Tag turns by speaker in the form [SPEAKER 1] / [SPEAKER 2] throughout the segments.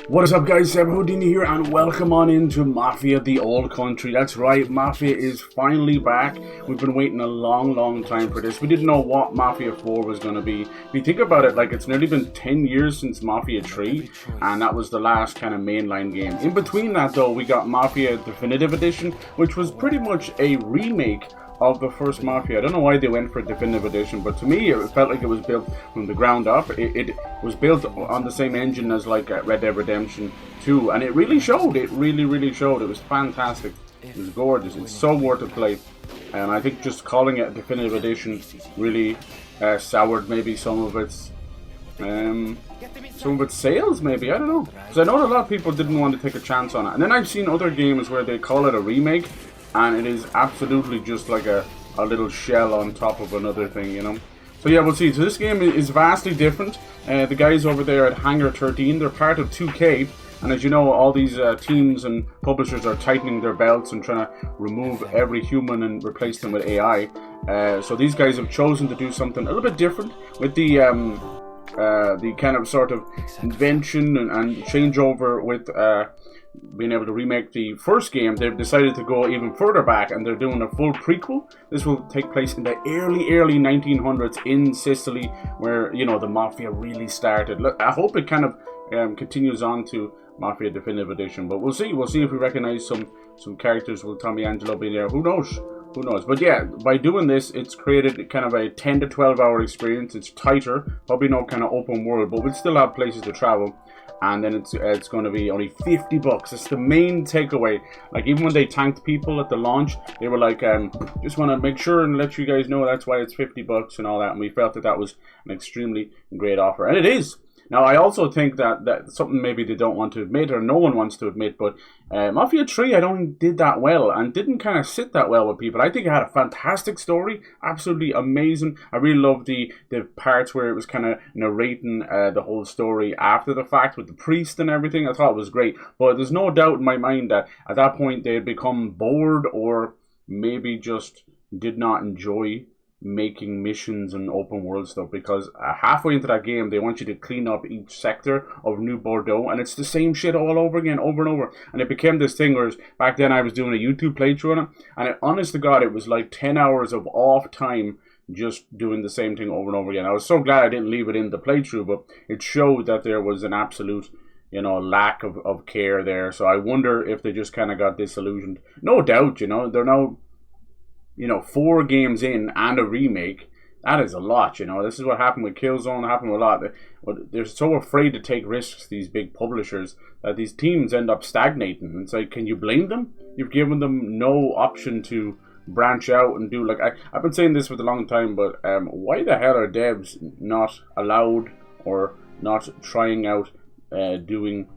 [SPEAKER 1] What is up, guys? Seb Houdini here, and welcome on into Mafia, the old country. That's right, Mafia is finally back. We've been waiting a long time for this. We didn't know what Mafia 4 was going to be. If you think about it, like, it's nearly been 10 years since Mafia 3, and that was the last kind of mainline game. In between that, though, we got Mafia Definitive Edition, which was pretty much a remake of the first Mafia. I don't know why they went for Definitive Edition, but to me it felt like it was built from the ground up. It was built on the same engine as like Red Dead Redemption 2, and it really showed. It really showed. It was fantastic. It was gorgeous. It's so worth a play, and I think just calling it a Definitive Edition really soured maybe some of its sales, maybe. I don't know, because I know a lot of people didn't want to take a chance on it. And then I've seen other games where they call it a remake, and it is absolutely just like a little shell on top of another thing, you know. So yeah, we'll see. So this game is vastly different. The guys over there at Hangar 13, they're part of 2K. And as you know, all these teams and publishers are tightening their belts and trying to remove every human and replace them with AI. So these guys have chosen to do something a little bit different with the kind of sort of invention and changeover with being able to remake the first game. They've decided to go even further back, and they're doing a full prequel. This will take place in the early 1900s in Sicily, where, you know, the Mafia really started. Look, I hope it kind of continues on to Mafia Definitive Edition, but we'll see. We'll see if we recognize some characters. Will Tommy Angelo be there? Who knows? Who knows? But yeah, by doing this, it's created kind of a 10 to 12 hour experience. It's tighter, probably no kind of open world, but we'll still have places to travel. And then it's going to be only $50. It's the main takeaway. Like, even when they thanked people at the launch, they were like, just want to make sure and let you guys know that's why it's $50 and all that. And we felt that was an extremely great offer, and it is. Now, I also think that something maybe they don't want to admit, or no one wants to admit, but Mafia 3, I don't think did that well, and didn't kind of sit that well with people. I think it had a fantastic story, absolutely amazing. I really loved the parts where it was kind of narrating the whole story after the fact with the priest and everything. I thought it was great, but there's no doubt in my mind that at that point they had become bored, or maybe just did not enjoy making missions and open world stuff, because halfway into that game they want you to clean up each sector of New Bordeaux, and it's the same shit all over again, over and over. And it became this thing, whereas back then I was doing a YouTube playthrough on it, and honest to God, it was like 10 hours of off time just doing the same thing over and over again. I was so glad I didn't leave it in the playthrough, but it showed that there was an absolute, you know, lack of care there. So I wonder if they just kind of got disillusioned. No doubt, you know, they're now, you know, 4 games in and a remake. That is a lot, you know. This is what happened with Killzone, happened with a lot. They're so afraid to take risks, these big publishers, that these teams end up stagnating. It's like, can you blame them? You've given them no option to branch out and do, like, I've been saying this for a long time, but why the hell are devs not allowed or not trying out doing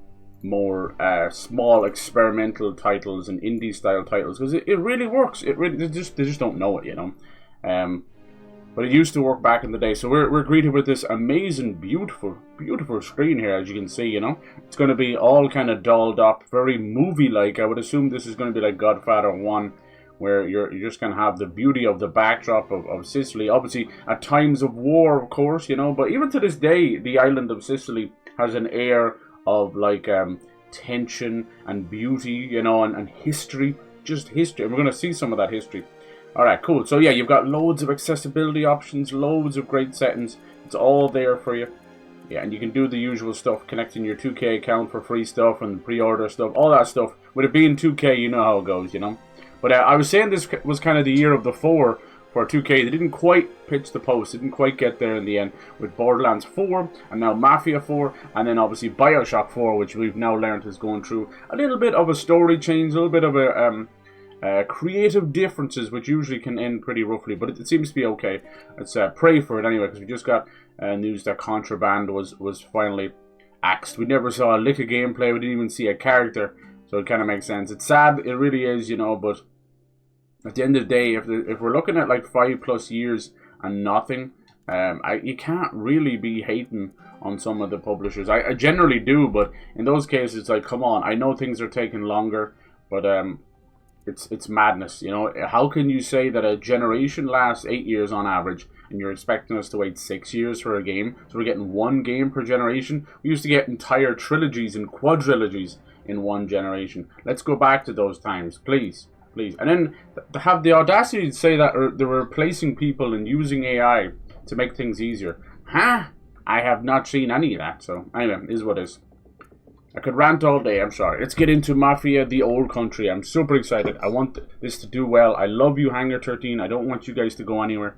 [SPEAKER 1] more small experimental titles and indie style titles? Because it really works. They just don't know it, you know. But it used to work back in the day. So we're greeted with this amazing, beautiful screen here, as you can see, you know. It's going to be all kind of dolled up, very movie-like. I would assume this is going to be like Godfather 1, where you're just going to have the beauty of the backdrop of Sicily. Obviously, at times of war, of course, you know. But even to this day, the island of Sicily has an air of like tension and beauty, you know, and history, just history. And we're going to see some of that history. Alright, cool. So yeah, you've got loads of accessibility options, loads of great settings. It's all there for you. Yeah, and you can do the usual stuff, connecting your 2K account for free stuff and pre-order stuff, all that stuff. With it being 2K, you know how it goes, you know. But I was saying this was kind of the year of the 4 for 2K. They didn't quite pitch the post, didn't quite get there in the end, with Borderlands 4 and now Mafia 4, and then obviously Bioshock 4, which we've now learned is going through a little bit of a story change, a little bit of a creative differences, which usually can end pretty roughly, but it seems to be okay. Let's pray for it anyway, because we just got news that Contraband was finally axed. We never saw a lick of gameplay, we didn't even see a character, so it kind of makes sense. It's sad, it really is, you know, but at the end of the day, if we're looking at like 5+ years and nothing, you can't really be hating on some of the publishers. I generally do, but in those cases, it's like, come on, I know things are taking longer, but it's madness. You know, how can you say that a generation lasts 8 years on average, and you're expecting us to wait 6 years for a game? So we're getting one game per generation. We used to get entire trilogies and quadrilogies in one generation. Let's go back to those times, please. Please. And then to have the audacity to say that they're replacing people and using AI to make things easier. Huh? I have not seen any of that. So, anyway, is what is. I could rant all day, I'm sorry. Let's get into Mafia, the old country. I'm super excited. I want this to do well. I love you, Hangar 13. I don't want you guys to go anywhere.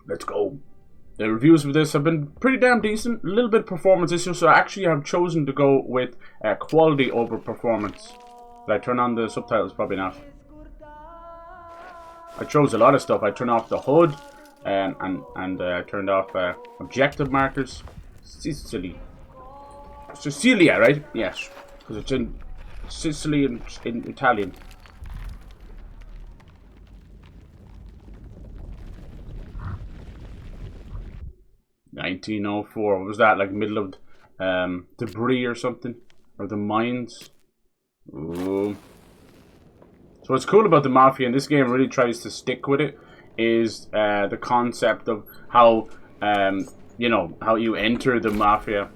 [SPEAKER 1] Let's go. The reviews for this have been pretty damn decent. A little bit of performance issues, so I actually have chosen to go with quality over performance. Did I turn on the subtitles? Probably not. I chose a lot of stuff. I turned off the HUD and turned off objective markers. Sicily. Sicilia, right? Yes. Because it's in Sicily in Italian. $1904. What was that? Like middle of debris or something? Or the mines? Ooh. So what's cool about the Mafia, and this game really tries to stick with it, is the concept of how you know, how you enter the Mafia.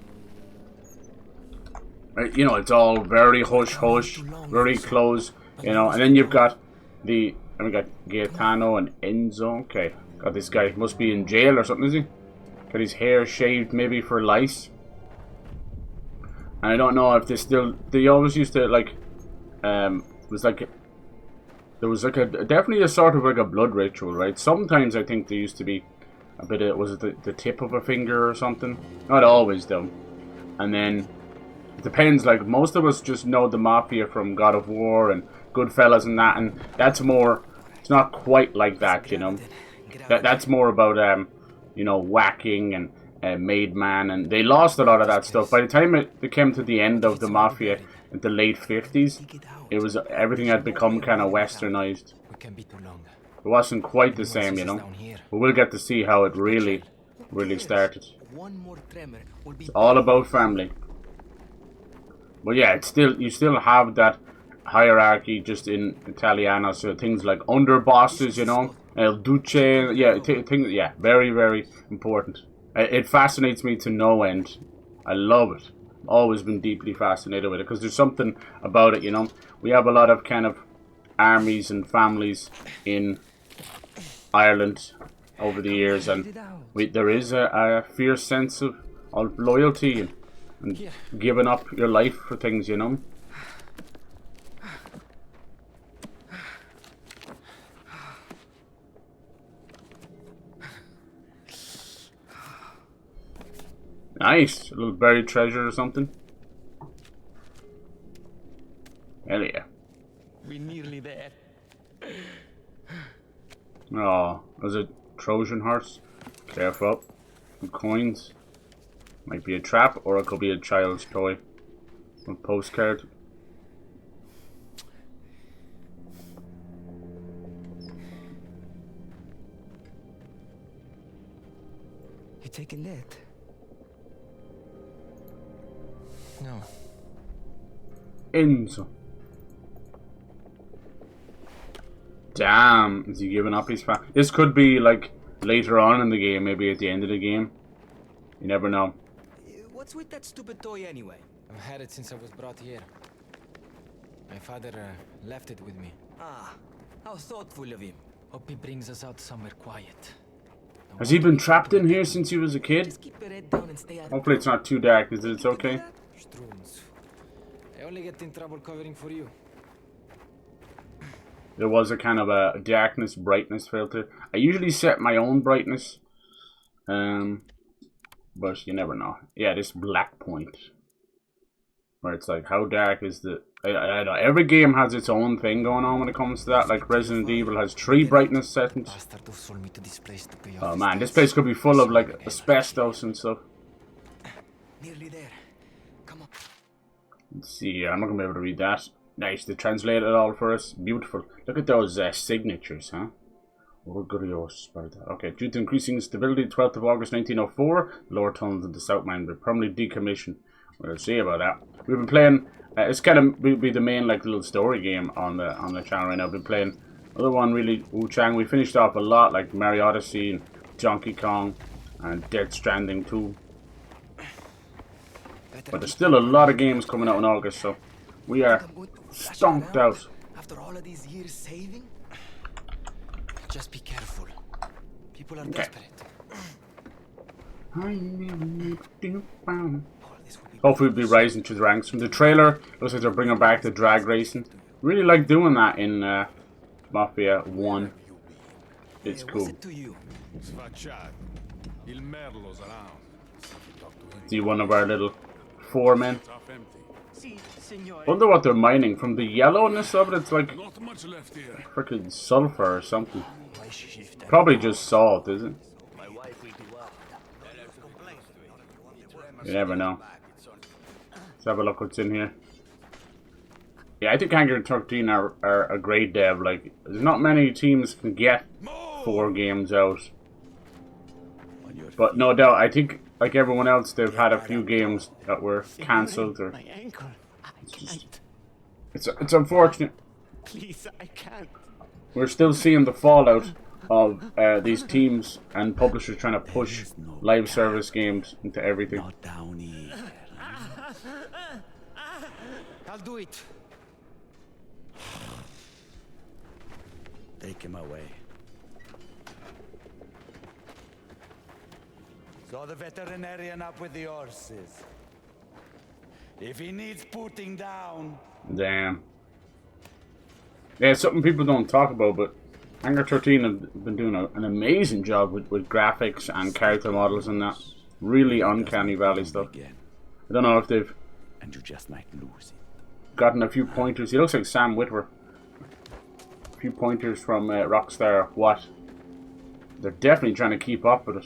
[SPEAKER 1] You know, it's all very hush hush, very close, you know, and then you've got we got Gaetano and Enzo. Okay, got this guy must be in jail or something, is he? Got his hair shaved maybe for lice. And I don't know if they always used to like was like there was like definitely a sort of like a blood ritual, right? Sometimes I think there used to be a bit of, was it the tip of a finger or something? Not always though. And then it depends, like most of us just know the Mafia from God of War and Goodfellas and that, and that's more, it's not quite like that, you know. That's more about you know, whacking and Made Man, and they lost a lot of that stuff. By the time it came to the end of the Mafia in the late 50s, it was, everything had become kind of westernized. It wasn't quite the same, you know. But we'll get to see how it really started. It's all about family. But yeah, it's still, you still have that hierarchy just in Italiano, so things like underbosses, you know, El Duce, yeah, things, yeah, very, very important. It fascinates me to no end. I love it. Always been deeply fascinated with it, because there's something about it, you know. We have a lot of kind of armies and families in Ireland over the years, and there is a fierce sense of loyalty and giving up your life for things, you know. Nice, a little buried treasure or something. Hell yeah.
[SPEAKER 2] We're nearly there.
[SPEAKER 1] Oh, there's a Trojan horse. Careful. Some coins. Might be a trap, or it could be a child's toy. A postcard.
[SPEAKER 2] You taking that? No.
[SPEAKER 1] Enzo. Damn, is he giving up his family? This could be like later on in the game, maybe at the end of the game. You never know.
[SPEAKER 2] What's with that stupid toy anyway? I've had it since I was brought here. My father left it with me. Ah, how thoughtful of him. Hope he brings us out somewhere quiet.
[SPEAKER 1] Has he been trapped in here since he was a kid? Hopefully it's not too dark. Is it? It's okay?
[SPEAKER 2] I only get in trouble covering for you.
[SPEAKER 1] There was a kind of a darkness brightness filter. I usually set my own brightness, but you never know. Yeah, this black point, where it's like, how dark is the? I know every game has its own thing going on when it comes to that. Like Resident Evil has 3 brightness settings. Oh man, this place could be full of like asbestos and stuff.
[SPEAKER 2] Nearly there. Come on.
[SPEAKER 1] Let's see. I'm not gonna be able to read that. Nice, they translated it all for us. Beautiful. Look at those signatures, huh? Okay, due to increasing stability, 12th of August 1904, the lower tunnels of the South Mine were permanently decommissioned. We'll see about that. We've been playing. It's kind of be the main like little story game on the channel right now. We've been playing other one really Wu-Chang. We finished off a lot like Mario Odyssey and Donkey Kong and Dead Stranding 2. But there's still a lot of games coming out in August, so we are stomped out.
[SPEAKER 2] After all of these years saving, just be careful. People are desperate.
[SPEAKER 1] Hopefully we'll be rising to the ranks. From the trailer, looks like they're bringing back the drag racing. Really like doing that in Mafia 1. It's cool. See one of our little foremen. Wonder what they're mining. From the yellowness of it, it's like freaking sulfur or something. Probably just salt, is it? You never know. Let's have a look what's in here. Yeah, I think Hangar 13 are a great dev. Like, there's not many teams can get 4 games out. But no doubt, I think, like everyone else, they've had a few games that were cancelled. Or it's unfortunate.
[SPEAKER 3] Please, I can't.
[SPEAKER 1] We're still seeing the fallout of these teams and publishers trying to push live service games into everything.
[SPEAKER 3] Not down here.
[SPEAKER 2] I'll do it.
[SPEAKER 3] Take him away. So the veterinarian up with the horses. If he needs putting down.
[SPEAKER 1] Damn. Yeah, it's something people don't talk about, but Hangar 13 have been doing an amazing job with graphics and character models and that. Really uncanny valley stuff. I don't know if they've
[SPEAKER 3] And you just might lose it.
[SPEAKER 1] gotten a few pointers. He looks like Sam Witwer. A few pointers from Rockstar. What? They're definitely trying to keep up with it.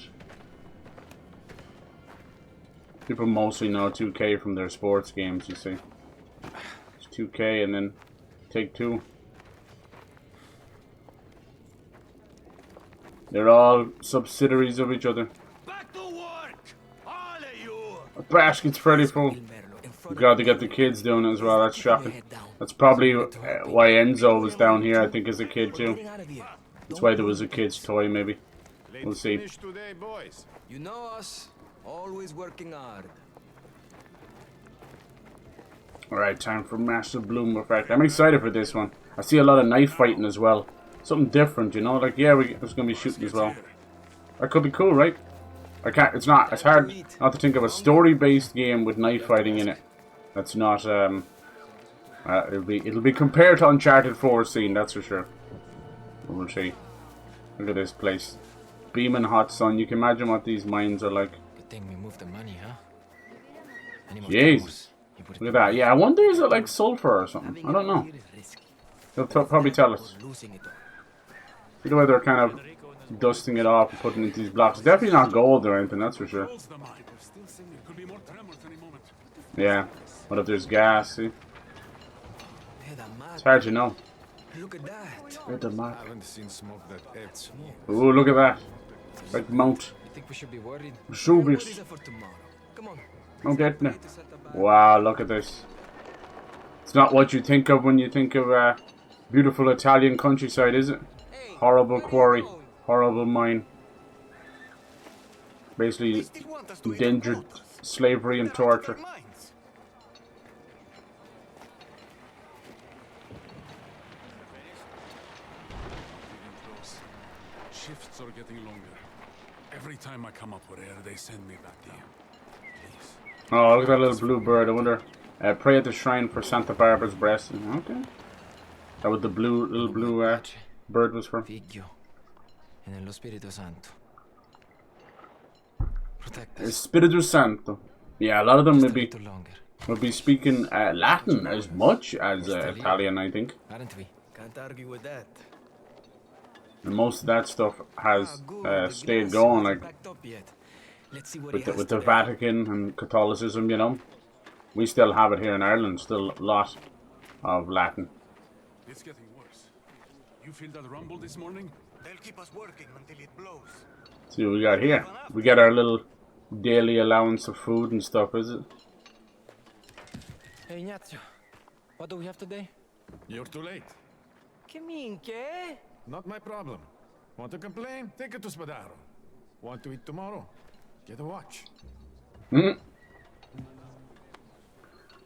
[SPEAKER 1] People mostly know 2K from their sports games, you see. It's 2K and then Take-Two. They're all subsidiaries of each other.
[SPEAKER 3] Back to work! All of you!
[SPEAKER 1] The basket's pretty full. Got to get the kids doing it as well. That's shocking. That's probably why Enzo was down here, I think, as a kid too. That's why there was a kid's toy, maybe. We'll see.
[SPEAKER 2] You know us, always working hard.
[SPEAKER 1] Alright, time for Massive Bloom Effect. I'm excited for this one. I see a lot of knife fighting as well. Something different, you know? Like, yeah, there's going to be shooting as well. That could be cool, right? It's hard not to think of a story-based game with knife fighting in it. That's not, it'll be compared to Uncharted 4 scene, that's for sure. We'll see. Look at this place. Beaming hot sun. You can imagine what these mines are like.
[SPEAKER 2] Good thing we moved the money, huh?
[SPEAKER 1] Jeez. Look at that. Yeah, I wonder is it like sulfur or something? I don't know. They'll probably tell us. See the way they're kind of dusting it off and putting it into these blocks. It's definitely not gold or anything, that's for sure. Yeah. What if there's gas, see? It's hard to know.
[SPEAKER 2] Look at that.
[SPEAKER 1] Look at the map.
[SPEAKER 4] I haven't seen smoke that adds.
[SPEAKER 1] Ooh, look at that. Like Mount.
[SPEAKER 2] You think we should be worried?
[SPEAKER 1] Vesuvius.
[SPEAKER 2] For tomorrow. Come on.
[SPEAKER 1] Mount Etna. Wow, look at this. It's not what you think of when you think of beautiful Italian countryside, is it? Horrible quarry. Horrible mine. Basically endangered slavery and torture.
[SPEAKER 4] Shifts are getting longer. Every time I come up for air, they send me back here. Please.
[SPEAKER 1] Oh, look at that little blue bird. I wonder. Pray at the shrine for Santa Barbara's breast. Okay. That what the little blue bird was from.
[SPEAKER 2] Figlio. E nello Spirito Santo. Protect us.
[SPEAKER 1] Espiritu Santo. Yeah, a lot of them
[SPEAKER 2] Will
[SPEAKER 1] be speaking Latin as much as Italian, I think.
[SPEAKER 2] Aren't we?
[SPEAKER 3] Can't argue with that.
[SPEAKER 1] And most of that stuff has stayed going, like with the Vatican and Catholicism, you know. We still have it here in Ireland, still a lot of Latin.
[SPEAKER 4] It's getting worse. You feel that rumble this morning?
[SPEAKER 3] They'll keep us working until it blows.
[SPEAKER 1] See what we got here. We get our little daily allowance of food and stuff, is it?
[SPEAKER 2] Hey, Ignazio. What do we have today?
[SPEAKER 5] You're too late.
[SPEAKER 2] Che minchia?
[SPEAKER 5] Not my problem. Want to complain? Take it to Spadaro. Want to eat tomorrow? Get a watch.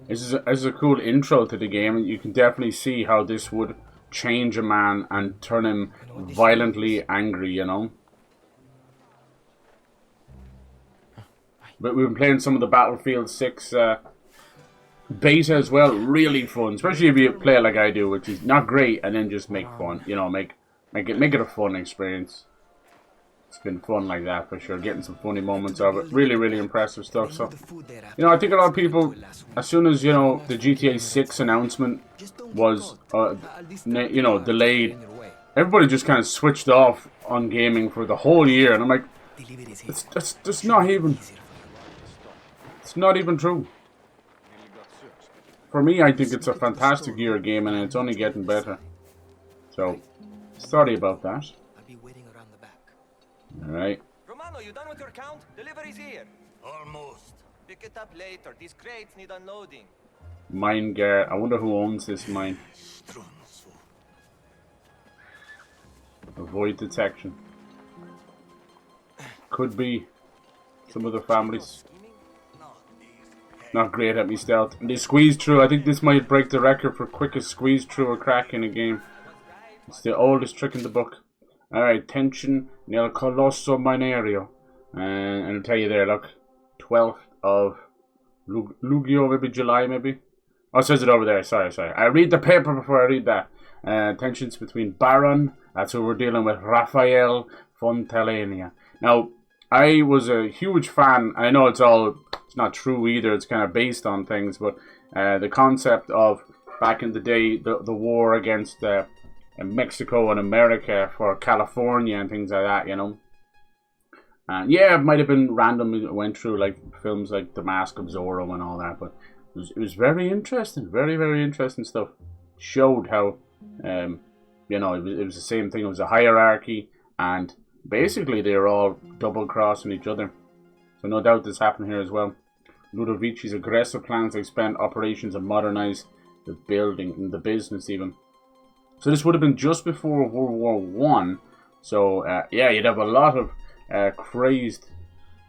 [SPEAKER 1] This is a cool intro to the game. You can definitely see how this would change a man and turn him violently angry, you know. But we've been playing some of the Battlefield 6 beta as well. Really fun, especially if you play like I do, which is not great, and then just make fun. You know, make it a fun experience. It's been fun like that for sure. Getting some funny moments of it. Really, really impressive stuff. So, you know, I think a lot of people, as soon as, you know, the GTA 6 announcement was, you know, delayed, everybody just kind of switched off on gaming for the whole year. And I'm like, it's not even, it's not even true. For me, I think it's a fantastic year of gaming, and it's only getting better. So, sorry about that. Alright.
[SPEAKER 6] Romano, you done with your count? Delivery's here.
[SPEAKER 3] Almost.
[SPEAKER 6] Pick it up later. These crates need unloading.
[SPEAKER 1] Mine Garrett. I wonder who owns this mine. Avoid detection. Could be some of the families. Not great at me stealth. And they squeeze through. I think this might break the record for quickest squeeze through a crack in a game. It's the oldest trick in the book. Alright, tension nel colosso minerio. And I'll tell you there, look. 12th of Lugio, maybe July, maybe? Oh, it says it over there. Sorry. I read the paper before I read that. Tensions between Baron, that's who we're dealing with, Raphael Fontalenia. Now, I was a huge fan. I know it's not true either. It's kind of based on things, but the concept of back in the day, the war against Mexico and America for California and things like that, you know. And yeah, it might have been random. It went through like films like The Mask of Zorro and all that, but it was very interesting, very, very interesting stuff. Showed how, you know, it was the same thing. It was a hierarchy, and basically they were all double crossing each other. So no doubt this happened here as well. Ludovici's aggressive plans to expand operations and modernize the building and the business even. So this would have been just before World War One. So yeah, you'd have a lot of crazed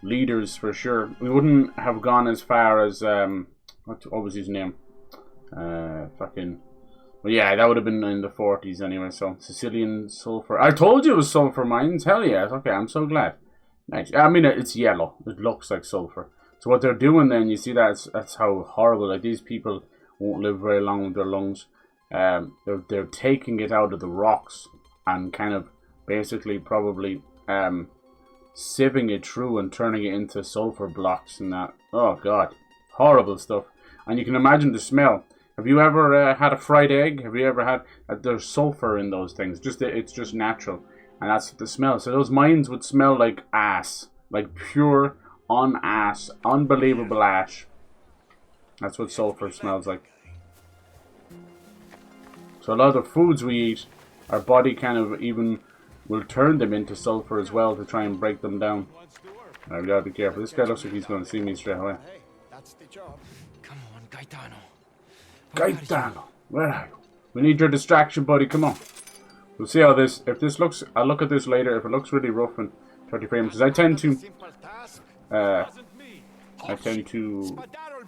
[SPEAKER 1] leaders for sure. We wouldn't have gone as far as what was his name? Well, yeah, that would have been in the 40s anyway. So Sicilian sulfur. I told you it was sulfur mines. Hell yes. Okay, I'm so glad. Nice. I mean, it's yellow. It looks like sulfur. So what they're doing then, you see that's how horrible. Like these people won't live very long with their lungs. They're taking it out of the rocks and kind of basically probably sieving it through and turning it into sulfur blocks and that. Oh god, horrible stuff. And you can imagine the smell. Have you ever had a fried egg? Have you ever had? There's sulfur in those things. It's just natural, and that's the smell. So those mines would smell like ass, like pure on ass, unbelievable ash. That's what sulfur smells like. So a lot of the foods we eat, our body kind of even will turn them into sulfur as well to try and break them down. I've got to be careful. This guy looks like he's going to see me straight away.
[SPEAKER 3] Hey, that's the job.
[SPEAKER 2] Come on, Gaetano.
[SPEAKER 1] Gaetano, where are you? We need your distraction, buddy. Come on. We'll see how this. If this looks, I'll look at this later. If it looks really rough in 30 frames, because I tend to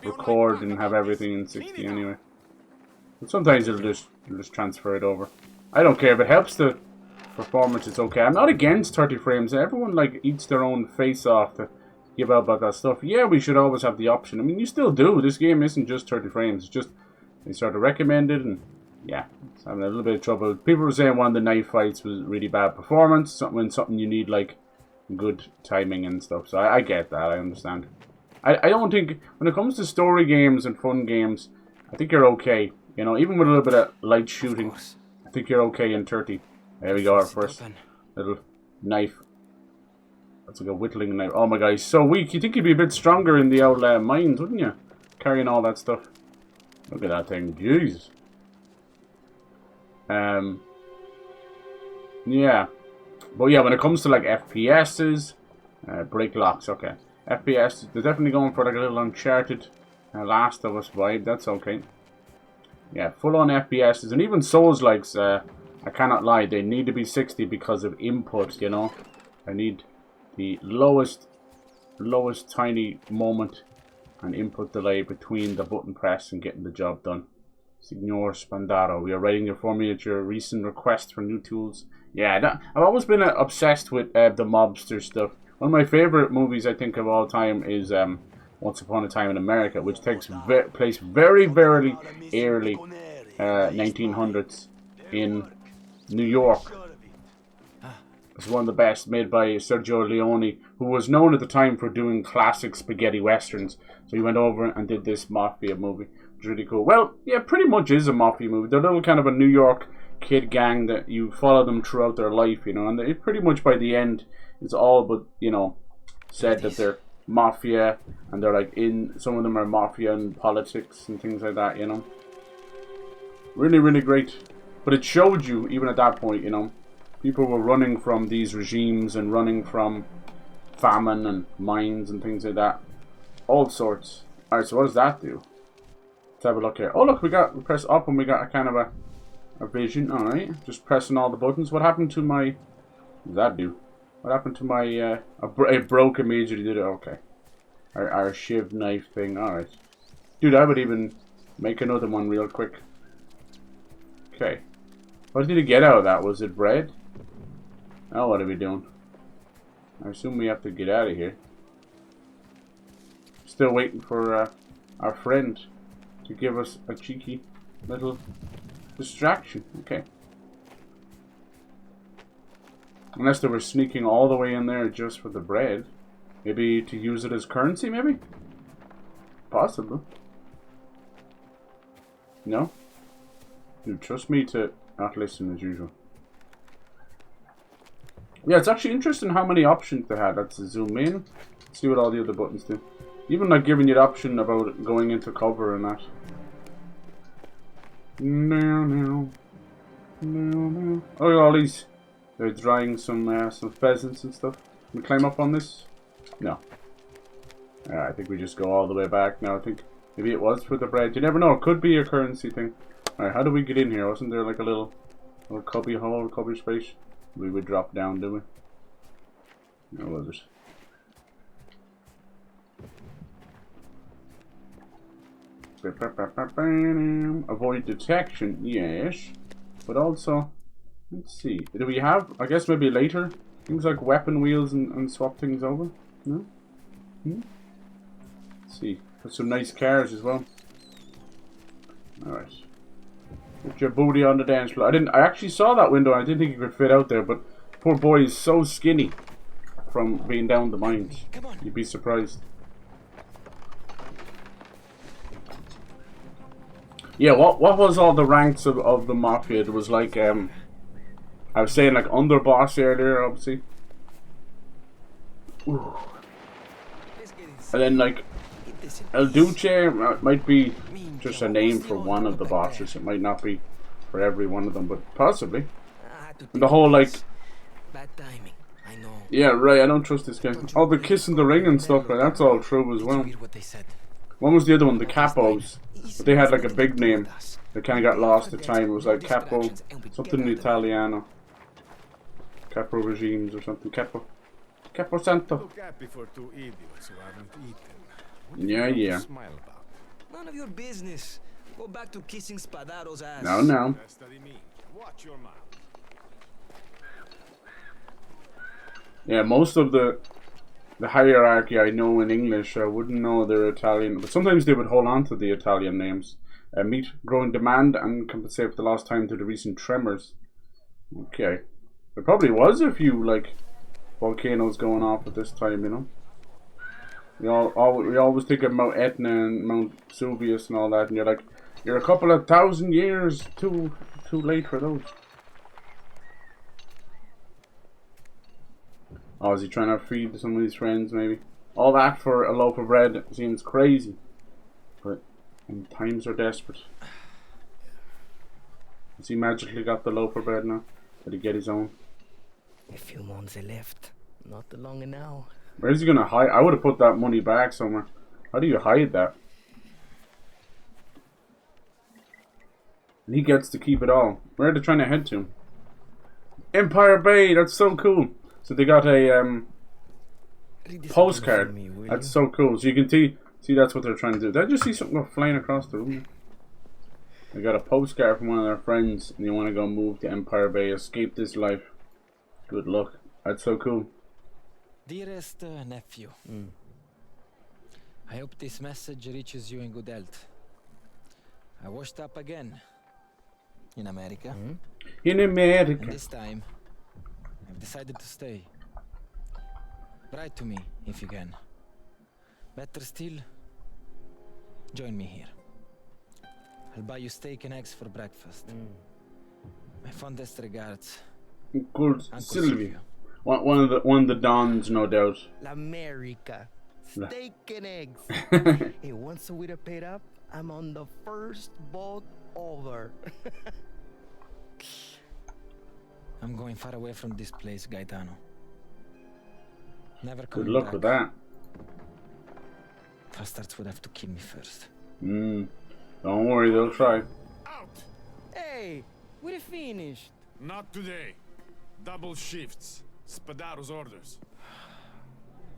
[SPEAKER 1] record and have everything in 60 anyway. But sometimes it'll just transfer it over. I don't care if it helps the performance. It's okay. I'm not against 30 frames. Everyone like eats their own face off to give out about that stuff. Yeah, we should always have the option. I mean, you still do. This game isn't just 30 frames. It's just they sort of recommend it, and yeah, it's having a little bit of trouble. People were saying one of the knife fights was really bad performance. Something you need like good timing and stuff. So I get that. I understand. I don't think when it comes to story games and fun games, I think you're okay. You know, even with a little bit of light shooting, I think you're okay in 30. There we go, our first little knife. That's like a whittling knife. Oh my god, he's so weak. You think he'd be a bit stronger in the old mines, wouldn't you? Carrying all that stuff. Look at that thing. Jeez. Yeah. But yeah, when it comes to like FPSs, break locks, okay. FPS, they're definitely going for like a little Uncharted Last of Us vibe, that's okay. Yeah, full on FPSs, and even Souls-likes, I cannot lie, they need to be 60 because of input, you know. I need the lowest tiny moment and input delay between the button press and getting the job done. Signor Spandaro, we are writing your formula at your recent request for new tools. Yeah, I've always been obsessed with the mobster stuff. One of my favorite movies, I think, of all time is Once Upon a Time in America, which takes place very, very early 1900s in New York. It's one of the best, made by Sergio Leone, who was known at the time for doing classic spaghetti westerns. So he went over and did this Mafia movie. It's really cool. Well, yeah, pretty much is a Mafia movie. They're a little kind of a New York kid gang that you follow them throughout their life, you know. And they pretty much by the end, it's all but, you know, said that they're Mafia. And they're like some of them are Mafia in politics and things like that, you know. Really, really great. But it showed you, even at that point, you know, people were running from these regimes and running from famine and mines and things like that. All sorts. Alright, so what does that do? Let's have a look here. Oh look, we press up and we got a kind of a vision. Alright, just pressing all the buttons. What happened to my... What does that do? What happened to my... it broke immediately, did it? Okay. Our shiv knife thing. Alright. Dude, I would even make another one real quick. Okay. What did he get out of that? Was it bread? Now what are we doing? I assume we have to get out of here. Still waiting for our friend to give us a cheeky little distraction. Okay. Unless they were sneaking all the way in there just for the bread. Maybe to use it as currency, maybe? Possible. No? Dude, trust me to not listen as usual. Yeah, it's actually interesting how many options they had. Let's zoom in. See what all the other buttons do. Even like giving you the option about going into cover and that. No. Oh, all these. They're drying some pheasants and stuff. Can we climb up on this? No. I think we just go all the way back now. I think maybe it was for the bread. You never know. It could be a currency thing. Alright, how do we get in here? Wasn't there like a little cubby hole, cubby space? We would drop down, didn't we? Where was it? Avoid detection, yes. But also, let's see. Do we have, I guess maybe later, things like weapon wheels and swap things over? No? Let's see. There's some nice cars as well. Alright. Put your booty on the dance floor. I actually saw that window. I didn't think you could fit out there, but poor boy is so skinny from being down the mines. You'd be surprised. Yeah, what was all the ranks of the Mafia? It was like, I was saying like underboss earlier, obviously. Ooh. And then like, El Duce might be just a name for one of the bosses. It might not be for every one of them, but possibly. And the whole like...
[SPEAKER 2] Bad timing, I know.
[SPEAKER 1] Yeah, right, I don't trust this guy. Oh, the kissing the ring and stuff, but that's all true as well. One was the other one, the Capos. But they had like a big name. They kind of got lost at time. It was like Capo, something in Italiano. Capo regimes or something. Capo Santo.
[SPEAKER 5] Look happy for two idiots who haven't eaten.
[SPEAKER 1] Yeah.
[SPEAKER 2] None of your business. Go back to kissing Spadaro's ass.
[SPEAKER 1] No.
[SPEAKER 5] Watch your mouth.
[SPEAKER 1] Yeah, most of the hierarchy I know in English, I wouldn't know they're Italian, but sometimes they would hold on to the Italian names. Meat growing demand and compensate for the lost time to the recent tremors. Okay. There probably was a few, like, volcanoes going off at this time, you know? We always think of Mount Etna and Mount Vesuvius and all that, and you're like, you're a couple of thousand years too late for those. Oh, is he trying to feed some of his friends, maybe? All that for a loaf of bread seems crazy. But times are desperate. Has he magically got the loaf of bread now? Did he get his own?
[SPEAKER 2] A few months left. Not long now.
[SPEAKER 1] Where's he gonna hide? I would have put that money back somewhere. How do you hide that? And he gets to keep it all. Where are they trying to head to? Empire Bay. That's so cool. So they got a postcard. That's so cool. So you can see that's what they're trying to do. Did I just see something go flying across the room? They got a postcard from one of their friends, and you want to go move to Empire Bay, escape this life. Good luck. That's so cool.
[SPEAKER 2] Dearest nephew, I hope this message reaches you in good health. I washed up again in America.
[SPEAKER 1] In America.
[SPEAKER 2] And this time, I've decided to stay. Write to me if you can. Better still, join me here. I'll buy you steak and eggs for breakfast. My fondest regards,
[SPEAKER 1] Good,
[SPEAKER 2] Uncle
[SPEAKER 1] Sylvie.
[SPEAKER 2] Silvio.
[SPEAKER 1] One of the dons, no doubt.
[SPEAKER 7] America. Steak and eggs. Hey, once the waiter paid up, I'm on the first boat over.
[SPEAKER 2] I'm going far away from this place, Gaetano. Never
[SPEAKER 1] Good
[SPEAKER 2] coming
[SPEAKER 1] luck
[SPEAKER 2] back.
[SPEAKER 1] with that.
[SPEAKER 2] Bastards would have to kill me first.
[SPEAKER 1] Don't worry, they'll try.
[SPEAKER 5] Out!
[SPEAKER 7] Hey, we're finished.
[SPEAKER 5] Not today. Double shifts. Spadaro's orders.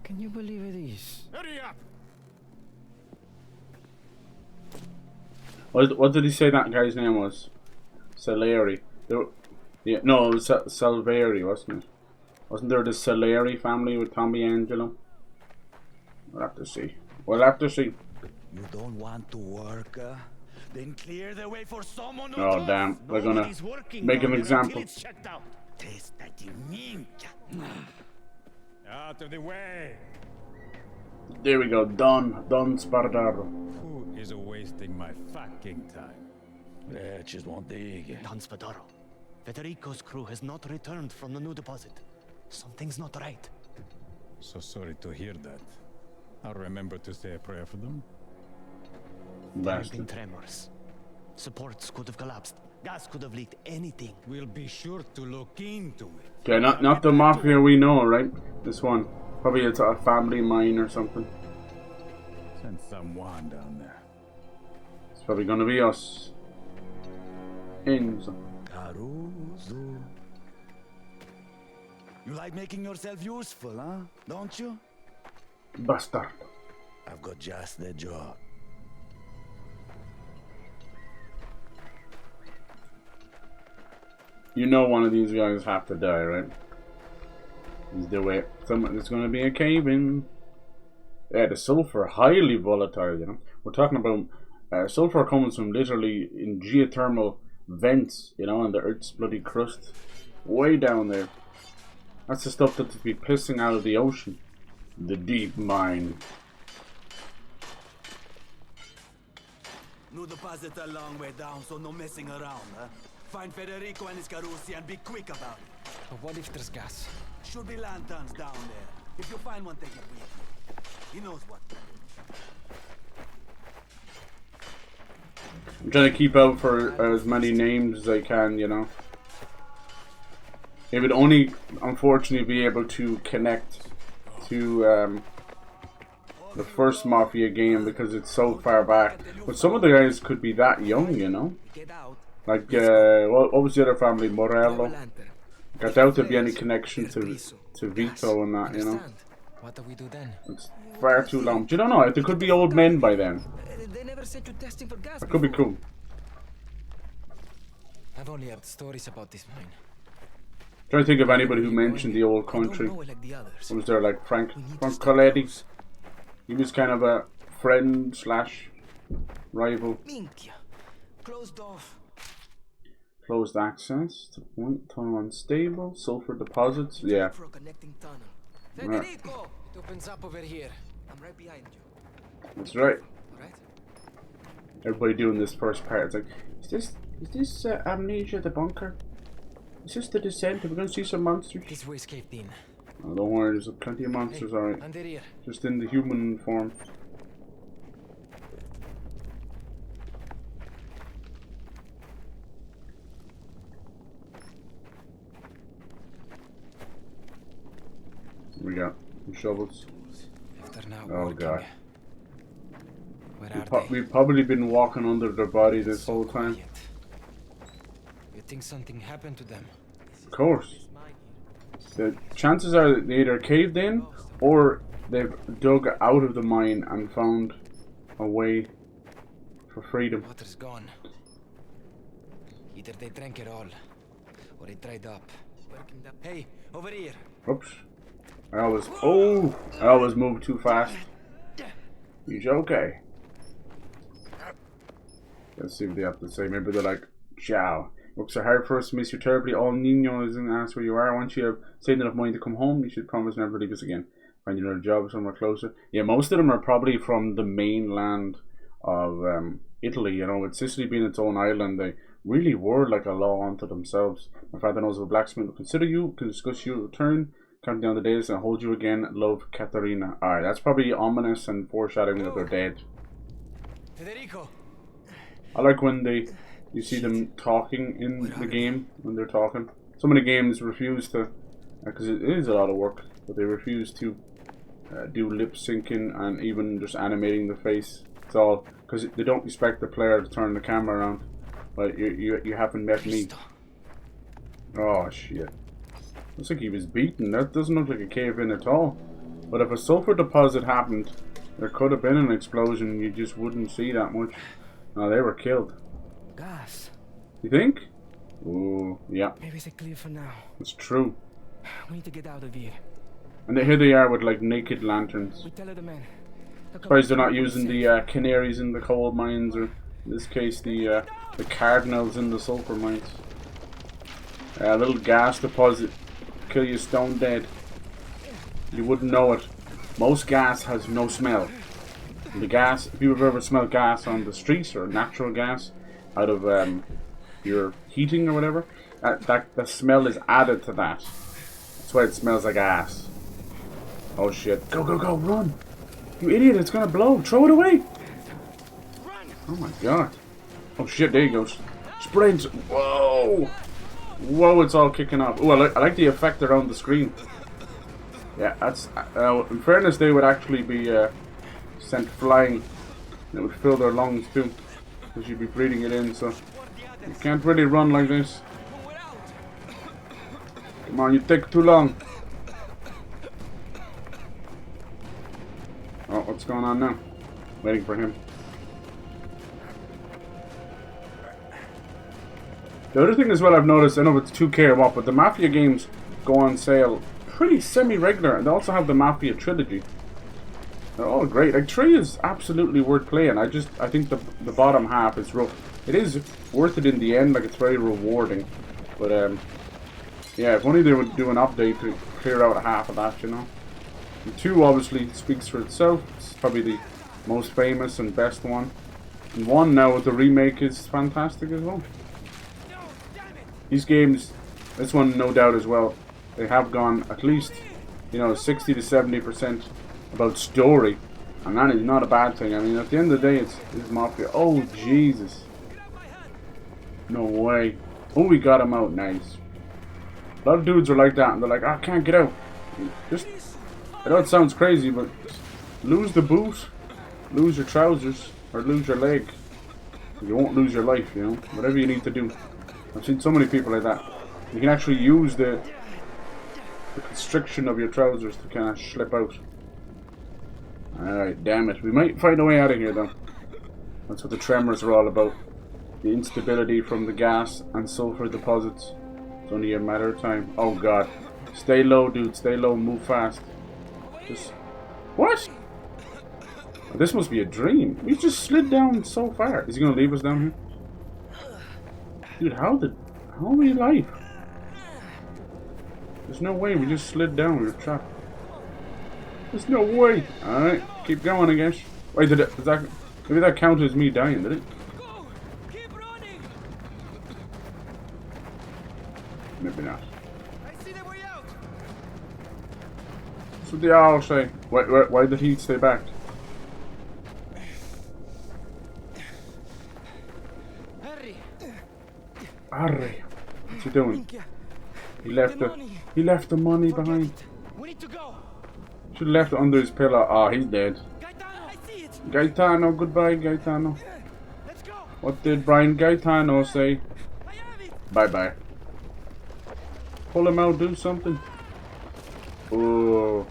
[SPEAKER 7] Can you believe it is?
[SPEAKER 5] Hurry up!
[SPEAKER 1] What did he say that guy's name was? Salieri. Yeah, no, it was Salveri, wasn't it? Wasn't there the Salieri family with Tommy Angelo? We'll have to see. We'll have to see.
[SPEAKER 3] You don't want to work? Then clear the way for someone who
[SPEAKER 1] Oh
[SPEAKER 3] does.
[SPEAKER 1] damn, they're gonna
[SPEAKER 3] Nobody's working
[SPEAKER 1] make
[SPEAKER 3] down
[SPEAKER 1] an
[SPEAKER 3] there until
[SPEAKER 1] example.
[SPEAKER 3] it's checked out. Taste that you
[SPEAKER 5] Out of the way!
[SPEAKER 1] There we go, Don Spadaro.
[SPEAKER 5] Who is wasting my fucking time?
[SPEAKER 7] Don Spadaro. Federico's crew has not returned from the new deposit. Something's not right.
[SPEAKER 5] So sorry to hear that. I'll remember to say a prayer for them.
[SPEAKER 7] There have been
[SPEAKER 1] Bastard.
[SPEAKER 7] tremors. Supports could have collapsed. Gas could have leaked. Anything.
[SPEAKER 5] We'll be sure to look into it.
[SPEAKER 1] Okay, not the Mafia we know, right? This one. Probably it's a family mine or something.
[SPEAKER 5] Send someone down there.
[SPEAKER 1] It's probably gonna be us. Enzo.
[SPEAKER 3] Caruso. You like making yourself useful, huh? Don't you?
[SPEAKER 1] Bastard.
[SPEAKER 3] I've got just the job.
[SPEAKER 1] You know one of these guys have to die, right? Is the way. There's gonna be a cave in. Yeah, the sulfur, highly volatile, you know. We're talking about sulfur comes from literally in geothermal vents, you know, in the Earth's bloody crust. Way down there. That's the stuff that would be pissing out of the ocean. The deep mine.
[SPEAKER 3] New deposit a long way down, so no messing around, huh? Find Federico and his Carusi and be quick about it.
[SPEAKER 2] But what if there's gas?
[SPEAKER 3] Should be lanterns down there. If you find one, take it with you. He knows what.
[SPEAKER 1] I'm trying to keep out for as many names as I can, you know. It would only, unfortunately, be able to connect to the first Mafia game because it's so far back. But some of the guys could be that young, you know.
[SPEAKER 2] Get out.
[SPEAKER 1] Like, what was the other family? Morello. I doubt there'd be any connection to Vito and that, you know.
[SPEAKER 2] What do we do then?
[SPEAKER 1] It's far too long. You don't know. There could be old men by then.
[SPEAKER 2] They never sent you testing for gas.
[SPEAKER 1] That could be cool.
[SPEAKER 2] I've only heard stories about this mine.
[SPEAKER 1] Trying to think of anybody who mentioned the old country.
[SPEAKER 2] Like the others.
[SPEAKER 1] Was there like Frank Coletti? He was kind of a friend slash rival.
[SPEAKER 2] Minchia. Closed off.
[SPEAKER 1] Closed access to point, tunnel unstable, sulfur deposits. Yeah.
[SPEAKER 2] For a connecting tunnel.
[SPEAKER 1] Right.
[SPEAKER 2] Federico! It opens up over here. I'm right behind you.
[SPEAKER 1] That's right.
[SPEAKER 2] Alright?
[SPEAKER 1] Everybody doing this first part. It's like, is this Amnesia the bunker? Is this the descent? Are we going to see some monsters?
[SPEAKER 2] This way escaped in.
[SPEAKER 1] Oh, don't worry, there's plenty of monsters, alright.
[SPEAKER 2] Under here.
[SPEAKER 1] Just in the human form. We got some shovels.
[SPEAKER 2] If they're not
[SPEAKER 1] Oh
[SPEAKER 2] working,
[SPEAKER 1] god.
[SPEAKER 2] where are they?
[SPEAKER 1] We've probably been walking under their body this
[SPEAKER 2] So
[SPEAKER 1] whole time.
[SPEAKER 2] quiet. think something happened to them.
[SPEAKER 1] Of course. The chances are that they either caved in or they've dug out of the mine and found a way for freedom.
[SPEAKER 2] Water's gone. Either they drank it all, or it dried up. Hey, over here.
[SPEAKER 1] Oops. I always move too fast. You okay? Let's see what they have to say. Maybe they're like, ciao. Works so hard for us to miss you terribly. All Nino isn't asked where you are. Once you have saved enough money to come home, you should promise never to leave us again. Find another job somewhere closer. Yeah, most of them are probably from the mainland of Italy. You know, with Sicily being its own island, they really were like a law unto themselves. My father knows of a blacksmith will consider you, can discuss your return, count down the days, and hold you again. Love, Caterina. Alright, that's probably ominous and foreshadowing that they're dead.
[SPEAKER 2] Federico.
[SPEAKER 1] I like when you see them talking in the game, when they're talking. So many games refuse to, because it is a lot of work, but they refuse to do lip syncing and even just animating the face. It's all because they don't expect the player to turn the camera around. But you haven't met me. Oh shit. Looks like he was beaten. That doesn't look like a cave in at all. But if a sulfur deposit happened, there could have been an explosion. You just wouldn't see that much. No, they were killed.
[SPEAKER 7] Gas.
[SPEAKER 1] You think? Ooh, yeah.
[SPEAKER 7] Maybe it's clear for now.
[SPEAKER 1] It's true.
[SPEAKER 7] We need to get out of here.
[SPEAKER 1] And here they are with like naked lanterns.
[SPEAKER 7] We tell the men.
[SPEAKER 1] Surprised they're not using the canaries in the coal mines, or in this case the cardinals in the sulfur mines. A little gas deposit, kill you stone dead. You wouldn't know it. Most gas has no smell. The gas, if you've ever smelled gas on the streets or natural gas out of your heating or whatever, that smell is added to that. That's why it smells like ass. Oh shit! Go go go! Run! You idiot! It's gonna blow! Throw it away! Oh my god! Oh shit! There he goes! Sprint! Whoa! Whoa! It's all kicking off. Oh, I like the effect around the screen. Yeah, that's. In fairness, they would actually be sent flying. It would fill their lungs too, because you'd be breathing it in. So you can't really run like this. Come on, you take too long. Oh, what's going on now? Waiting for him. The other thing as well I've noticed, I know it's 2K or what, but the Mafia games go on sale pretty semi-regular, and they also have the Mafia trilogy. They're all great. Like 3 is absolutely worth playing. I think the bottom half is rough. It is worth it in the end, like it's very rewarding. But yeah, if only they would do an update to clear out half of that, you know. And 2 obviously speaks for itself. It's probably the most famous and best one. And 1 now with the remake is fantastic as well. These games, this one no doubt as well, they have gone at least, you know, 60 to 70% about story. And that is not a bad thing. I mean, at the end of the day, it's Mafia. Oh, Jesus. No way. Oh, we got him out. Nice. A lot of dudes are like that, and they're like, I can't get out. Just, I know it sounds crazy, but lose the boot, lose your trousers, or lose your leg. You won't lose your life, you know. Whatever you need to do. I've seen so many people like that. You can actually use the constriction of your trousers to kind of slip out. Alright, damn it. We might find a way out of here, though. That's what the tremors are all about. The instability from the gas and sulfur deposits. It's only a matter of time. Oh god. Stay low, dude. Stay low. Move fast. Just... What? Oh, this must be a dream. We just slid down so far. Is he going to leave us down here? Dude, how are we alive? There's no way. We just slid down. We were trapped. There's no way. Alright. Keep going, I guess. Wait, maybe that counted as me dying, did it? Maybe not. That's what they all say. Why did he stay back? Harry, what's he doing? He left the money behind.
[SPEAKER 7] We need to go.
[SPEAKER 1] Should have left it under his pillow. Oh, he's dead. Gaetano, goodbye, Gaetano.
[SPEAKER 7] Let's go.
[SPEAKER 1] What did Brian Gaetano say? Bye-bye. Pull him out, do something. Oh.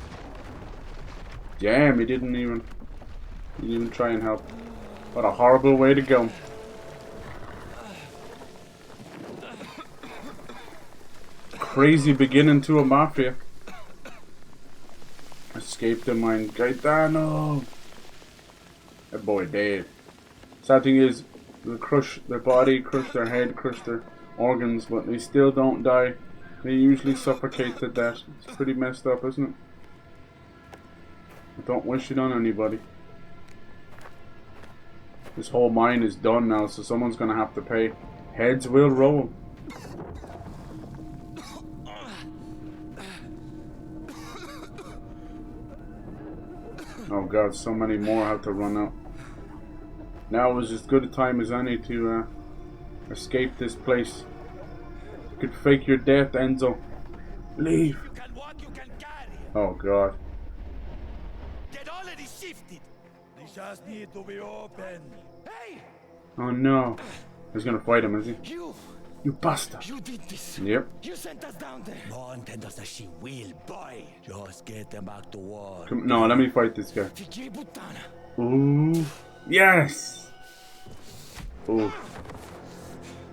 [SPEAKER 1] Damn, he didn't even try and help. What a horrible way to go. Crazy beginning to a Mafia. Escaped the mine. Gaetano! That boy dead. Sad thing is, they'll crush their body, crush their head, crush their organs, but they still don't die. They usually suffocate to death. It's pretty messed up, isn't it? I don't wish it on anybody. This whole mine is done now, so someone's gonna have to pay. Heads will roll. Oh god, so many more have to run out. Now is as good a time as any to escape this place. You could fake your death, Enzo. Leave.
[SPEAKER 3] You can walk, you can carry.
[SPEAKER 1] Oh god.
[SPEAKER 3] Get already shifted. They just need to be open. Hey!
[SPEAKER 1] Oh no. He's gonna fight him, is he? You bastard.
[SPEAKER 3] You did this.
[SPEAKER 1] Yep.
[SPEAKER 3] You sent us down there. No one tell us that she will, boy. Just get them back to war.
[SPEAKER 1] Come, no, let me fight this guy. Ooh. Yes! Ooh.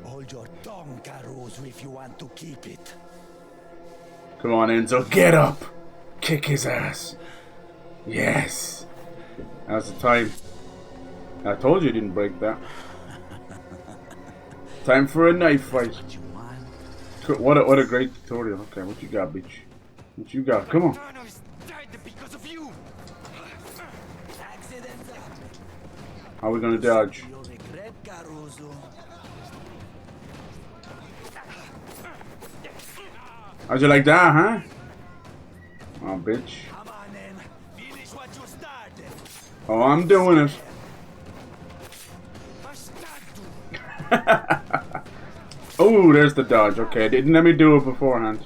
[SPEAKER 3] Hold your tongue, Caruso, if you want to keep it.
[SPEAKER 1] Come on, Enzo. Get up! Kick his ass. Yes! Now's the time. I told you you didn't break that. Time for a knife fight. What a great tutorial. Okay, what you got, bitch? What you got? Come on. How are we gonna dodge? How'd you like that, huh? Oh, bitch. Oh, I'm doing it. Oh, there's the dodge. Okay, didn't let me do it beforehand.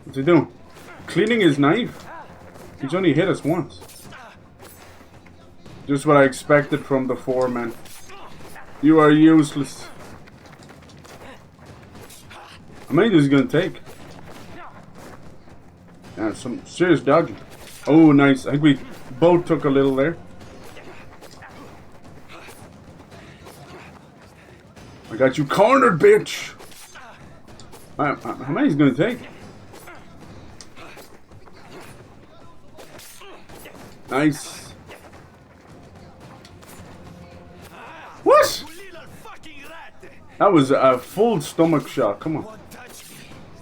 [SPEAKER 1] What's he doing? Cleaning his knife? He's only hit us once. Just what I expected from the foreman. You are useless. How many is he gonna take? Yeah, some serious dodging. Oh, nice. I think we both took a little there. I got you cornered, bitch. How many is he gonna take? Nice. What? That was a full stomach shot. Come on.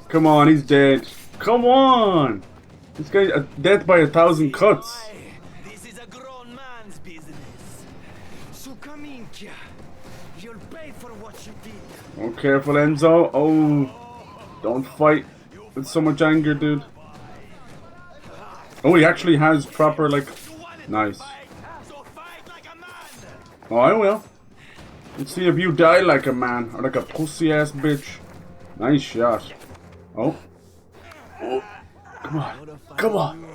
[SPEAKER 1] Come on, he's dead. Come on. This guy's dead by 1,000 cuts.
[SPEAKER 3] This is a grown man's business. So come in, Kia. You'll pay for what you did.
[SPEAKER 1] Oh, careful, Enzo. Oh, don't fight with so much anger, dude. Oh, he actually has proper, like, nice. Oh, I will. Let's see if you die like a man or like a pussy-ass bitch. Nice shot. Oh. Oh. Come on. Come on.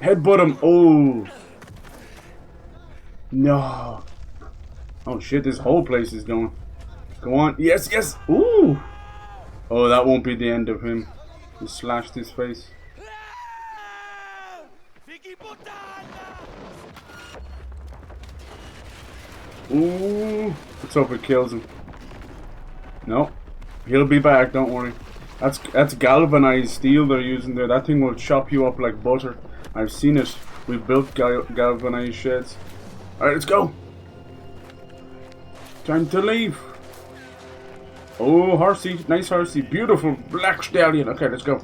[SPEAKER 1] Headbutt him. Oh. No. Oh, shit. This whole place is going. Go on. Yes, yes. Ooh. Oh, that won't be the end of him. He slashed his face. Ooh. Let's hope it kills him. No. He'll be back, don't worry. That's galvanized steel they're using there. That thing will chop you up like butter. I've seen it. We've built galvanized sheds. Alright, let's go. Time to leave. Oh, horsey. Nice horsey. Beautiful black stallion. Okay, let's go.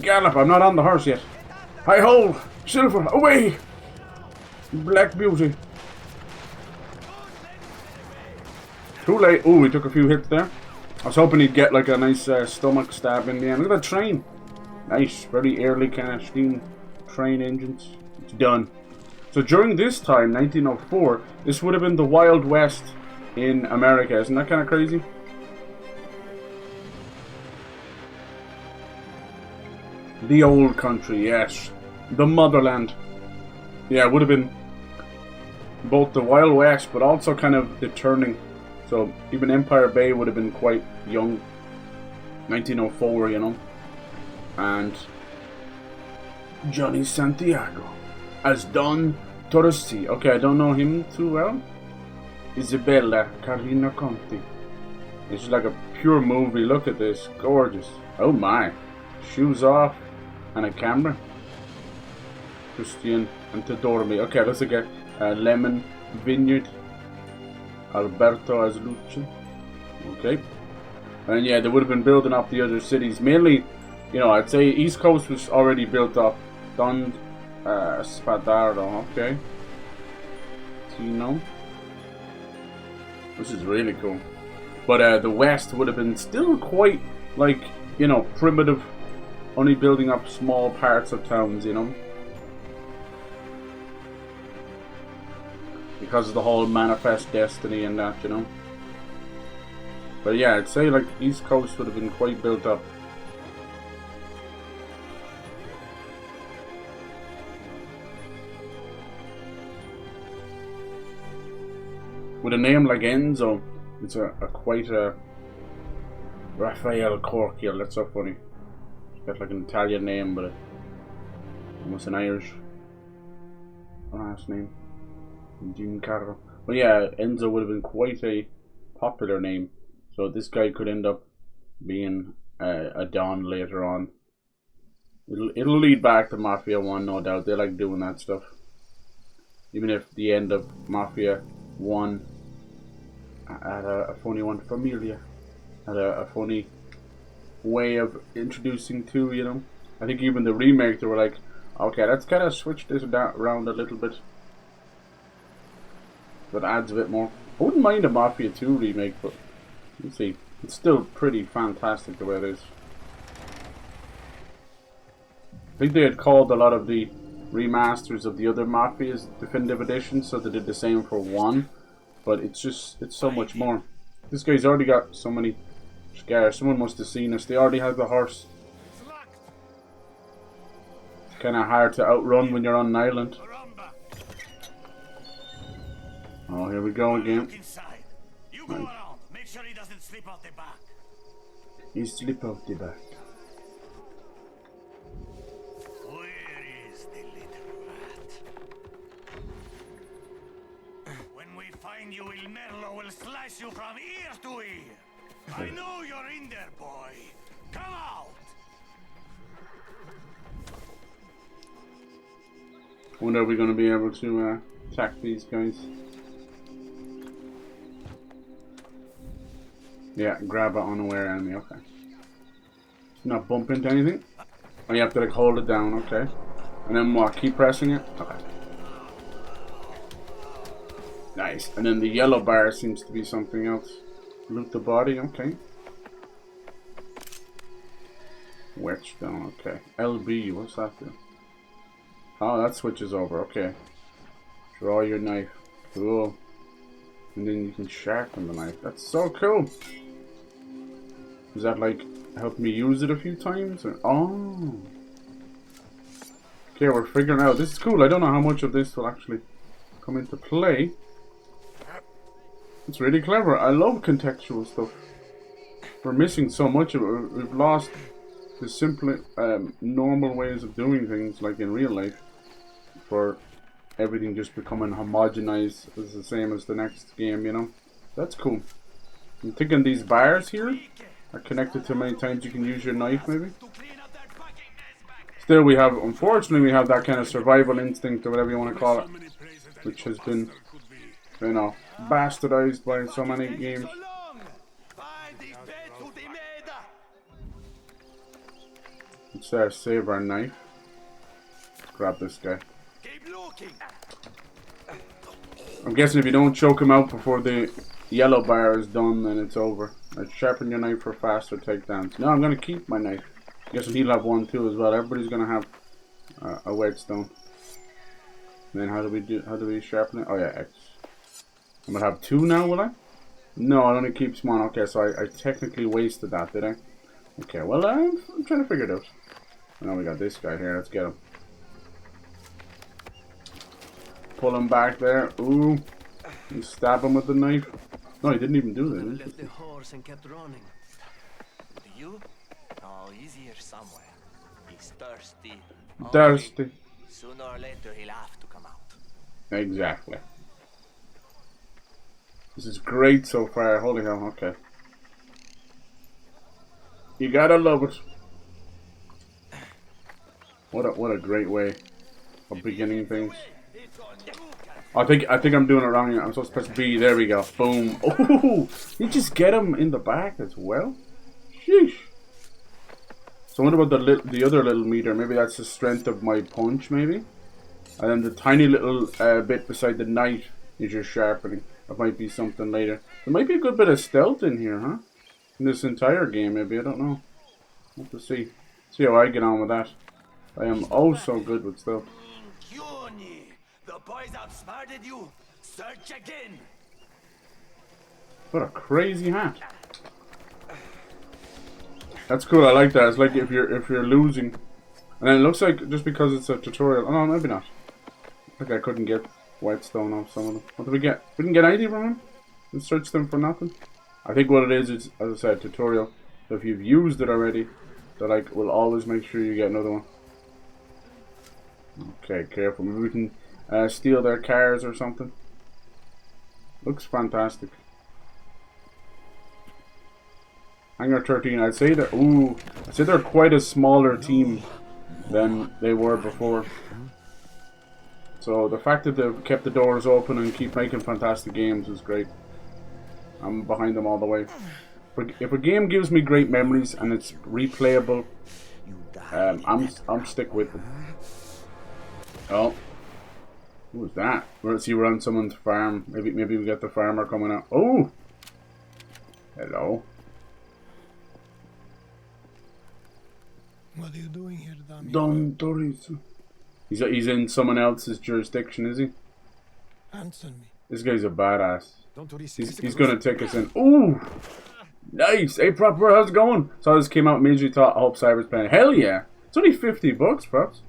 [SPEAKER 1] Gallop. I'm not on the horse yet. Hi ho. Silver. Away. Black beauty. Too late. Oh, we took a few hits there. I was hoping he'd get like a nice stomach stab in the end. Look at that train. Nice, very early kind of steam train engines. It's done. So during this time, 1904, this would have been the Wild West in America. Isn't that kind of crazy? The old country, yes. The motherland. Yeah, it would have been both the Wild West, but also kind of the turning. So even Empire Bay would have been quite young. 1904, you know. And Johnny Santiago as Don Torrisi. Okay, I don't know him too well. Isabella Carlina Conti. It's like a pure movie. Look at this. Gorgeous. Oh my. Shoes off. And a camera. Christian and Tedormi. Okay, let's look at Lemon Vineyard. Alberto as Lucha. Okay. And yeah, they would have been building up the other cities. Mainly, you know, I'd say East Coast was already built up. Don Spadaro. Okay. Tino. This is really cool. But the West would have been still quite, like, you know, primitive. Only building up small parts of towns, you know. Because of the whole Manifest Destiny and that, you know. But yeah, I'd say, like, East Coast would have been quite built up. With a name like Enzo, it's quite a Raphael Corkiel. That's so funny. It's got like an Italian name, but almost an Irish last name. Giancarlo. But yeah, Enzo would have been quite a popular name. So this guy could end up being a Don later on. It'll lead back to Mafia 1, no doubt. They like doing that stuff. Even if the end of Mafia 1 had a funny one. Familia had a funny way of introducing 2, you know. I think even the remake, they were like, okay, let's kind of switch this around a little bit. That adds a bit more. I wouldn't mind a Mafia 2 remake, but let's see. It's still pretty fantastic the way it is. I think they had called a lot of the remasters of the other Mafia's definitive editions, so they did the same for 1. But it's so much more. This guy's already got so many scars. Someone must have seen us. They already have the horse. It's kind of hard to outrun when you're on an island. Oh, here we go again.
[SPEAKER 3] You go around. Make sure he doesn't slip out the back.
[SPEAKER 1] He slip out the back.
[SPEAKER 3] Where is the little rat? When we find you, Il Merlo will slice you from ear to ear. I know you're in there, boy. Come out!
[SPEAKER 1] When are we going to be able to attack these guys? Yeah, grab an unaware enemy, okay. Not bump into anything? Oh, you have to like hold it down, okay. And then what, keep pressing it? Okay. Nice. And then the yellow bar seems to be something else. Loot the body, okay. Whetstone, okay. LB, what's that do? Oh, that switches over, okay. Draw your knife. Cool. And then you can sharpen the knife. That's so cool. Does that like help me use it a few times? Or, oh. Okay, we're figuring out. This is cool. I don't know how much of this will actually come into play. It's really clever. I love contextual stuff. We're missing so much of it. We've lost the simple, normal ways of doing things, like in real life, for everything just becoming homogenized as the same as the next game, you know? That's cool. I'm thinking these bars here are connected to many times you can use your knife, maybe? Still, we have, unfortunately, we have that kind of survival instinct, or whatever you want to call it, which has been, you know, bastardized by so many games. Let's save our knife. Grab this guy. I'm guessing if you don't choke him out before the yellow bar is done, then it's over. Let's sharpen your knife for faster takedowns. No, I'm going to keep my knife. Guessing he'll have one too as well. Everybody's going to have a whetstone. And then how do we sharpen it? Oh yeah, X. I'm going to have 2 now, will I? No, it only keeps 1. Okay, so I technically wasted that, did I? Okay, well, I'm trying to figure it out. Now we got this guy here. Let's get him. pull him back there. Ooh. And stab him with the knife. No, he didn't even do that.
[SPEAKER 7] Left the horse and kept running.
[SPEAKER 6] Do you? Oh, he's here somewhere. He's thirsty.
[SPEAKER 1] Thirsty.
[SPEAKER 6] Sooner or later, he'll have to come out.
[SPEAKER 1] Exactly. This is great so far. Holy hell, okay. You gotta love it. What a great way of beginning things. I think I'm doing it wrong here. I'm supposed to press B. There we go. Boom. Oh, you just get him in the back as well. Sheesh. So I wonder about the other little meter. Maybe that's the strength of my punch, maybe. And then the tiny little bit beside the knife is your sharpening. That might be something later. There might be a good bit of stealth in here, huh? In this entire game, maybe. I don't know. We'll have to see. See how I get on with that. I am oh so good with stealth.
[SPEAKER 6] The boys outsmarted you. Search again.
[SPEAKER 1] What a crazy hat. That's cool. I like that. It's like if you're losing, and then it looks like just because it's a tutorial. Oh no, maybe not. I think I couldn't get whetstone off some of them. What did we get? We didn't get anything from them. We searched them for nothing. I think what it is, as I said, tutorial. So if you've used it already, that like will always make sure you get another one. Okay, careful. Maybe we can steal their cars or something. Looks fantastic. Hangar 13. I'd say they're quite a smaller team than they were before. So the fact that they've kept the doors open and keep making fantastic games is great. I'm behind them all the way. If a game gives me great memories and it's replayable, I'm stick with it. Oh, who was that? Let's see, we're on someone's farm. Maybe we get the farmer coming out. Oh, hello.
[SPEAKER 8] What are you doing here, Dami?
[SPEAKER 1] Don Torrisi. He's in someone else's jurisdiction, is he?
[SPEAKER 8] Answer me.
[SPEAKER 1] This guy's a badass. He's gonna take us in. Ooh, nice. Hey, prop, how's it going? So this came out immediately. Thought, I hope Cyber's playing. Hell yeah! It's only $50, props.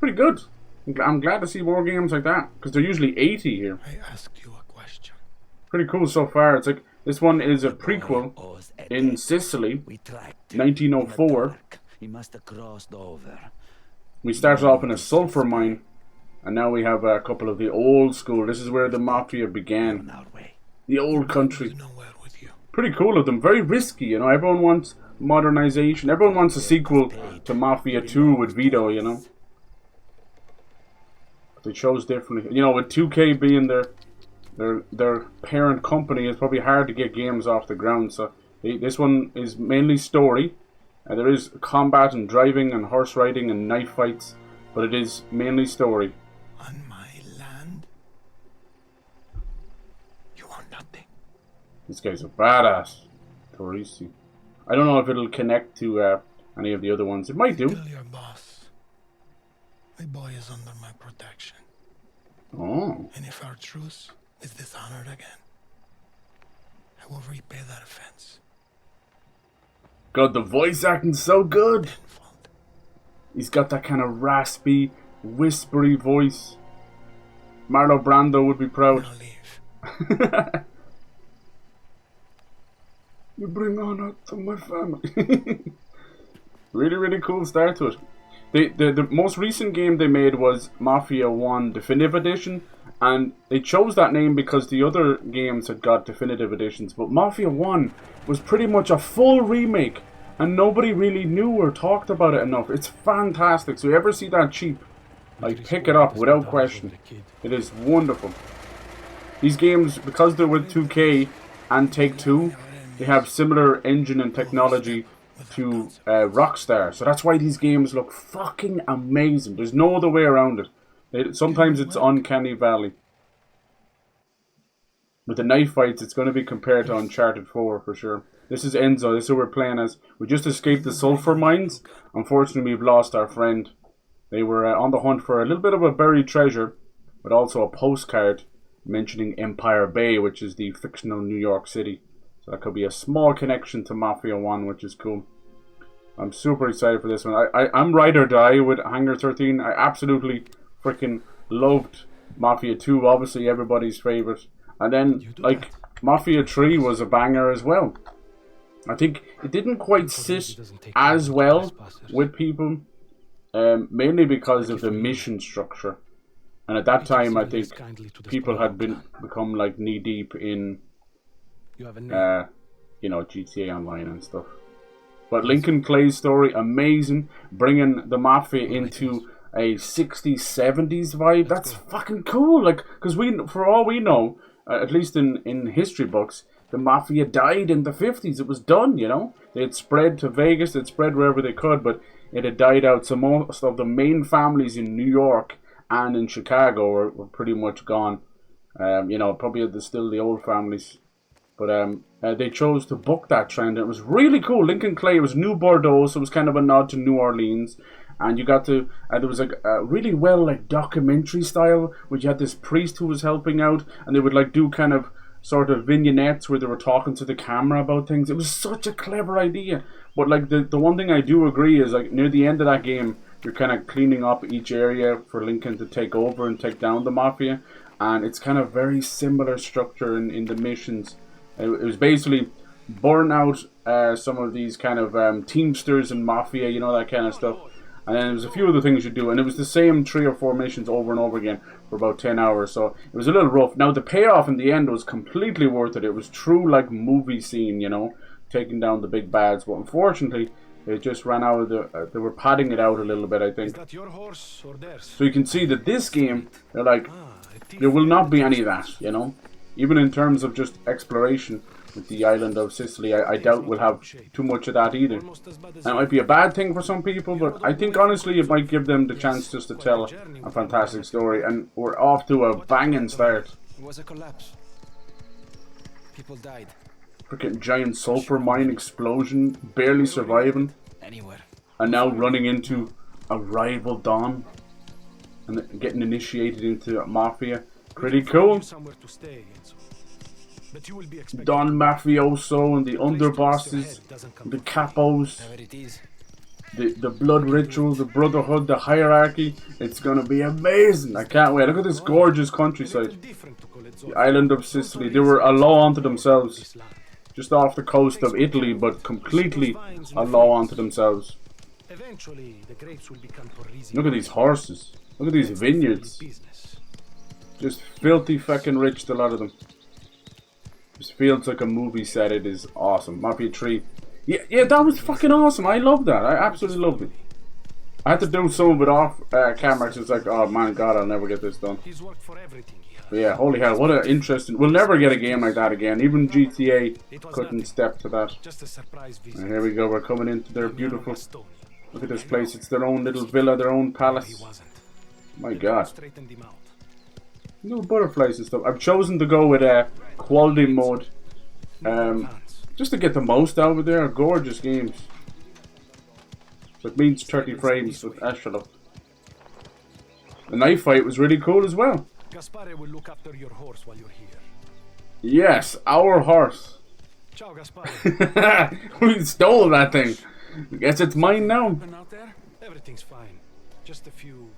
[SPEAKER 1] Pretty good. I'm glad to see more games like that because they're usually 80 here.
[SPEAKER 8] I asked you a question.
[SPEAKER 1] Pretty cool so far. It's like this one is a prequel in Sicily, 1904.
[SPEAKER 9] He must have crossed over.
[SPEAKER 1] We started off in a sulfur mine, and now we have a couple of the old school. This is where the Mafia began. The old country. Pretty cool of them. Very risky, you know. Everyone wants modernization. Everyone wants a sequel to Mafia 2 with Vito, you know. But they chose differently. You know, with 2K being their parent company, it's probably hard to get games off the ground. So this one is mainly story. There is combat and driving and horse riding and knife fights, but it is mainly story.
[SPEAKER 8] On my land, you want nothing.
[SPEAKER 1] This guy's a badass. Torrisi. I don't know if it'll connect to any of the other ones. It might do.
[SPEAKER 8] Kill your boss. My boy is under my protection.
[SPEAKER 1] Oh.
[SPEAKER 8] And if our truce is dishonored again, I will repay that offense.
[SPEAKER 1] God, the voice acting's so good. He's got that kind of raspy, whispery voice. Marlon Brando would be proud. You bring honor to my family. Really, really cool start to it. The most recent game they made was Mafia 1 Definitive Edition, and they chose that name because the other games had got definitive editions, but Mafia 1 was pretty much a full remake, and nobody really knew or talked about it enough. It's fantastic, so if you ever see that cheap, like, pick it up without question. It is wonderful. These games, because they're with 2K and Take-Two, they have similar engine and technology to Rockstar, so that's why these games look fucking amazing. There's no other way around it. Sometimes it's uncanny valley. With the knife fights, it's going to be compared to Uncharted 4 for sure. This is Enzo. This is who we're playing as. We just escaped the sulfur mines. Unfortunately, we've lost our friend. They were on the hunt for a little bit of a buried treasure, but also a postcard mentioning Empire Bay, which is the fictional New York City. So that could be a small connection to Mafia 1, which is cool. I'm super excited for this one. I'm ride or die with Hangar 13. I absolutely freaking loved Mafia 2, obviously everybody's favorite. And then, like, Mafia 3 was a banger as well. I think it didn't quite sit as well with people, mainly because of the mission structure. And at that time, I think people had become like knee deep in, you know, GTA Online and stuff. But Lincoln Clay's story, amazing, bringing the Mafia into a 60s, 70s vibe. That's fucking cool. Like, because for all we know, at least in history books, the Mafia died in the 50s. It was done, you know. They had spread to Vegas, they'd spread wherever they could, but it had died out. So most of the main families in New York and in Chicago were pretty much gone. You know, probably still the old families. But they chose to book that trend. It was really cool. Lincoln Clay was New Bordeaux, so it was kind of a nod to New Orleans. And you got to, there was like a really well like documentary style, where you had this priest who was helping out, and they would like do kind of sort of vignettes where they were talking to the camera about things. It was such a clever idea. But like the one thing I do agree is, like, near the end of that game, you're kind of cleaning up each area for Lincoln to take over and take down the Mafia. And it's kind of very similar structure in the missions. It was basically burn out some of these kind of Teamsters and Mafia, you know, that kind of stuff. And then there was a few other things you do, and it was the same 3 or 4 missions over and over again for about 10 hours, so it was a little rough. Now, the payoff in the end was completely worth it. It was true, like, movie scene, you know, taking down the big bads. But unfortunately, they just ran out of they were padding it out a little bit, I think.
[SPEAKER 5] Is that your horse or theirs?
[SPEAKER 1] So you can see that this game, they're like, there will not be any of that, you know. Even in terms of just exploration with the island of Sicily, I doubt we'll have too much of that either. And it might be a bad thing for some people, but I think honestly it might give them the chance just to tell a fantastic story. And we're off to a banging start.
[SPEAKER 2] It was a collapse. People died.
[SPEAKER 1] Freaking giant sulfur mine explosion, barely surviving.
[SPEAKER 2] Anywhere.
[SPEAKER 1] And now running into a rival Don. And getting initiated into Mafia. Pretty cool. Don Mafioso and the underbosses, the capos, the blood ritual, the brotherhood, the hierarchy. It's gonna be amazing. I can't wait. Look at this gorgeous countryside. The island of Sicily. They were a law unto themselves. Just off the coast of Italy, but completely a law unto themselves. Look at these horses. Look at these vineyards. Just filthy fucking rich, a lot of them. Just feels like a movie set. It is awesome. Mafia 3. Yeah, that was fucking awesome. I love that. I absolutely loved it. I had to do some of it off camera. It's like, oh man, God, I'll never get this done. But yeah, holy hell, what an interesting... We'll never get a game like that again. Even GTA couldn't step to that. And here we go. We're coming into their beautiful... Look at this place. It's their own little villa, their own palace. My God. Little butterflies and stuff. I've chosen to go with quality mode, just to get the most out of there. Gorgeous games. So it means 30 frames with Astronaut. The knife fight was really cool as well.
[SPEAKER 5] Gaspare will look after your horse while you're here.
[SPEAKER 1] Yes, our horse.
[SPEAKER 5] Ciao, Gaspare.
[SPEAKER 1] We stole that thing. I guess it's mine now.
[SPEAKER 5] Everything's fine. Just a few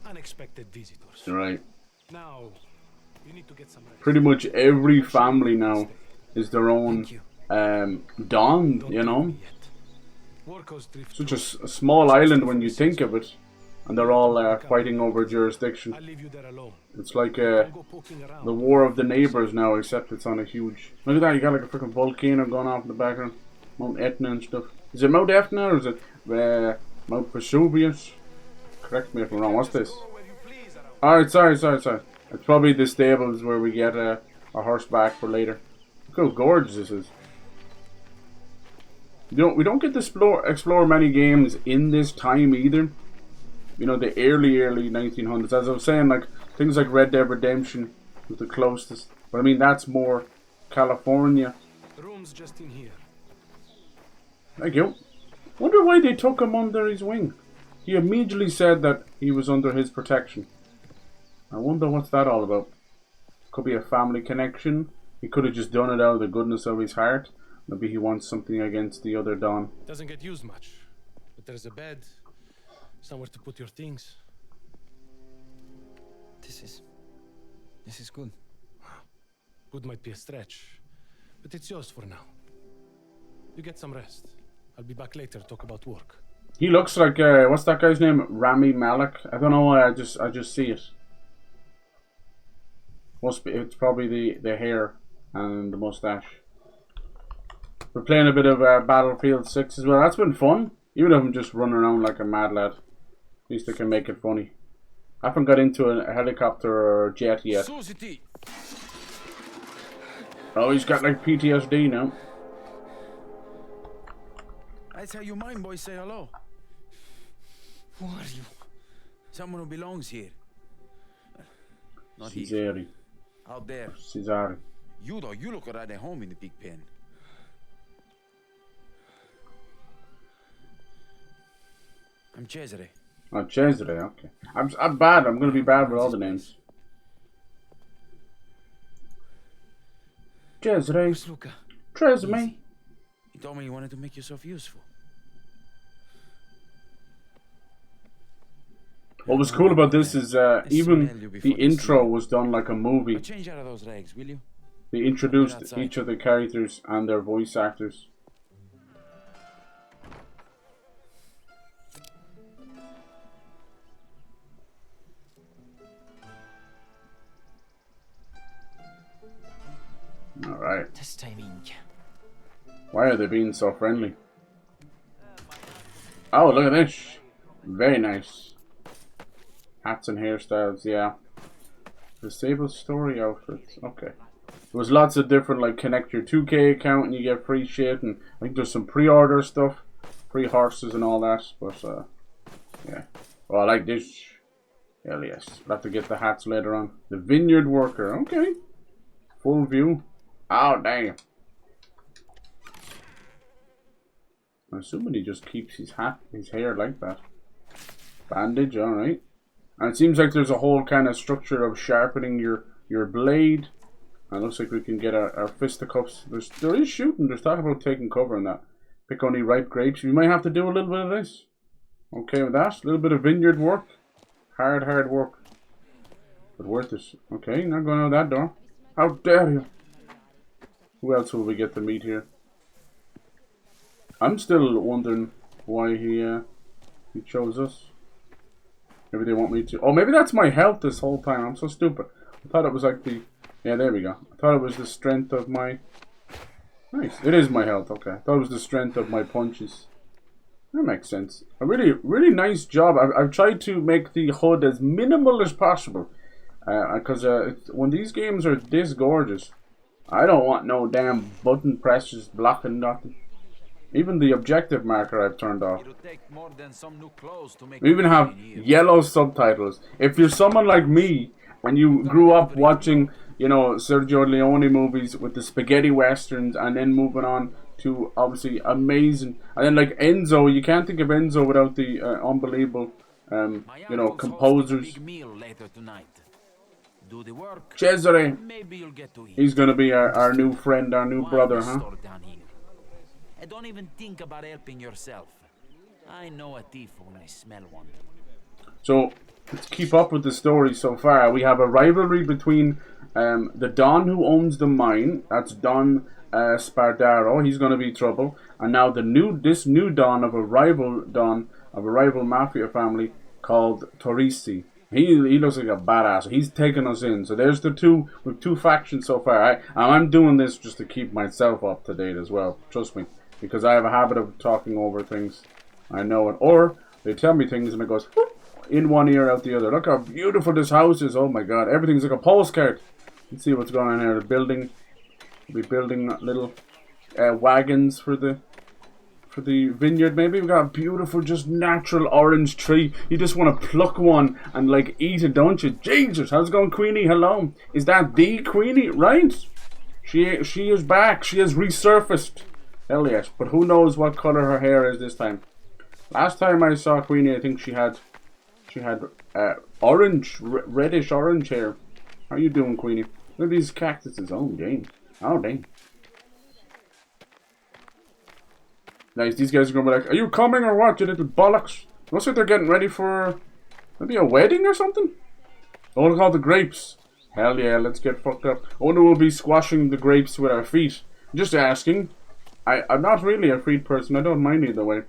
[SPEAKER 5] unexpected visitors.
[SPEAKER 1] Right.
[SPEAKER 5] Now, you need to get some rest.
[SPEAKER 1] Pretty much every family now is their own Don, you know. Such a small island when you think of it. And they're all fighting over jurisdiction. It's like the War of the Neighbors now, except it's on a huge... Look at that, you got like a freaking volcano going off in the background. Mount Etna and stuff. Is it Mount Etna or is it Mount Vesuvius? Correct me if I'm wrong. What's this? Alright, sorry. It's probably the stables where we get a horse back for later. Look how gorgeous this is. We don't get to explore many games in this time either. You know, the early 1900s. As I was saying, like things like Red Dead Redemption was the closest. But I mean, that's more California.
[SPEAKER 5] The room's just in here.
[SPEAKER 1] Thank you. Wonder why they took him under his wing. He immediately said that he was under his protection. I wonder what's that all about. Could be a family connection. He could have just done it out of the goodness of his heart. Maybe he wants something against the other Don.
[SPEAKER 5] Doesn't get used much, but there's a bed, somewhere to put your things.
[SPEAKER 2] This is This is good.
[SPEAKER 8] Good might be a stretch, but it's yours for now. You get some rest. I'll be back later to talk about work.
[SPEAKER 1] He looks like what's that guy's name? Rami Malek. I don't know why. I just see it. Must be. It's probably the hair and the mustache. We're playing a bit of Battlefield 6 as well. That's been fun. Even if I'm just running around like a mad lad. At least I can make it funny. I haven't got into a helicopter or a jet yet. Oh, he's got like PTSD now.
[SPEAKER 9] I tell you, mine boy, say hello. Who are you? Someone who belongs here. Not here.
[SPEAKER 1] Cesare.
[SPEAKER 9] Out there.
[SPEAKER 1] Cesare.
[SPEAKER 9] You though, you look right at home in the big pen. I'm Cesare.
[SPEAKER 1] Oh, Cesare, okay. I'm bad. I'm gonna be bad with all the names. Cesare.
[SPEAKER 9] Luca.
[SPEAKER 1] Tresme.
[SPEAKER 9] You told me you wanted to make yourself useful.
[SPEAKER 1] What was cool about this is even the intro was done like a movie.
[SPEAKER 9] Change out of those rags, will you?
[SPEAKER 1] They introduced each of the characters and their voice actors. Alright. Why are they being so friendly? Oh, look at this. Very nice. Hats and hairstyles, yeah. Disable story outfits. Okay. There was lots of different, like, connect your 2K account and you get free shit. And I think there's some pre-order stuff. Free horses and all that. But, yeah. Oh, I like this. Hell yes. We'll have to get the hats later on. The vineyard worker. Okay. Full view. Oh, damn. I'm assuming he just keeps his hair like that. Bandage, alright. And it seems like there's a whole kind of structure of sharpening your blade. And it looks like we can get our fisticuffs. There is shooting. There's talk about taking cover in that. Pick only ripe grapes. We might have to do a little bit of this. Okay with that. A little bit of vineyard work. Hard work. But worth it. Okay, not going out that door. How dare you? Who else will we get to meet here? I'm still wondering why he chose us. Maybe they want me to... Oh, maybe that's my health this whole time. I'm so stupid. I thought it was like the... Yeah, there we go. I thought it was the strength of my... Nice. It is my health, okay. I thought it was the strength of my punches. That makes sense. A really nice job. I've tried to make the HUD as minimal as possible. Because when these games are this gorgeous, I don't want no damn button presses blocking nothing. Even the objective marker I've turned off. We even have yellow subtitles. If you're someone like me, and you grew up watching, you know, Sergio Leone movies with the spaghetti westerns, and then moving on to, obviously, amazing. And then, like, Enzo, you can't think of Enzo without the unbelievable, you know, composers. Cesare. He's going to be our new friend, our new brother, huh?
[SPEAKER 9] And don't even think about helping yourself. I know a thief when I smell one.
[SPEAKER 1] So, let's keep up with the story so far. We have a rivalry between the Don who owns the mine. That's Don Spardaro. He's going to be trouble. And now this new Don of a rival Mafia family called Torrisi. He looks like a badass. He's taking us in. So there's with two factions so far. I'm doing this just to keep myself up to date as well. Trust me. Because I have a habit of talking over things. I know it. Or they tell me things and it goes whoop, in one ear out the other. Look how beautiful this house is. Oh my god. Everything's like a postcard. Let's see what's going on here. We'll be building little wagons for the vineyard maybe. We've got a beautiful just natural orange tree. You just want to pluck one and like eat it, don't you? Jesus, how's it going, Queenie? Hello. Is that the Queenie? Right? She is back. She has resurfaced. Hell yes. But who knows what color her hair is this time. Last time I saw Queenie, I think she had orange, reddish orange hair. How you doing, Queenie? Look at these cactuses. Oh, dang. Oh, dang. Nice, these guys are going to be like, are you coming or what, you little bollocks? Looks like they're getting ready for maybe a wedding or something? Oh, look at all the grapes. Hell yeah, let's get fucked up. I wonder we'll be squashing the grapes with our feet. Just asking. I'm not really a feet person. I don't mind either way.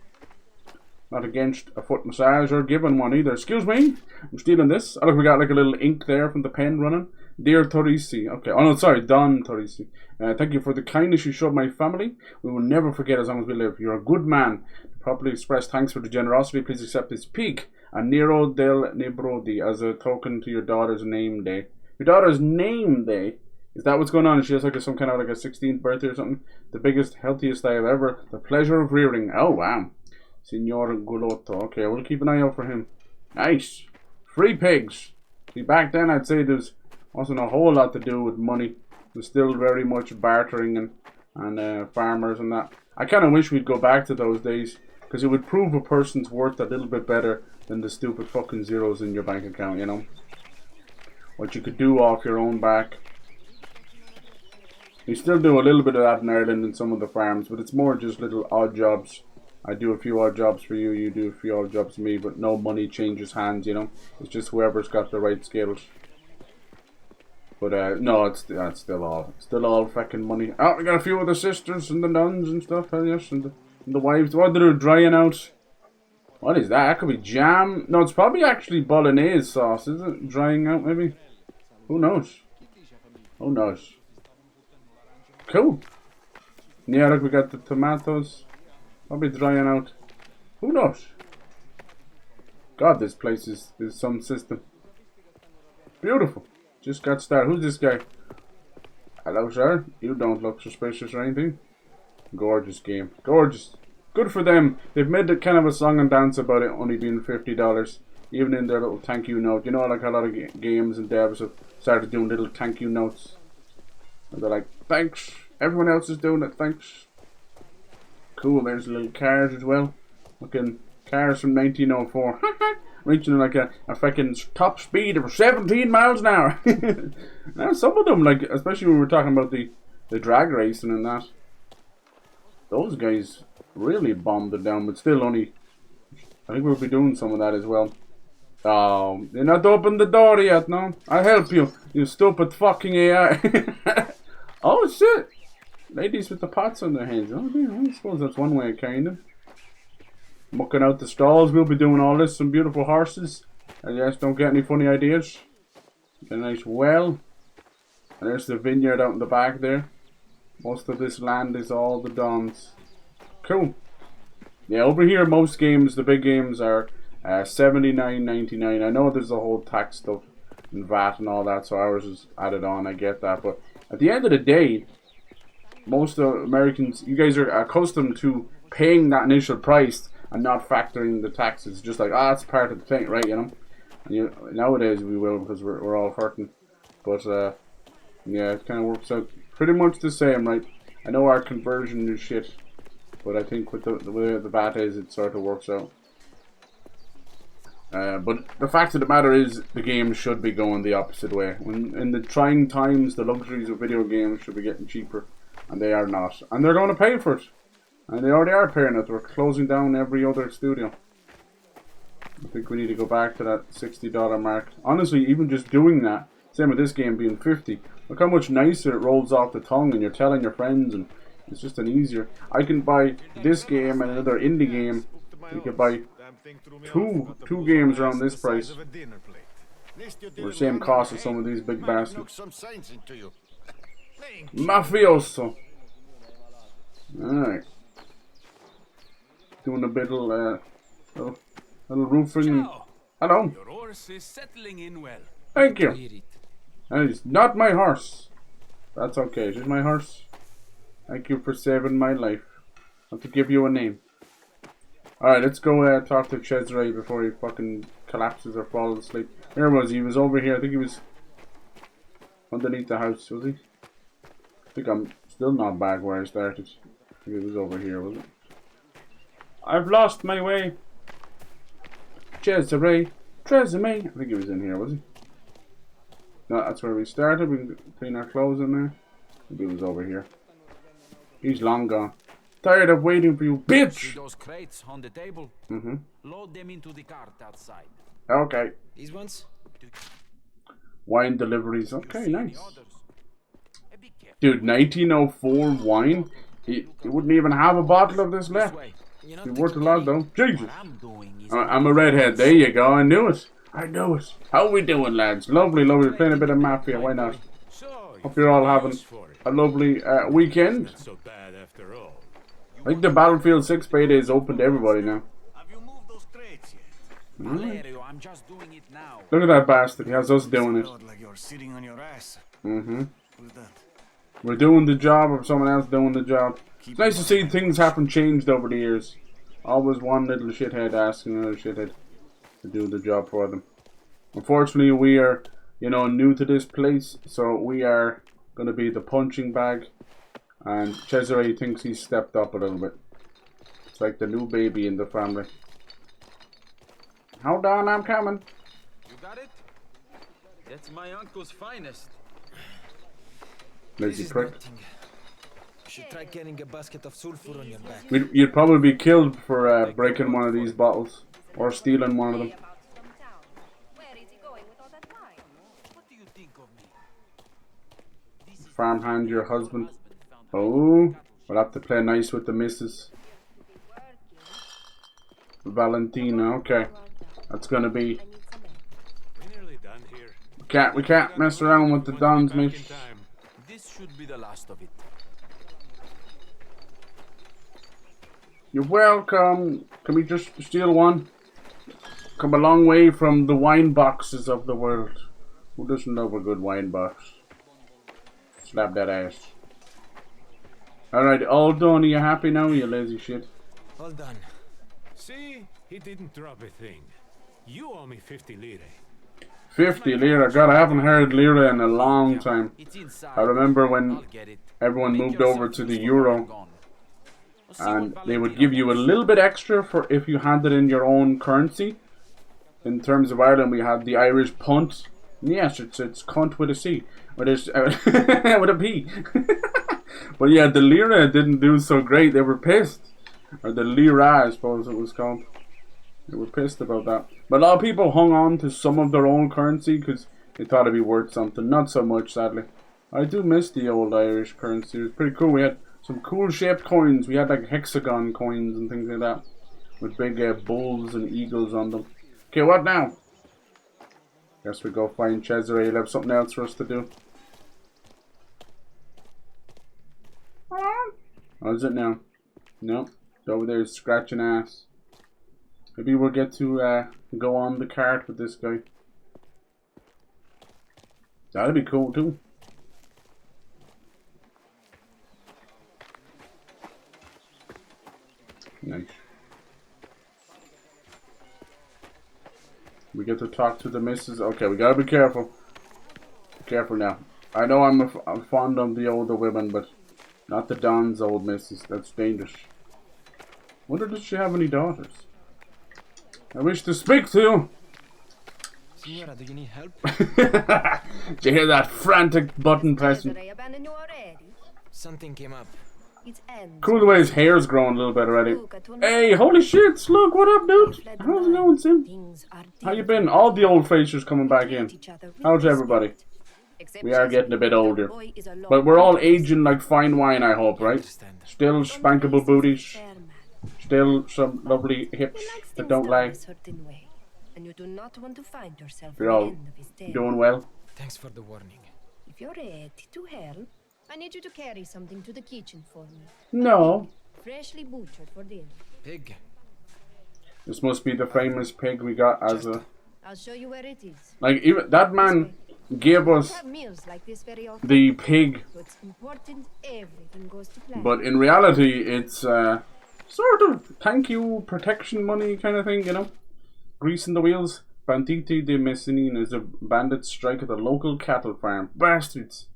[SPEAKER 1] Not against a foot massage or giving one either. Excuse me? I'm stealing this. Oh, look, we got like a little ink there from the pen running. Dear Torrisi. Okay. Oh, no, sorry. Don Torrisi. Thank you for the kindness you showed my family. We will never forget as long as we live. You're a good man. To properly express thanks for the generosity, please accept this pig, a Nero del Nebrodi, as a token to your daughter's name day. Your daughter's name day? Is that what's going on? She has like some kind of like a 16th birthday or something? The biggest, healthiest day I've ever. The pleasure of rearing. Oh, wow. Signor Gulotto. Okay, we'll keep an eye out for him. Nice. Free pigs. See, back then I'd say there wasn't a whole lot to do with money. It was still very much bartering and farmers and that. I kind of wish we'd go back to those days, because it would prove a person's worth a little bit better than the stupid fucking zeros in your bank account, you know? What you could do off your own back. You still do a little bit of that in Ireland in some of the farms, but it's more just little odd jobs. I do a few odd jobs for you, you do a few odd jobs for me, but no money changes hands, you know? It's just whoever's got the right skills. But no, it's still all fucking money. Oh, we got a few of the sisters and the nuns and stuff, yes, and the wives. What, they're drying out? What is that? That could be jam. No, it's probably actually bolognese sauce, is it? Drying out, maybe? Who knows? Who knows? Cool. Yeah, look, we got the tomatoes. Probably drying out. Who knows? God, this place is some system. Beautiful. Just got started. Who's this guy? Hello, sir. You don't look suspicious or anything. Gorgeous game. Gorgeous. Good for them. They've made a kind of a song and dance about it only being $50. Even in their little thank you note. You know, like a lot of games and devs have started doing little thank you notes. And they're like, thanks. Everyone else is doing it. Thanks. Cool. There's little cars as well. Looking cars from 1904. Reaching like a fucking top speed of 17 miles an hour. Now some of them, like, especially when we're talking about the drag racing and that, those guys really bombed it down, but still only, I think we'll be doing some of that as well. Oh, you're not open the door yet, no? I'll help you, you stupid fucking AI. Oh shit! Ladies with the pots on their heads. Oh dear, I suppose that's one way of carrying them. Mucking out the stalls, we'll be doing all this. Some beautiful horses. Yes, don't get any funny ideas. Get a nice well. And there's the vineyard out in the back there. Most of this land is all the Dons. Cool. Yeah, over here most games, the big games are $79.99. I know there's the whole tax stuff and VAT and all that, so ours is added on, I get that. But at the end of the day, most Americans, you guys are accustomed to paying that initial price and not factoring the taxes. Just like, it's part of the thing, right, you know? And nowadays we will, because we're all hurting. But, yeah, it kind of works out pretty much the same, right? I know our conversion is shit, but I think with the way the VAT is, it sort of works out. But the fact of the matter is, the game should be going the opposite way. When in the trying times, the luxuries of video games should be getting cheaper, and they are not. And they're going to pay for it. And they already are paying it. We're closing down every other studio. I think we need to go back to that $60 mark. Honestly, even just doing that, same with this game being $50. Look how much nicer it rolls off the tongue, and you're telling your friends, and it's just an easier. I can buy this game and another indie game. You can buy two games around this price. For the same cost as some of these big bastards. Mafioso. Alright. Doing a bit of little roofing. Hello.
[SPEAKER 4] Your horse is settling in well.
[SPEAKER 1] Thank you. That is not my horse. That's okay. It's just my horse. Thank you for saving my life. I have to give you a name. Alright, let's go talk to Cesare before he fucking collapses or falls asleep. Where was he? He was over here. I think he was underneath the house, was he? I think I'm still not back where I started. I think it was over here, was it? I've lost my way. Cesare. Tresemme. I think he was in here, was he? No, that's where we started. We can clean our clothes in there. Maybe he was over here. He's long gone. Tired of waiting for you, bitch!
[SPEAKER 2] See those crates on the table?
[SPEAKER 1] Mm-hmm.
[SPEAKER 2] Load them into the cart outside.
[SPEAKER 1] Okay.
[SPEAKER 2] These ones?
[SPEAKER 1] Wine deliveries. Okay, nice. Dude, 1904 wine? You wouldn't even have a bottle of this left. It'd be worth a lot though. Jesus. I'm a redhead. There you go. I knew it. I knew it. How we doing, lads? Lovely, lovely. Playing a bit of Mafia. Why not? Hope you're all having a lovely weekend. I think the Battlefield 6 beta is open to everybody now.
[SPEAKER 3] I'm just doing it now.
[SPEAKER 1] Look at that bastard. He has us doing it.
[SPEAKER 3] Like you're sitting on your ass.
[SPEAKER 1] Who's that? We're doing the job of someone else doing the job. It's nice to see things haven't changed over the years. Always one little shithead asking another shithead to do the job for them. Unfortunately, we are, you know, new to this place, so we are going to be the punching bag. And Cesare thinks he's stepped up a little bit. It's like the new baby in the family. Hold on, I'm coming.
[SPEAKER 9] You got it? That's my uncle's finest.
[SPEAKER 1] Lazy prick.
[SPEAKER 2] You should try carrying a basket of sulfur on your back.
[SPEAKER 1] You'd probably be killed for breaking one of these bottles. Or stealing one of them. Farmhand your husband. Oh, we'll have to play nice with the missus. Valentina, okay. That's gonna be... We can't mess around with the Dons, mate.
[SPEAKER 9] This should be the last of it.
[SPEAKER 1] You're welcome. Can we just steal one? Come a long way from the wine boxes of the world. Who doesn't love a good wine box? Slap that ass. Alright, all done. Are you happy now, you lazy shit?
[SPEAKER 2] All done.
[SPEAKER 8] See? He didn't drop a thing. You owe me 50 lire.
[SPEAKER 1] 50 lira? God, I haven't heard lira in a long time. I remember when everyone moved over to the euro. And they would give you a little bit extra for if you had it in your own currency. In terms of Ireland, we had the Irish punt. Yes, it's cunt with a C. With a P. But yeah, the lira didn't do so great. They were pissed. Or the lira, I suppose it was called. They were pissed about that. But a lot of people hung on to some of their own currency because they thought it'd be worth something. Not so much, sadly. I do miss the old Irish currency. It was pretty cool. We had some cool shaped coins. We had like hexagon coins and things like that. With big bulls and eagles on them. Okay, what now? Guess we go find Cesare. He'll have something else for us to do. What is it now? Nope. Over there is scratching ass. Maybe we'll get to go on the cart with this guy. That'd be cool too. Nice. We get to talk to the missus. Okay, we gotta be careful. Be careful now. I know I'm fond of the older women, but not the Don's old missus. That's dangerous. Wonder does she have any daughters? I wish to speak to you.
[SPEAKER 2] Signora, do you need help?
[SPEAKER 1] Did you hear that frantic button pressing?
[SPEAKER 2] Something came up.
[SPEAKER 1] Cool the way his hair's growing a little bit already. Hey, holy shit, look, what up, dude? How's it going, Sim? How you been? All the old faces coming back in. How's everybody? We are getting a bit older. But we're all aging like fine wine, I hope, right? Still spankable booties. Still some lovely hips that don't lie. You're all doing well.
[SPEAKER 2] Thanks for the warning.
[SPEAKER 10] If you're ready to help, I need you to carry something to the kitchen for me.
[SPEAKER 1] No.
[SPEAKER 10] Freshly butchered for dinner.
[SPEAKER 2] Pig.
[SPEAKER 1] This must be the famous pig we got as a...
[SPEAKER 10] I'll show you where it is.
[SPEAKER 1] Like, even that man gave us the pig.
[SPEAKER 10] So it's important everything goes to plan.
[SPEAKER 1] But in reality, it's sort of thank you protection money kind of thing, you know? Greasing the wheels. Banditi de Messinin is a bandit strike at the local cattle farm. Bastards.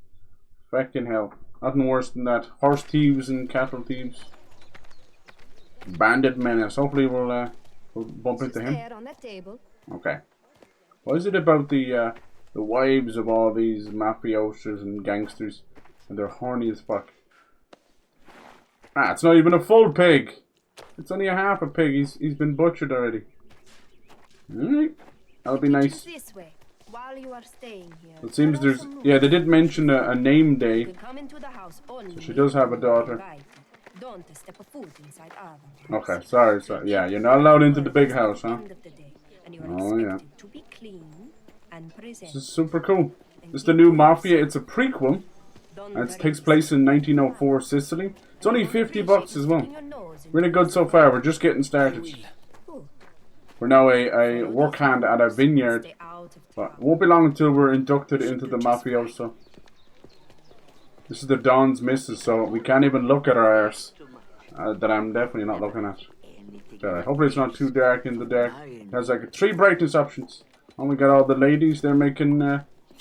[SPEAKER 1] Fucking hell. Nothing worse than that. Horse thieves and cattle thieves. Bandit menace. Hopefully we'll bump into him.
[SPEAKER 10] On that table.
[SPEAKER 1] Okay. What is it about the wives of all these mafiosos and gangsters? And they're horny as fuck. Ah, it's not even a full pig. It's only a half a pig. He's been butchered already. Alright. That'll be nice.
[SPEAKER 10] This way. One while you are staying here,
[SPEAKER 1] It seems there's... Yeah, they did mention a name day.
[SPEAKER 10] you come into the house only
[SPEAKER 1] So she does have a daughter.
[SPEAKER 10] invited. Don't step a foot inside our house.
[SPEAKER 1] Okay, sorry. Yeah, you're not allowed into the big house, huh?
[SPEAKER 10] End of the day, and you are
[SPEAKER 1] Oh, yeah.
[SPEAKER 10] expected to be clean and
[SPEAKER 1] This
[SPEAKER 10] present.
[SPEAKER 1] is super cool. This is the new Mafia. It's a prequel. And it takes place in 1904 Sicily. It's only $50 as well. Really good so far. We're just getting started. We're now a work hand at a vineyard. But it won't be long until we're inducted into the Mafioso. This is the Don's missus, so we can't even look at our arse. That I'm definitely not looking at. Alright, hopefully it's not too dark in the dark. It has like 3 brightness options. And we got all the ladies. They're making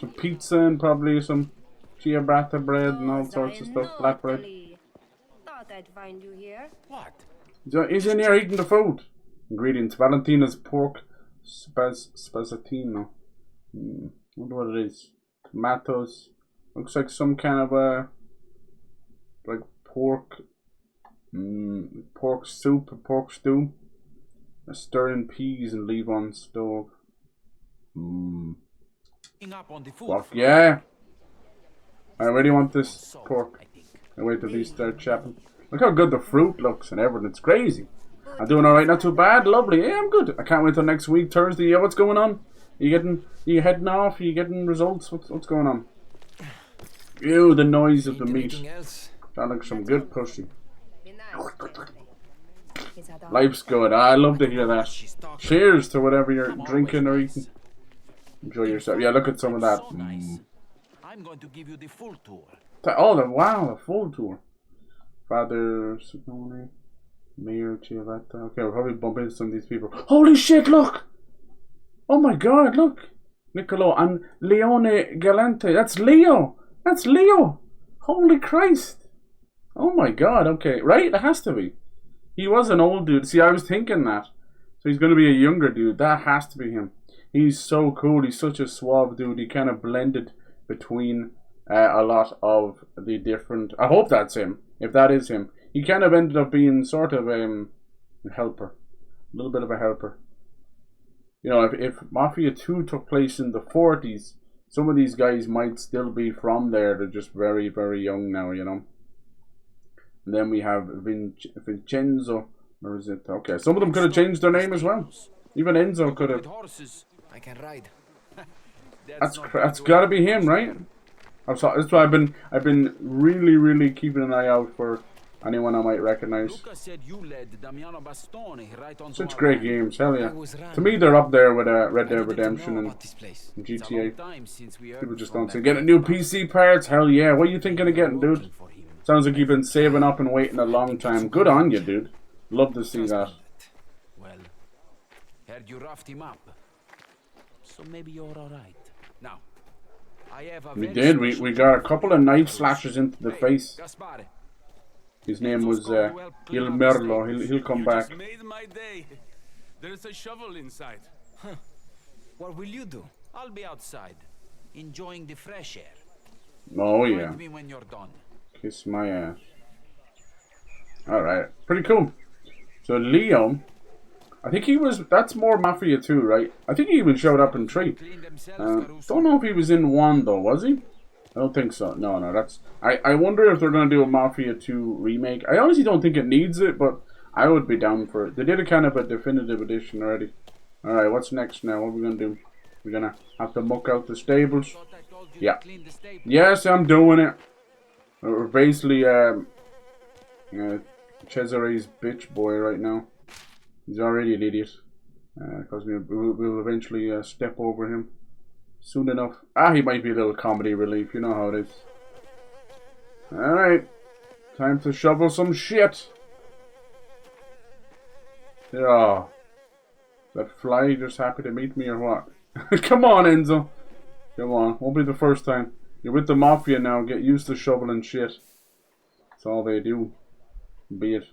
[SPEAKER 1] some pizza and probably some ciabatta bread and all sorts of stuff. Flatbread.
[SPEAKER 10] Thought I'd find you here.
[SPEAKER 9] What?
[SPEAKER 1] He's in here eating the food. Ingredients: Valentina's pork spazzatino. Wonder what it is. Tomatoes. Looks like some kind of like pork. Pork soup, pork stew. Stirring peas and leave on stove.
[SPEAKER 9] Up on the food.
[SPEAKER 1] Fuck yeah! I really want this pork. I wait till these start chapping. Look how good the fruit looks and everything. It's crazy. I'm doing alright, not too bad. Lovely. Yeah, I'm good. I can't wait till next week, Thursday. Yeah, what's going on? Are you heading off? Are you getting results? What's going on? Ew, the noise of the meat. Sound like some good pussy. Life's good. I love to hear that. Cheers to whatever you're drinking or eating. Enjoy yourself. Yeah, look at some of that.
[SPEAKER 9] I'm going to give you the full tour.
[SPEAKER 1] Oh, wow, the full tour. Father Simone, Mayor Chiavetta. Okay, we'll probably bump into some of these people. Holy shit, look! Oh my god, look! Niccolo and Leone Galante. That's Leo! That's Leo! Holy Christ! Oh my god, okay. Right? It has to be. He was an old dude. See, I was thinking that. So he's going to be a younger dude. That has to be him. He's so cool. He's such a suave dude. He kind of blended between a lot of the different... I hope that's him. If that is him. He kind of ended up being sort of a helper. A little bit of a helper. You know, if Mafia 2 took place in the 40s, some of these guys might still be from there. They're just very, very young now, you know. And then we have Vincenzo. Or is it? Okay, some of them could have changed their name as well. Even Enzo could have.
[SPEAKER 2] I can ride.
[SPEAKER 1] That's got to be him, right? That's why I've been really keeping an eye out for anyone I might recognize. Such great games, hell yeah. To me, they're up there with Red Dead Redemption and GTA. People just don't say, getting new PC parts, hell yeah. What are you thinking of getting, dude? Sounds like you've been saving up and waiting a long time. Good on you, dude. Love to see that.
[SPEAKER 9] Well, heard you roughed him up. So maybe you're alright. Now, I have a
[SPEAKER 1] we did. We got a couple of knife slashes into the face. His name was Il Merlo. He'll come back.
[SPEAKER 4] Made my day. There's a shovel inside.
[SPEAKER 2] Huh. What will you do?
[SPEAKER 9] I'll be outside, enjoying the fresh air.
[SPEAKER 1] Oh yeah.
[SPEAKER 9] Me when you're done.
[SPEAKER 1] Kiss my ass. Alright. Pretty cool. So Leo, I think he was, that's more Mafia 2, right? I think he even showed up in 3. Don't know if he was in 1 though, was he? I don't think so. No, that's... I wonder if they're going to do a Mafia 2 remake. I honestly don't think it needs it, but I would be down for it. They did a kind of a definitive edition already. Alright, what's next now? What are we going to do? We're going to have to muck out the stables. Yeah. Yes, I'm doing it. We're basically Cesare's bitch boy right now. He's already an idiot. Because we'll eventually step over him soon enough. He might be a little comedy relief. You know how it is. Alright. Time to shovel some shit. Yeah. That fly just happy to meet me or what? Come on, Enzo. Come on. Won't be the first time. You're with the Mafia now. Get used to shoveling shit. That's all they do. Be it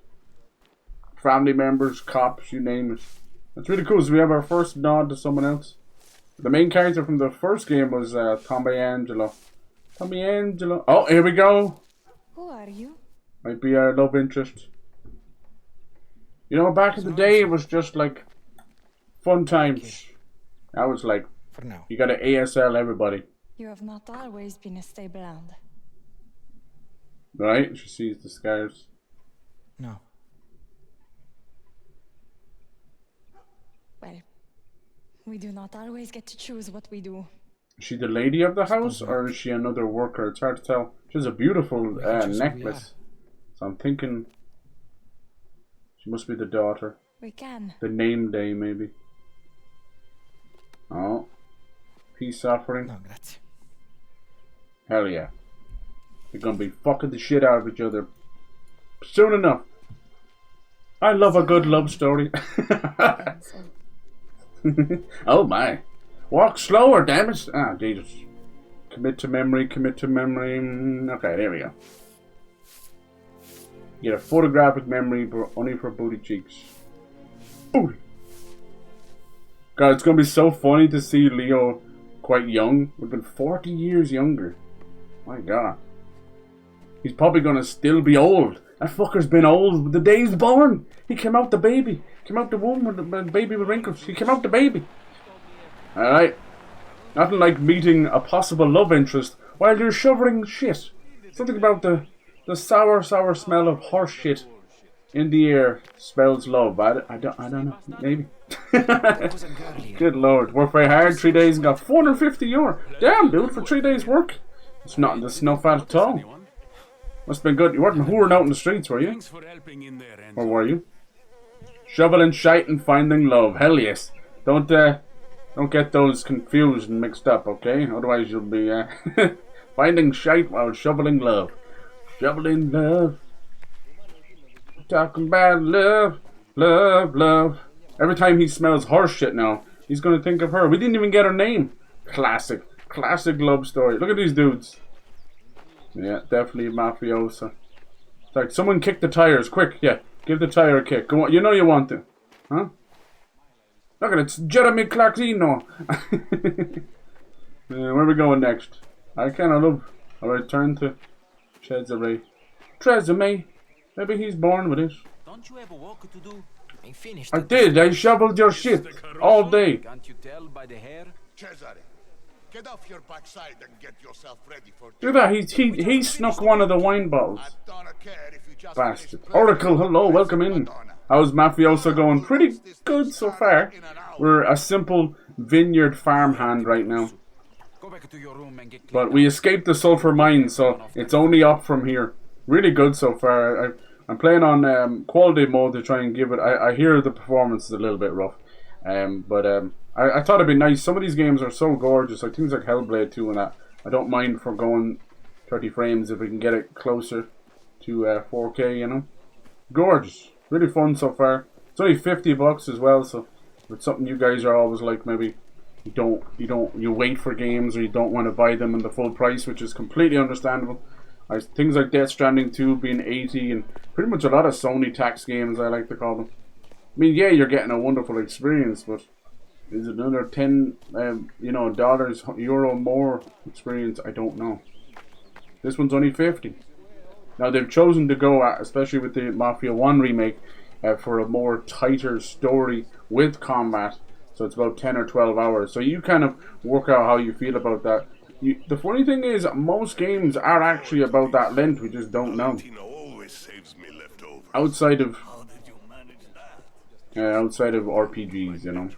[SPEAKER 1] family members, cops, you name it. That's really cool. So we have our first nod to someone else. The main character from the first game was Tommy Angelo. Tommy Angelo. Oh, here we go.
[SPEAKER 10] Who are you?
[SPEAKER 1] Might be our love interest. You know, back in the day, it was just like fun times. That was like
[SPEAKER 2] For now.
[SPEAKER 1] You gotta ASL everybody.
[SPEAKER 11] You have not always been a stable hand.
[SPEAKER 1] Right? She sees the scars.
[SPEAKER 2] No.
[SPEAKER 11] Well, we do not always get to choose what we do.
[SPEAKER 1] Is she the lady of the house, or is she another worker? It's hard to tell. She has a beautiful necklace. So I'm thinking she must be the daughter.
[SPEAKER 11] We can.
[SPEAKER 1] The name day, maybe. Oh. Peace offering.
[SPEAKER 2] No, grazie.
[SPEAKER 1] Hell yeah. They're gonna be fucking the shit out of each other soon enough. I love a good love story. Oh my. Walk slower, damn it. Ah, Jesus. Commit to memory, commit to memory. Okay, there we go. Get a photographic memory, but only for booty cheeks. Booty. God, it's gonna be so funny to see Leo quite young. We've been 40 years younger. My God. He's probably gonna still be old. That fucker's been old the day he's born. He came out the baby. Came out the womb with the baby with wrinkles. He came out the baby. Alright. Nothing like meeting a possible love interest while you're shoveling shit. Something about the sour smell of horse shit in the air spells love. I don't know. Maybe. Good lord. Worked very hard 3 days and got €450. Damn, dude, for 3 days work. That's no fat at all. Must have been good. You weren't whoring out in the streets, were you? Or were you? Shoveling shite and finding love. Hell yes. Don't get those confused and mixed up, okay? Otherwise you'll be finding shite while shoveling love. Shoveling love. Talking about love. Love, love. Every time he smells horse shit now, he's gonna think of her. We didn't even get her name. Classic love story. Look at these dudes. Yeah, definitely mafiosa. It's like, someone kick the tires, quick. Yeah, give the tire a kick. Go on. You know you want to. Huh? Look at it, it's Jeremy Clarkino. Where are we going next? I kind of love. I'll return to Cesare. Tresemme. Maybe he's born with it.
[SPEAKER 6] Don't you have a work to do? I finished.
[SPEAKER 1] I did. I shoveled your shit all day.
[SPEAKER 6] Can't you tell by the hair?
[SPEAKER 3] Cesare, get off your backside and get yourself ready for.
[SPEAKER 1] Do that. He snuck one of the wine bottles.
[SPEAKER 3] I don't care if you just
[SPEAKER 1] Bastard. Oracle, hello, welcome in. How's Mafioso going? Pretty good so far. We're a simple vineyard farmhand right now.
[SPEAKER 6] Go back to your room and get.
[SPEAKER 1] But we escaped the sulfur mine, so it's only up from here. Really good so far. I'm playing on quality mode to try and give it. I hear the performance is a little bit rough, but I thought it'd be nice. Some of these games are so gorgeous, like things like Hellblade 2 and that. I don't mind for going 30 frames if we can get it closer to 4K. You know, gorgeous, really fun so far. It's only $50 as well, so if it's something you guys are always like, maybe you wait for games or you don't want to buy them in the full price, which is completely understandable. Things like Death Stranding 2 being 80 and pretty much a lot of Sony tax games, I like to call them. I mean, yeah, you're getting a wonderful experience, but is it another dollars, euro more experience? I don't know. This one's only 50. Now they've chosen to go, especially with the Mafia 1 remake, for a more tighter story with combat. So it's about 10 or 12 hours. So you kind of work out how you feel about that. The funny thing is, most games are actually about that length. We just don't know. Outside of RPGs, you know.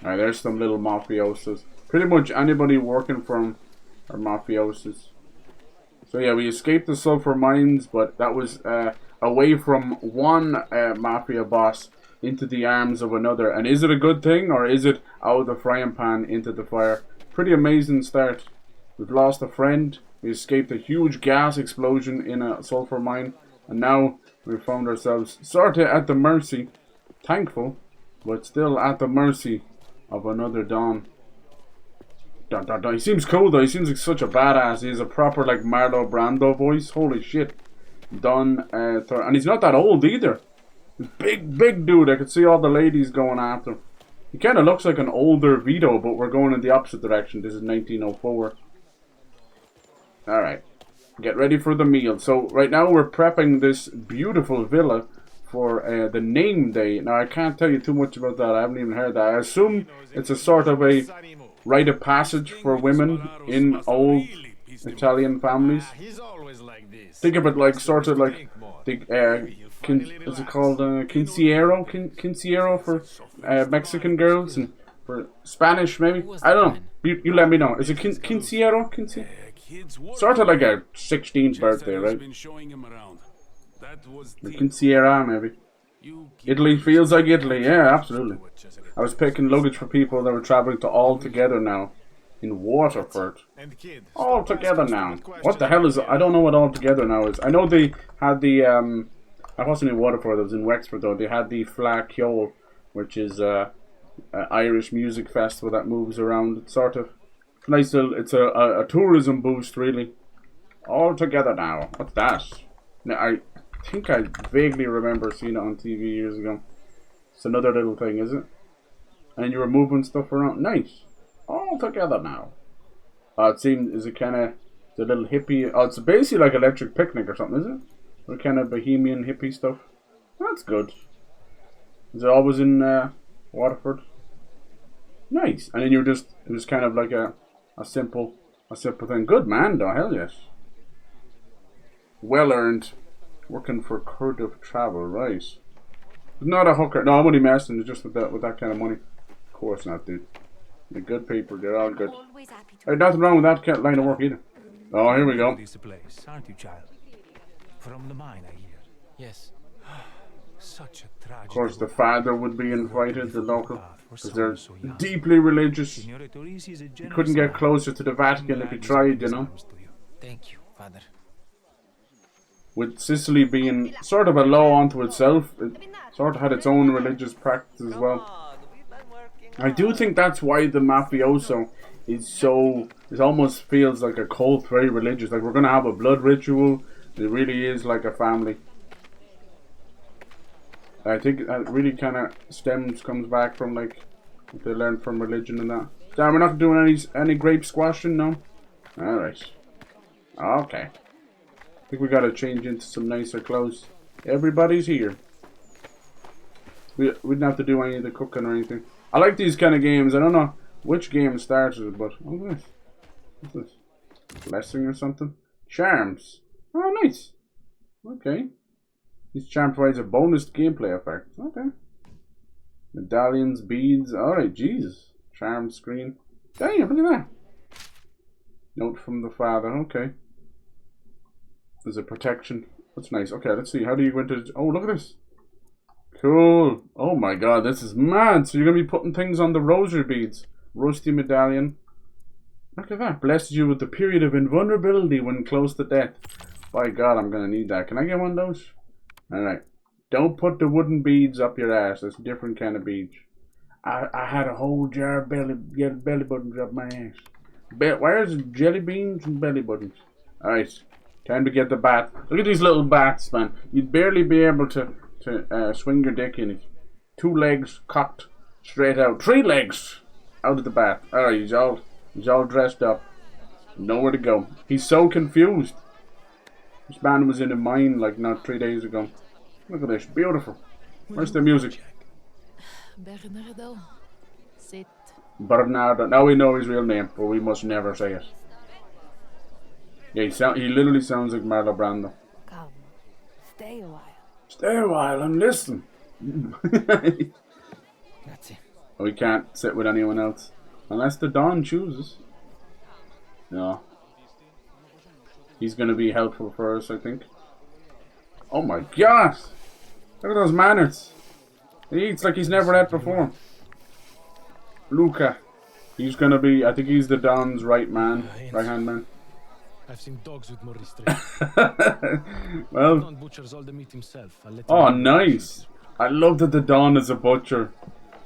[SPEAKER 1] Alright, there's some little mafiosos. Pretty much anybody working for them are mafiosos. So yeah, we escaped the sulfur mines, but that was away from one mafia boss into the arms of another. And is it a good thing, or is it out of the frying pan into the fire? Pretty amazing start. We've lost a friend. We escaped a huge gas explosion in a sulfur mine, and now we found ourselves sort of at the mercy, thankful, but still at the mercy of another Don. He seems cool though. He seems like such a badass. He has a proper like Marlon Brando voice. Holy shit. Don, and he's not that old either. Big dude. I could see all the ladies going after him. He kind of looks like an older Vito, but we're going in the opposite direction. This is 1904. Alright. Get ready for the meal. So right now we're prepping this beautiful villa for the name day. Now, I can't tell you too much about that. I haven't even heard that. I assume it's a sort of a rite of passage for women in old Italian families. Think of it like sort of like the what's it called? Quinciero for Mexican girls, and for Spanish maybe. I don't know. You let me know. Is it quinciero? Sort of like a 16th birthday, right? The Quinciera maybe. Italy feels like Italy. Yeah, absolutely. I was picking luggage for people that were traveling to All Together Now in Waterford. All Together Now. What the hell is it? I don't know what All Together Now is. I know they had the I wasn't in Waterford, I was in Wexford though. They had the Fla Ceol, which is Irish music festival that moves around. It's sort of nice little, it's a tourism boost really. All Together Now. What's that? Now, I think I vaguely remember seeing it on TV years ago. It's another little thing, is it? And you were moving stuff around. Nice. All Together Now. It seems, is it kind of the little hippie? Oh, it's basically like Electric Picnic or something, is it? Or kind of bohemian hippie stuff. That's good. Is it always in Waterford? Nice. And then you were just, it was kind of like a simple thing. Good man, though. Hell yes. Well earned. Working for Cardiff Travel, right? Not a hooker. No, I'm only messing just with that kind of money. Of course not, dude. The good people, they're all good. There's nothing wrong with that line of work either. Oh, here we go.
[SPEAKER 9] Aren't you, child? From the mine, I hear.
[SPEAKER 2] Yes.
[SPEAKER 9] Such a tragedy.
[SPEAKER 1] Of course, the father would be invited, the local, because they're deeply religious. He couldn't get closer to the Vatican if he tried, you know.
[SPEAKER 2] Thank you, Father.
[SPEAKER 1] With Sicily being sort of a law unto itself, it sort of had its own religious practice as well. I do think that's why the mafioso is so, it almost feels like a cult, very religious. Like, we're going to have a blood ritual. It really is like a family. I think that really kind of comes back from like what they learned from religion and that. Damn, we're not doing any grape squashing, no? Alright. Okay. I think we gotta change into some nicer clothes. Everybody's here. We didn't have to do any of the cooking or anything. I like these kind of games. I don't know which game started it, but what's this? What's this? Blessing or something? Charms. Oh, nice. Okay. Each charm provides a bonus gameplay effect. Okay. Medallions, beads. Alright, Jesus. Charm screen. Damn, look at that. Note from the father. Okay. There's a protection. That's nice. Okay, let's see. How do you go into... Oh, look at this. Cool. Oh my god, this is mad. So you're going to be putting things on the rosary beads. Rusty medallion. Look at that. Blesses you with the period of invulnerability when close to death. By god, I'm going to need that. Can I get one of those? Alright. Don't put the wooden beads up your ass. That's a different kind of beads. I had a whole jar of belly buttons up my ass. Where's jelly beans and belly buttons? Alright. Time to get the bat. Look at these little bats, man. You'd barely be able to swing your dick in it. 2 legs cocked straight out. 3 legs out of the bat. Alright, he's all dressed up. Nowhere to go. He's so confused. This man was in a mine like not 3 days ago. Look at this. Beautiful. Where's the music?
[SPEAKER 11] Bernardo. Sit.
[SPEAKER 1] Bernardo. Now we know his real name, but we must never say it. Yeah, he literally sounds like Marlon Brando.
[SPEAKER 11] Come. Stay a while.
[SPEAKER 1] Stay a while and listen.
[SPEAKER 9] That's it.
[SPEAKER 1] We can't sit with anyone else. Unless the Don chooses. No. He's going to be helpful for us, I think. Oh my god! Look at those manners. He eats like he's never ate before. Luca. He's going to be, I think he's the Don's right hand man.
[SPEAKER 8] I've seen dogs with more restraint.
[SPEAKER 1] Well.
[SPEAKER 8] Don butchers all the meat himself.
[SPEAKER 1] Oh, nice. I love that the Don is a butcher.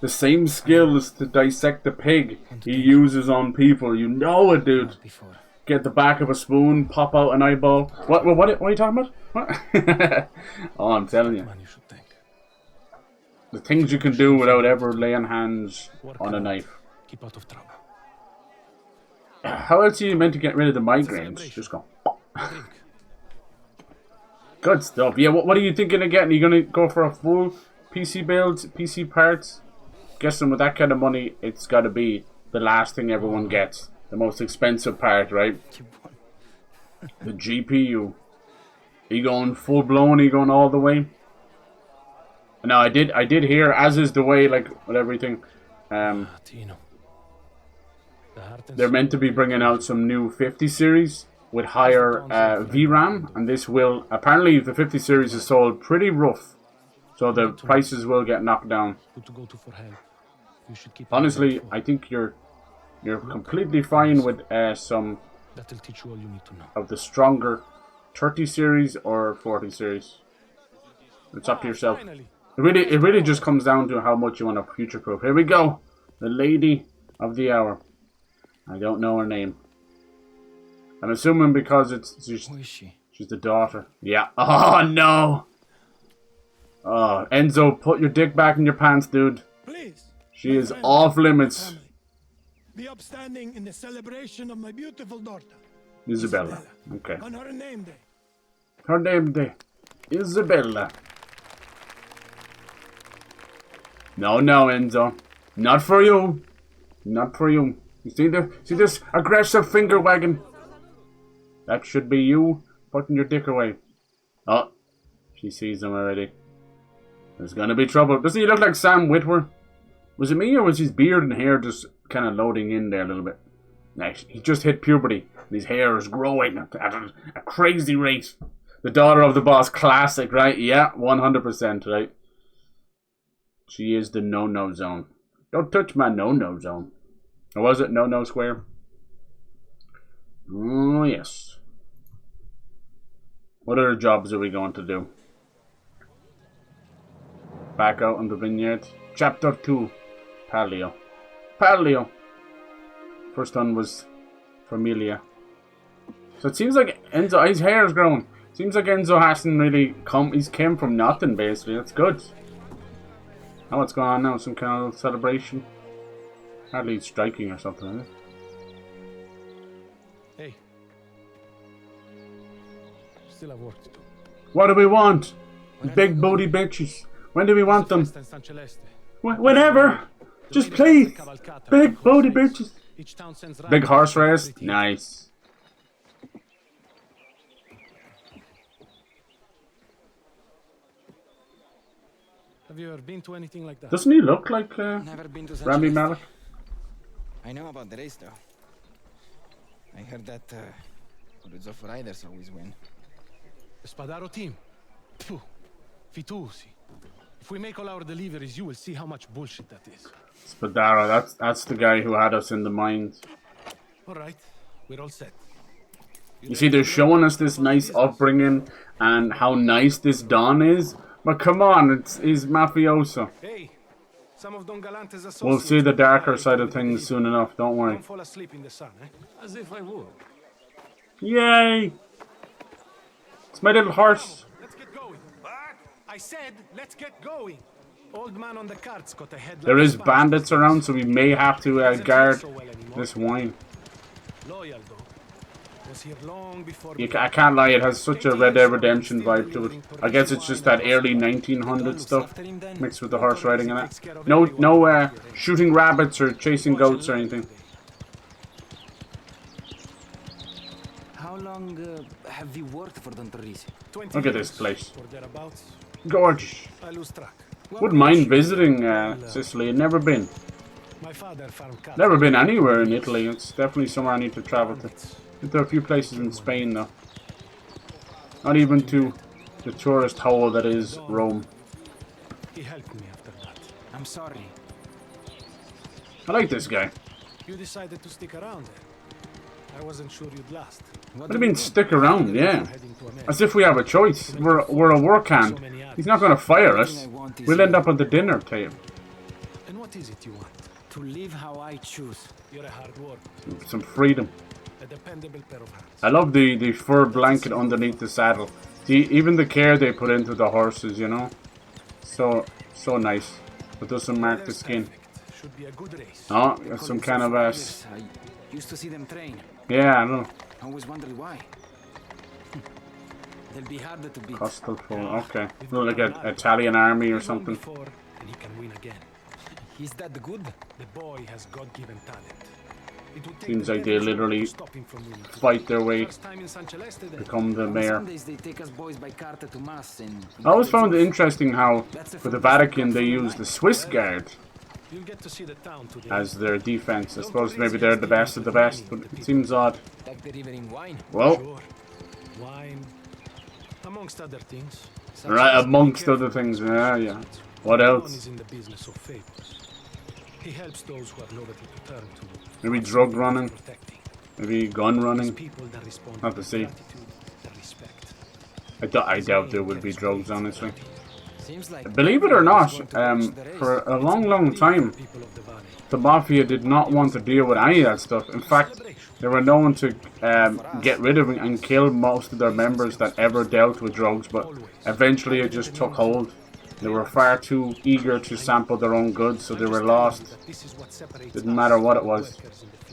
[SPEAKER 1] The same skills to dissect the pig he uses on people. You know it, dude. Get the back of a spoon, pop out an eyeball. What are you talking about? What? Oh, I'm telling you. The things you can do without ever laying hands on a knife.
[SPEAKER 8] Keep out of trouble.
[SPEAKER 1] How else are you meant to get rid of the migraines? Just go. Good stuff. Yeah, what are you thinking of getting? Are you going to go for a full PC build, PC parts? Guessing with that kind of money, it's got to be the last thing everyone gets. The most expensive part, right? The GPU. Are you going full blown? Are you going all the way? No, I did hear, as is the way, like with everything, they're meant to be bringing out some new 50 series with higher VRAM, and this will, apparently the 50 series is sold pretty rough, so the prices will get knocked down. Honestly, I think you're completely fine with some of the stronger 30 series or 40 series. It's up to yourself. It really just comes down to how much you want to future-proof. Here we go. The lady of the hour. I don't know her name. I'm assuming because she's the daughter. Yeah. Oh, no. Oh, Enzo, put your dick back in your pants, dude.
[SPEAKER 12] Please.
[SPEAKER 1] She is off limits.
[SPEAKER 12] Be upstanding in the celebration of my beautiful daughter.
[SPEAKER 1] Isabella. Okay.
[SPEAKER 12] On her name day.
[SPEAKER 1] Her name day. Isabella. No, Enzo. Not for you. Not for you. You see this aggressive finger wagging? That should be you putting your dick away. Oh, she sees him already. There's gonna be trouble. Doesn't he look like Sam Witwer? Was it me, or was his beard and hair just kind of loading in there a little bit? Actually, he just hit puberty, and his hair is growing at a crazy rate. The daughter of the boss, classic, right? Yeah, 100%, right? She is the no-no zone. Don't touch my no-no zone. Or was it no-no square? Oh, yes. What other jobs are we going to do? Back out on the vineyard. Chapter 2. Palio. First one was Familia. So it seems like Enzo, his hair is growing. Seems like Enzo hasn't really come, he's came from nothing basically. That's good. Now what's going on now? Some kind of celebration? Hardly striking or something, isn't it?
[SPEAKER 8] Hey. Still have work to do.
[SPEAKER 1] What do we want? Big booty bitches. When do we want them? Whenever. Just please. Big booty bitches. Big horse race. Nice.
[SPEAKER 8] Have you ever been to anything like that?
[SPEAKER 1] Doesn't he look like Rami Malek?
[SPEAKER 2] I know about the race though. I heard that hundreds of riders always win.
[SPEAKER 8] The Spadaro team. Phew. Fitusi. If we make all our deliveries, you will see how much bullshit that is.
[SPEAKER 1] Spadaro, that's the guy who had us in the mines.
[SPEAKER 8] Alright, we're all set.
[SPEAKER 1] You see, they're showing us this nice upbringing and how nice this Don is. But come on, he's mafioso.
[SPEAKER 8] Hey, some of Don Galante's associates.
[SPEAKER 1] We'll see the darker side of things soon enough, don't worry.
[SPEAKER 8] Don't fall asleep in the sun, eh? As if I would.
[SPEAKER 1] Yay! It's my little horse.
[SPEAKER 8] Let's get going. I said, let's get going. Old man on the cart's got a head.
[SPEAKER 1] There is bandits around, so we may have to guard this wine.
[SPEAKER 8] Loyal though. Was here long before
[SPEAKER 1] I can't lie, it has such a Red Dead Redemption vibe to it. I guess it's just that early 1900 stuff mixed with the horse riding in it. No shooting rabbits or chasing goats or anything.
[SPEAKER 2] How long have you worked for Don Torrisi?
[SPEAKER 1] Look at this place. Gorgeous. Wouldn't mind visiting Sicily. I've never been. Never been anywhere in Italy. It's definitely somewhere I need to travel to. There are a few places in Spain though. Not even to the tourist hole that is Rome.
[SPEAKER 8] He helped me after that.
[SPEAKER 2] I'm sorry.
[SPEAKER 1] I like this guy.
[SPEAKER 8] You decided to stick around there. I wasn't sure you'd last.
[SPEAKER 1] What do you mean stick around? Yeah. As if we have a choice. We're a work hand. He's not going to fire us. We'll end up at the dinner table.
[SPEAKER 8] And what is it you want?
[SPEAKER 2] To live how I choose.
[SPEAKER 8] You're a hard worker.
[SPEAKER 1] Some freedom.
[SPEAKER 8] A dependable pair of hands.
[SPEAKER 1] I love the fur blanket underneath the saddle. Even the care they put into the horses, you know. So nice. It doesn't mark the skin.
[SPEAKER 8] Should be a good race.
[SPEAKER 1] Oh, got some kind of
[SPEAKER 2] I used to see them train.
[SPEAKER 1] Yeah, I know.
[SPEAKER 2] I always wondered why. It'll be harder to beat.
[SPEAKER 1] Coastal Patrol, okay. Look like an Italian army or something.
[SPEAKER 8] Before, and he can win again.
[SPEAKER 2] He's that good?
[SPEAKER 8] The boy has God-given talent. It would take
[SPEAKER 1] Seems
[SPEAKER 8] the
[SPEAKER 1] like they
[SPEAKER 8] very
[SPEAKER 1] literally
[SPEAKER 8] to stop him from winning.
[SPEAKER 1] fight their way,
[SPEAKER 8] First time in San Celeste, then.
[SPEAKER 1] become the
[SPEAKER 2] On
[SPEAKER 1] mayor.
[SPEAKER 2] Sundays they take us boys by car to mass and
[SPEAKER 1] I always found it interesting how, for the Vatican, they use the Swiss Guard
[SPEAKER 8] You'll get to see the town today.
[SPEAKER 1] as their defense. I suppose maybe they're the best of the best, but it seems odd.
[SPEAKER 2] like they're even in wine.
[SPEAKER 1] Well,
[SPEAKER 8] Sure. Wine, amongst other things.
[SPEAKER 1] right, amongst other things, yeah. What
[SPEAKER 8] One
[SPEAKER 1] else?
[SPEAKER 8] is in the business of favors. He helps those who have nobody to turn to.
[SPEAKER 1] Maybe drug running,
[SPEAKER 8] Protecting.
[SPEAKER 1] maybe gun running.
[SPEAKER 8] People that respond
[SPEAKER 1] Not to
[SPEAKER 8] with
[SPEAKER 1] see.
[SPEAKER 8] gratitude and respect.
[SPEAKER 1] I doubt there would be drugs, honestly.
[SPEAKER 2] Seems like
[SPEAKER 1] Believe it or not, for a long time,
[SPEAKER 8] People of the valley.
[SPEAKER 1] the Mafia did not want to deal with any of that stuff. In fact, they were known to get rid of and kill most of their members that ever dealt with drugs, but eventually it just took hold. They were far too eager to sample their own goods, so they were lost.
[SPEAKER 8] This is what separates
[SPEAKER 1] Didn't matter what it was.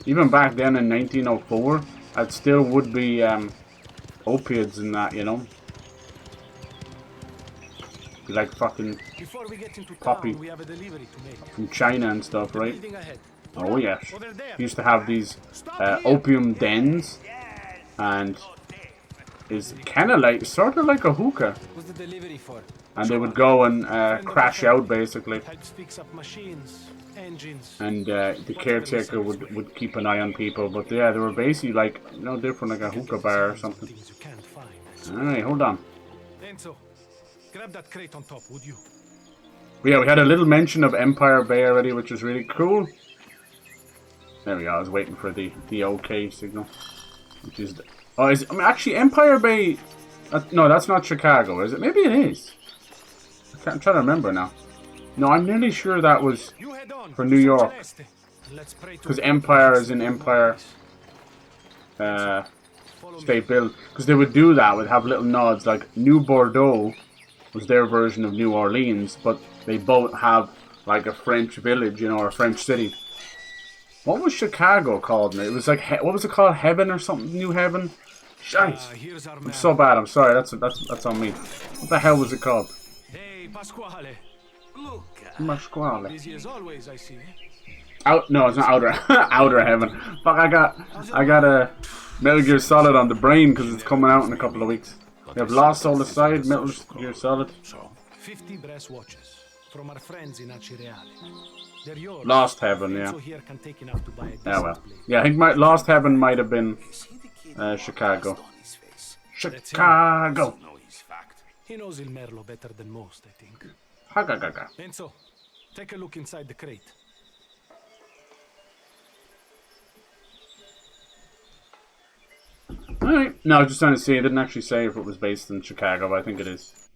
[SPEAKER 1] Even back then in 1904, it still would be opiates and that, you know. Be like fucking
[SPEAKER 8] Before we get into
[SPEAKER 1] poppy
[SPEAKER 8] town, we have a delivery to make.
[SPEAKER 1] from China and stuff, right?
[SPEAKER 8] Building ahead.
[SPEAKER 1] Oh yes. He used to have these opium dens, and is kind of like, sort of like a hookah.
[SPEAKER 2] What's the delivery for?
[SPEAKER 1] And they would go and crash out basically,
[SPEAKER 8] Helps fix up machines, engines.
[SPEAKER 1] and the caretaker would keep an eye on people. But yeah, they were basically like no different, like a hookah bar or something.
[SPEAKER 8] Things you can't find.
[SPEAKER 1] Alright, hold on.
[SPEAKER 8] Enzo, grab that crate on top, would you?
[SPEAKER 1] But yeah, we had a little mention of Empire Bay already, which was really cool. There we go. I was waiting for the OK signal, which is actually Empire Bay. No, that's not Chicago, is it? Maybe it is. I'm trying to remember now. No, I'm nearly sure that was for New York, because Empire is in Empire State Building. Because they would do that, would have little nods, like New Bordeaux was their version of New Orleans, but they both have like a French village, you know, or a French city. What was Chicago called? It was like, what was it called? Heaven or something? New Heaven? Shite. I'm so bad. I'm sorry. That's on me. What the hell was it called?
[SPEAKER 8] Hey, Pasquale.
[SPEAKER 1] Pasquale.
[SPEAKER 8] Busy as always, I see.
[SPEAKER 1] No, it's not Outer Outer Heaven. Fuck, I got a Metal Gear Solid on the brain because it's coming out in a couple of weeks. We have Lost Soul Aside, Metal Gear Solid.
[SPEAKER 8] 50 brass watches from our friends in Acireale. They're yours.
[SPEAKER 1] Lost Heaven, yeah.
[SPEAKER 8] So here can take enough to buy a
[SPEAKER 1] Yeah, well.
[SPEAKER 8] decent blade.
[SPEAKER 1] Yeah, I think Lost Heaven might have been Chicago. Chicago.
[SPEAKER 8] He knows Il Merlo better than most, I think.
[SPEAKER 1] Ha-ga-ga-ga.
[SPEAKER 8] Enzo, take a look inside the crate.
[SPEAKER 1] Alright. No, I was just trying to see. I didn't actually say if it was based in Chicago, but I think it is.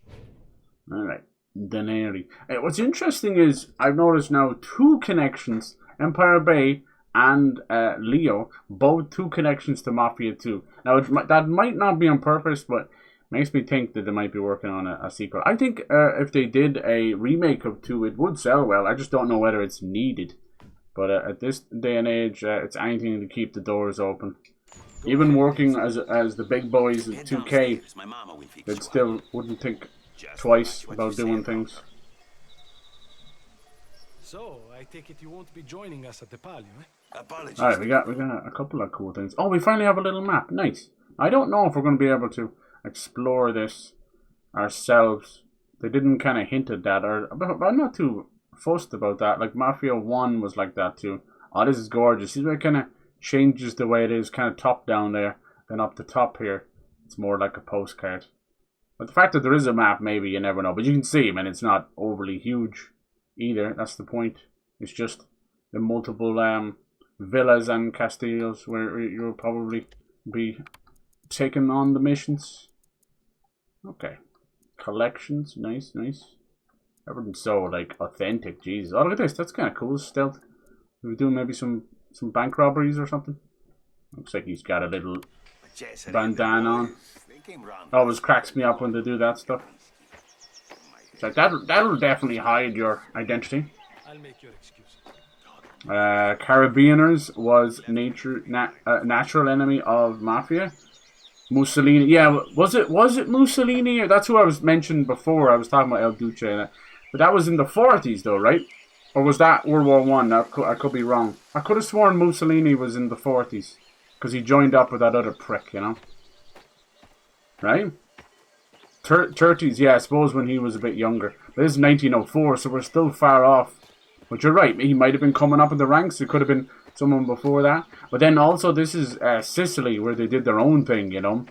[SPEAKER 1] Alright. Denari. What's interesting is I've noticed now two connections, Empire Bay and Leo, both two connections to Mafia 2. Now, that might not be on purpose, but makes me think that they might be working on a sequel. I think if they did a remake of 2, it would sell well. I just don't know whether it's needed. But at this day and age, it's anything to keep the doors open. Even working as the big boys at 2K, they still wouldn't think twice about doing things.
[SPEAKER 8] So, I take it you won't be joining us at the Palio, eh?
[SPEAKER 1] Alright, we got a couple of cool things. Oh, we finally have a little map. Nice. I don't know if we're going to be able to explore this ourselves. They didn't kind of hint at that, but I'm not too fussed about that. Like Mafia 1 was like that too. Oh, this is gorgeous. See, it kind of changes the way it is, kind of top down there, then up the top here. It's more like a postcard. But the fact that there is a map, maybe, you never know. But you can see, man, it's not overly huge either. That's the point. It's just the multiple villas and castillos where you'll probably be taking on the missions. Okay. Collections. Nice, nice. Everything's so, like, authentic. Jesus. Oh, look at this. That's kind of cool. Stealth. We're doing maybe some bank robberies or something. Looks like he's got a little bandana on. Always cracks me up when they do that stuff. It's like that'll definitely hide your identity.
[SPEAKER 8] I'll make your excuse.
[SPEAKER 1] Carabiners was natural enemy of Mafia. Mussolini. Yeah, was it Mussolini? That's who I was mentioned before. I was talking about El Duce. But that was in the 40s though, right? Or was that World War One? I could be wrong. I could have sworn Mussolini was in the 40s. Because he joined up with that other prick, you know? Right? 30s, yeah, I suppose when he was a bit younger. But this is 1904, so we're still far off. But you're right, he might have been coming up in the ranks. It could have been someone before that. But then also, this is Sicily, where they did their own thing, you know?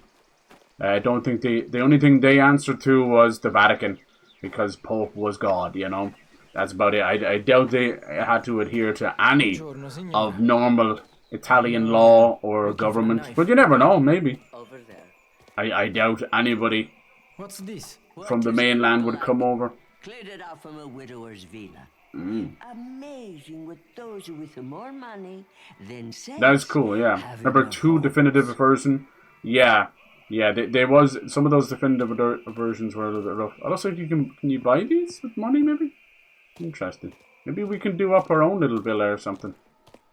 [SPEAKER 1] I don't think the only thing they answered to was the Vatican. Because Pope was God, you know? That's about it. I doubt they had to adhere to any of normal Italian law or government. But you never know, maybe. I doubt anybody from the mainland would come over.
[SPEAKER 13] Cleared it out from a widower's villa. Amazing what those with more money than sense.
[SPEAKER 1] That's cool, yeah. Number 2 definitive version. Yeah. Yeah, there was some of those definitive versions were a little bit rough. I don't think can you buy these with money maybe? Interesting. Maybe we can do up our own little villa or something.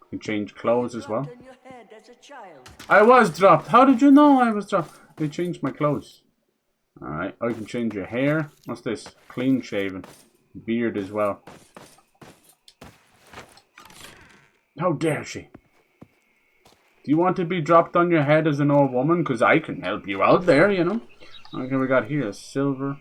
[SPEAKER 1] We can change clothes as well. I was dropped. How did you know I was dropped? They changed my clothes. Alright, I can change your hair. What's this? Clean shaven. Beard as well. How dare she? Do you want to be dropped on your head as an old woman? Because I can help you out there, you know. Okay, we got here silver.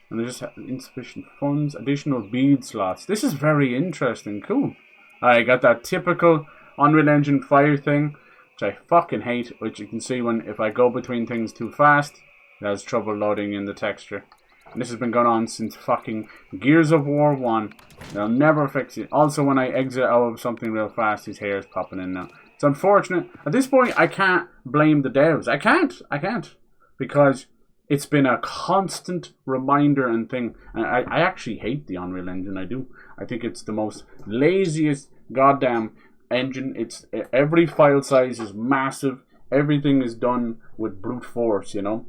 [SPEAKER 1] And there's just insufficient funds. Additional bead slots. This is very interesting. Cool. I got that typical Unreal Engine fire thing. Which I fucking hate. Which you can see when if I go between things too fast. It has trouble loading in the texture. And this has been going on since fucking Gears of War 1. They'll never fix it. Also when I exit out of something real fast, his hair is popping in now. It's unfortunate. At this point, I can't blame the devs. I can't. Because it's been a constant reminder and thing. And I actually hate the Unreal Engine. I do. I think it's the most laziest goddamn engine. It's every file size is massive. Everything is done with brute force, you know.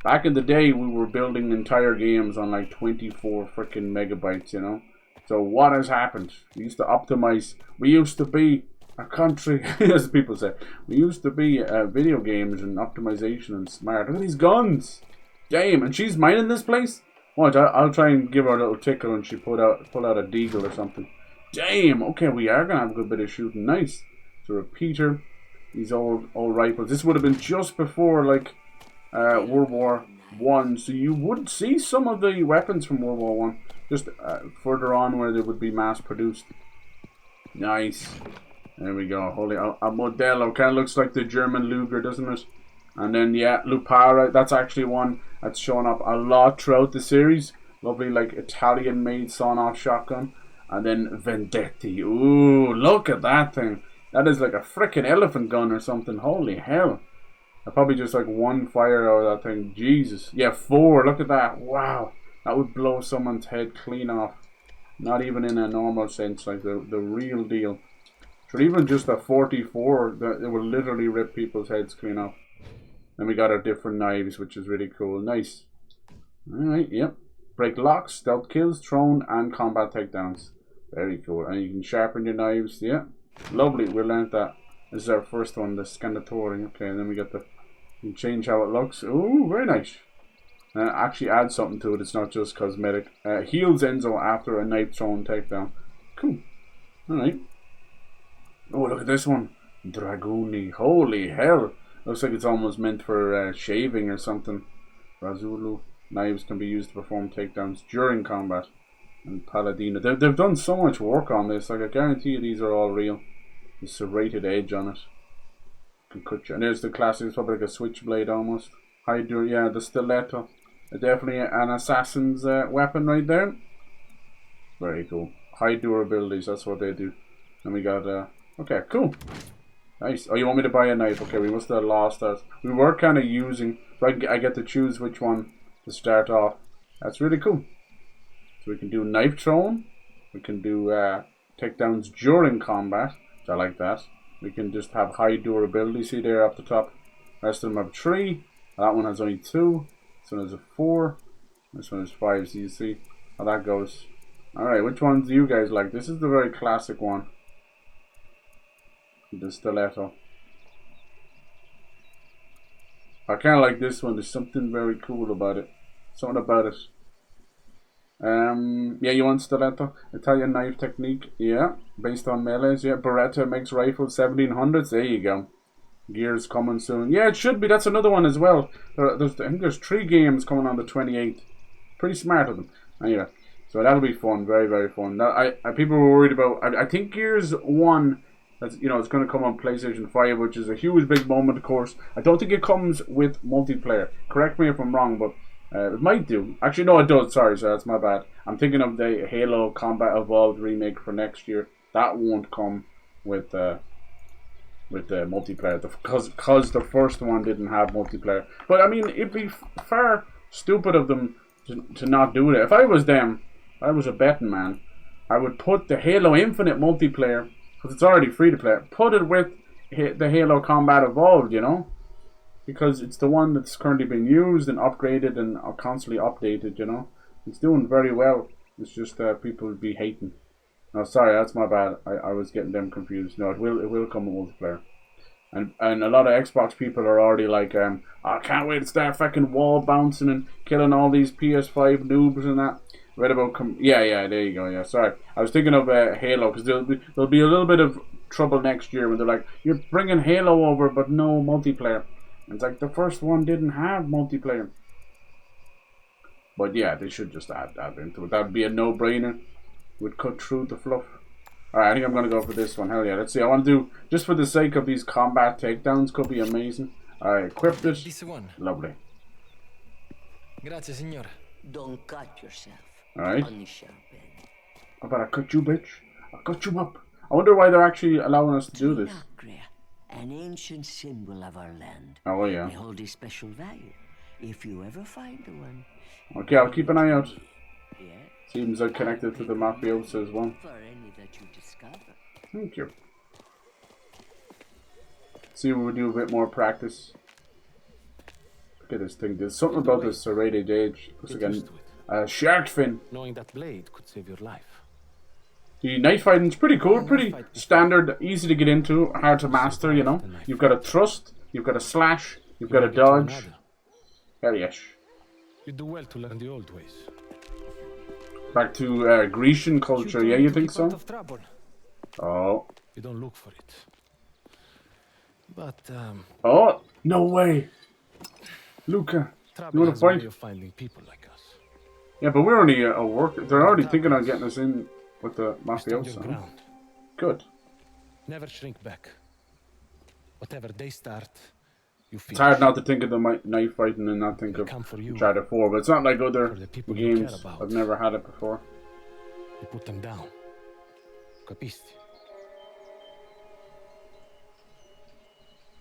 [SPEAKER 1] Back in the day, we were building entire games on like 24 freaking megabytes, you know. So what has happened? We used to optimize. We used to be a country, as people say. We used to be video games and optimization and smart. Look at these guns. Damn, and she's mining this place? Watch, I'll try and give her a little tickle and she pull out a deagle or something. Damn, okay, we are going to have a good bit of shooting. Nice. So repeater. These old rifles. This would have been just before, like, World War One. So you would see some of the weapons from World War One. Just further on where they would be mass produced. Nice. There we go. Holy, a Modelo. Kind of looks like the German Luger, doesn't it? And then, yeah, Lupara. That's actually one that's shown up a lot throughout the series. Lovely, like, Italian-made sawn-off shotgun. And then Vendetti. Ooh, look at that thing. That is like a freaking elephant gun or something. Holy hell. I probably just like one fire out of that thing. Jesus. Yeah, 4. Look at that. Wow. That would blow someone's head clean off. Not even in a normal sense. Like the real deal. So even just a 44, it will literally rip people's heads clean off. Then we got our different knives, which is really cool. Nice. Alright, yep. Break locks, stealth kills, thrown, and combat takedowns. Very cool. And you can sharpen your knives. Yeah. Lovely. We learned that. This is our first one, the Scandatori. Okay, and then we got the... You can change how it looks. Ooh, very nice. Actually add something to it. It's not just cosmetic. Heals Enzo after a knife thrown takedown. Cool. Alright. Oh, look at this one. Draguni. Holy hell. Looks like it's almost meant for shaving or something. Razulu. Knives can be used to perform takedowns during combat. And Paladino. They've done so much work on this. Like, I guarantee you these are all real. The serrated edge on it. Can cut you. And there's the classic. It's probably like a switchblade almost. Hydra. Yeah, the stiletto. Definitely an assassin's weapon right there. Very cool. High durabilities. That's what they do. And we got... okay, cool. Nice. Oh, you want me to buy a knife? Okay, we must have lost that. We were kind of using... So I get to choose which one to start off. That's really cool. So we can do knife throwing. We can do takedowns during combat. So I like that. We can just have high durability. See there up the top. The rest of them have 3. That one has only 2. This one has a 4. This one has 5. So you see how that goes. Alright, which ones do you guys like? This is the very classic one. The stiletto. I kind of like this one. There's something very cool about it. Something about it. Yeah, you want stiletto? Italian knife technique. Yeah, based on melees. Yeah, Beretta makes rifles 1700s. There you go. Gears coming soon. Yeah, it should be. That's another one as well. I think there's 3 games coming on the 28th. Pretty smart of them. Anyway, so that'll be fun. Very, very fun. People were worried about. I think Gears 1. That's, it's going to come on PlayStation 5, which is a huge, big moment, of course. I don't think it comes with multiplayer. Correct me if I'm wrong, but it might do. Actually, no, it does. Sorry, that's my bad. I'm thinking of the Halo Combat Evolved remake for next year. That won't come with the multiplayer because the first one didn't have multiplayer. But I mean, it'd be far stupid of them to not do it. If I was them, I was a betting man, I would put the Halo Infinite multiplayer, because it's already free to play, put it with the Halo Combat Evolved, because it's the one that's currently being used and upgraded and constantly updated. It's doing very well. It's just people be hating. No, sorry, that's my bad. I was getting them confused. No, it will come with multiplayer. And a lot of Xbox people are already like, I can't wait to start fucking wall bouncing and killing all these PS5 noobs and that. Read about yeah, there you go. Yeah, sorry, I was thinking of Halo, because there'll be a little bit of trouble next year when they're like, you're bringing Halo over but no multiplayer. And it's like the first one didn't have multiplayer. But yeah, they should just add that into it. That'd be a no-brainer. Would cut through the fluff. Alright, I think I'm gonna go for this one. Hell yeah, let's see. I want to do, just for the sake of these combat takedowns, could be amazing. Alright, equipped it.
[SPEAKER 2] This one.
[SPEAKER 1] Lovely.
[SPEAKER 2] Grazie, signora.
[SPEAKER 13] Don't cut yourself.
[SPEAKER 1] Alright. How about I cut you, bitch? I'll cut you up. I wonder why they're actually allowing us to do this.
[SPEAKER 13] An ancient symbol of our land.
[SPEAKER 1] Oh, yeah.
[SPEAKER 13] They hold a special value. If you ever find one.
[SPEAKER 1] Okay, I'll keep an eye out.
[SPEAKER 13] Yeah.
[SPEAKER 1] Seems like connected to the mafiosa as well.
[SPEAKER 13] For any that you discover.
[SPEAKER 1] Thank you. See, we do a bit more practice. Look at this thing. There's something about this serrated edge. Looks like a shark fin.
[SPEAKER 8] Knowing that blade could save your life.
[SPEAKER 1] The knife fighting's pretty cool, pretty standard, easy to get into, hard to master, You've got a thrust, you've got a slash, you've got a dodge. Hell yes.
[SPEAKER 8] You do well to learn the old ways.
[SPEAKER 1] Back to Grecian culture, yeah, you think so? Oh.
[SPEAKER 8] You don't look for it. But,
[SPEAKER 1] oh, no way. Luca, you want to fight?
[SPEAKER 8] Of finding people like us.
[SPEAKER 1] Yeah, but we're only a worker. They're already thinking on getting us in with the mafiosa. Good.
[SPEAKER 8] Never shrink back. Whatever they start, you finish.
[SPEAKER 1] It's hard not to think of the knife fighting and not think of Uncharted 4, but it's not like other games. I've never had it before.
[SPEAKER 8] You put them down. Capisti?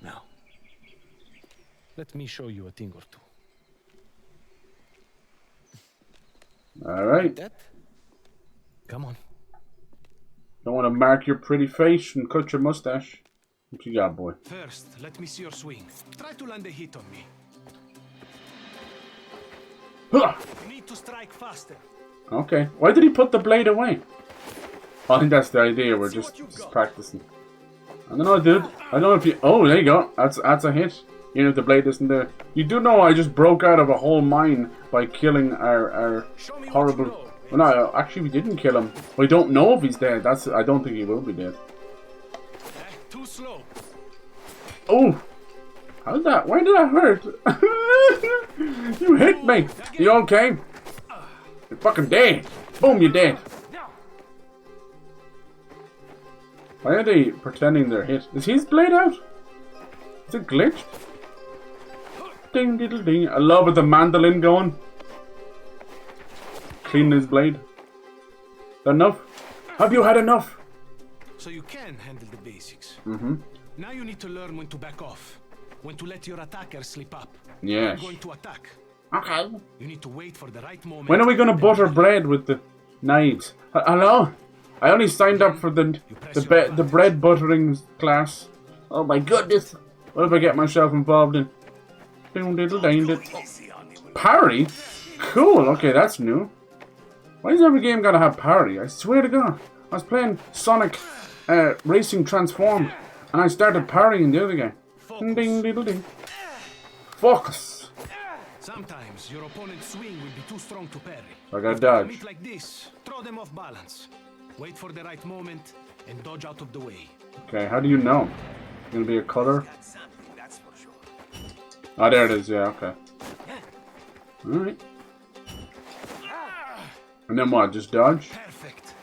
[SPEAKER 8] Now, let me show you a thing or two.
[SPEAKER 1] Alright.
[SPEAKER 8] Come on.
[SPEAKER 1] Don't want to mark your pretty face and cut your mustache. What you got, boy?
[SPEAKER 8] First, let me see your swing. Try to land a hit on me. You need to strike faster.
[SPEAKER 1] Okay. Why did he put the blade away? I think that's the idea. We're just practicing. I don't know, dude. I don't know if you... Oh, there you go. That's a hit. Even if the blade isn't there. You do know I just broke out of a whole mine by killing our horrible... Well, no, actually we didn't kill him. We don't know if he's dead. I don't think he will be dead.
[SPEAKER 8] Too slow.
[SPEAKER 1] Oh! How did that... Why did that hurt? You hit me! You okay? You're fucking dead! Boom, you're dead! Why are they pretending they're hit? Is his blade out? Is it glitched? Ding diddle ding. I love with the mandolin going. Cleaning his blade. Enough? Have you had enough?
[SPEAKER 8] So you can handle the basics.
[SPEAKER 1] Mm-hmm.
[SPEAKER 8] Now you need to learn when to back off. When to let your attacker slip up.
[SPEAKER 1] Yes.
[SPEAKER 8] I'm going to attack.
[SPEAKER 1] Okay.
[SPEAKER 8] You need to wait for the right moment.
[SPEAKER 1] When are we going to butter bread with the knives? Hello? I only signed up for the bread buttering class. Oh my goodness. What if I get myself involved in? Parry? Cool. Okay, that's new. Why does every game gotta have parry? I swear to God. I was playing Sonic Racing Transformed and I started parrying the other guy. Ding diddle ding. Focus.
[SPEAKER 8] Sometimes your opponent's swing will be too strong to parry.
[SPEAKER 1] I got
[SPEAKER 8] If they
[SPEAKER 1] dodge.
[SPEAKER 8] meet like this, throw them off balance. Wait for the right moment and dodge out of the way.
[SPEAKER 1] Okay, how do you know? Gonna be a color? Oh, there it is. Yeah, okay. Alright. And then what? Just dodge?
[SPEAKER 8] Perfect.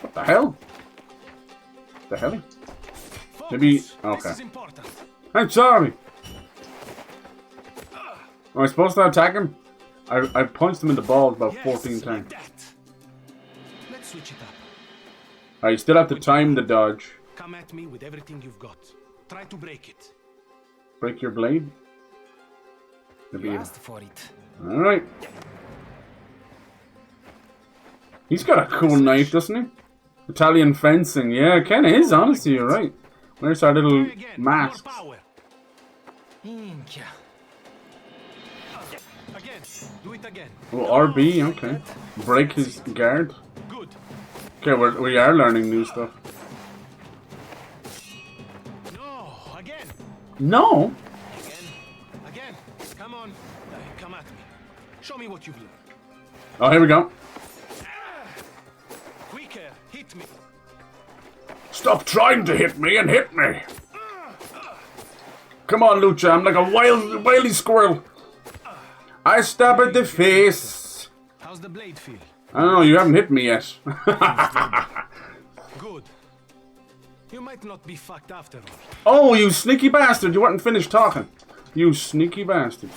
[SPEAKER 1] What the hell? The hell? Maybe. Okay.
[SPEAKER 8] This is important.
[SPEAKER 1] I'm sorry. Am I supposed to attack him? I punched him in the balls about 14 times.
[SPEAKER 8] Let's switch it up.
[SPEAKER 1] Oh, you still have to time the dodge.
[SPEAKER 8] Come at me with everything you've got. Try to break it.
[SPEAKER 1] Break your blade? Maybe.
[SPEAKER 2] You asked for it.
[SPEAKER 1] Alright. He's got a cool knife, doesn't he? Italian fencing. Yeah, it kinda is, honestly, you're right. Where's our little mask?
[SPEAKER 2] Minchia.
[SPEAKER 8] Again. Do it again.
[SPEAKER 1] Oh, RB, okay. Break his guard.
[SPEAKER 8] Good.
[SPEAKER 1] Okay, we are learning new stuff.
[SPEAKER 8] No, again.
[SPEAKER 1] No?
[SPEAKER 8] Again. Come on. Come at me. Show me what you've learned.
[SPEAKER 1] Oh, here we go.
[SPEAKER 8] Quicker. Hit me.
[SPEAKER 1] Stop trying to hit me and hit me. Come on, Lucha. I'm like a wily squirrel. I stab at the face.
[SPEAKER 8] How's the blade feel?
[SPEAKER 1] I don't know. You haven't hit me yet.
[SPEAKER 8] Good. You might not be fucked after all.
[SPEAKER 1] Oh, you sneaky bastard. You weren't finished talking. You sneaky bastard.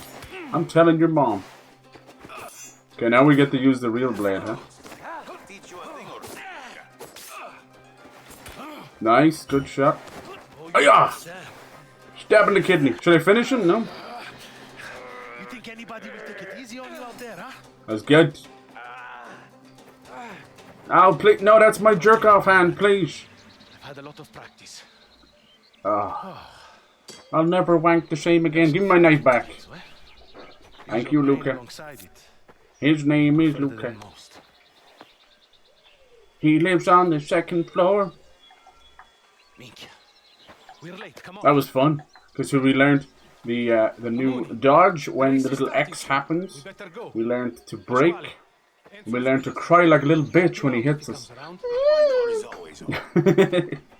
[SPEAKER 1] I'm telling your mom. Okay, now we get to use the real blade, huh? Nice, good shot. Ayah! Stab in the kidney. Should I finish him? No.
[SPEAKER 12] You think anybody will take it easy on you out there, huh?
[SPEAKER 1] That's good. Oh, please. No, that's my jerk off hand, please.
[SPEAKER 8] I've had a lot of practice.
[SPEAKER 1] I'll never wank the same again. Give me my knife back. Thank you, Luca. His name is Luca. He lives on the second floor.
[SPEAKER 8] We're late. Come on.
[SPEAKER 1] That was fun because we learned the new dodge when the little X happens. We learned to break. And we learned to cry like a little bitch when he hits us.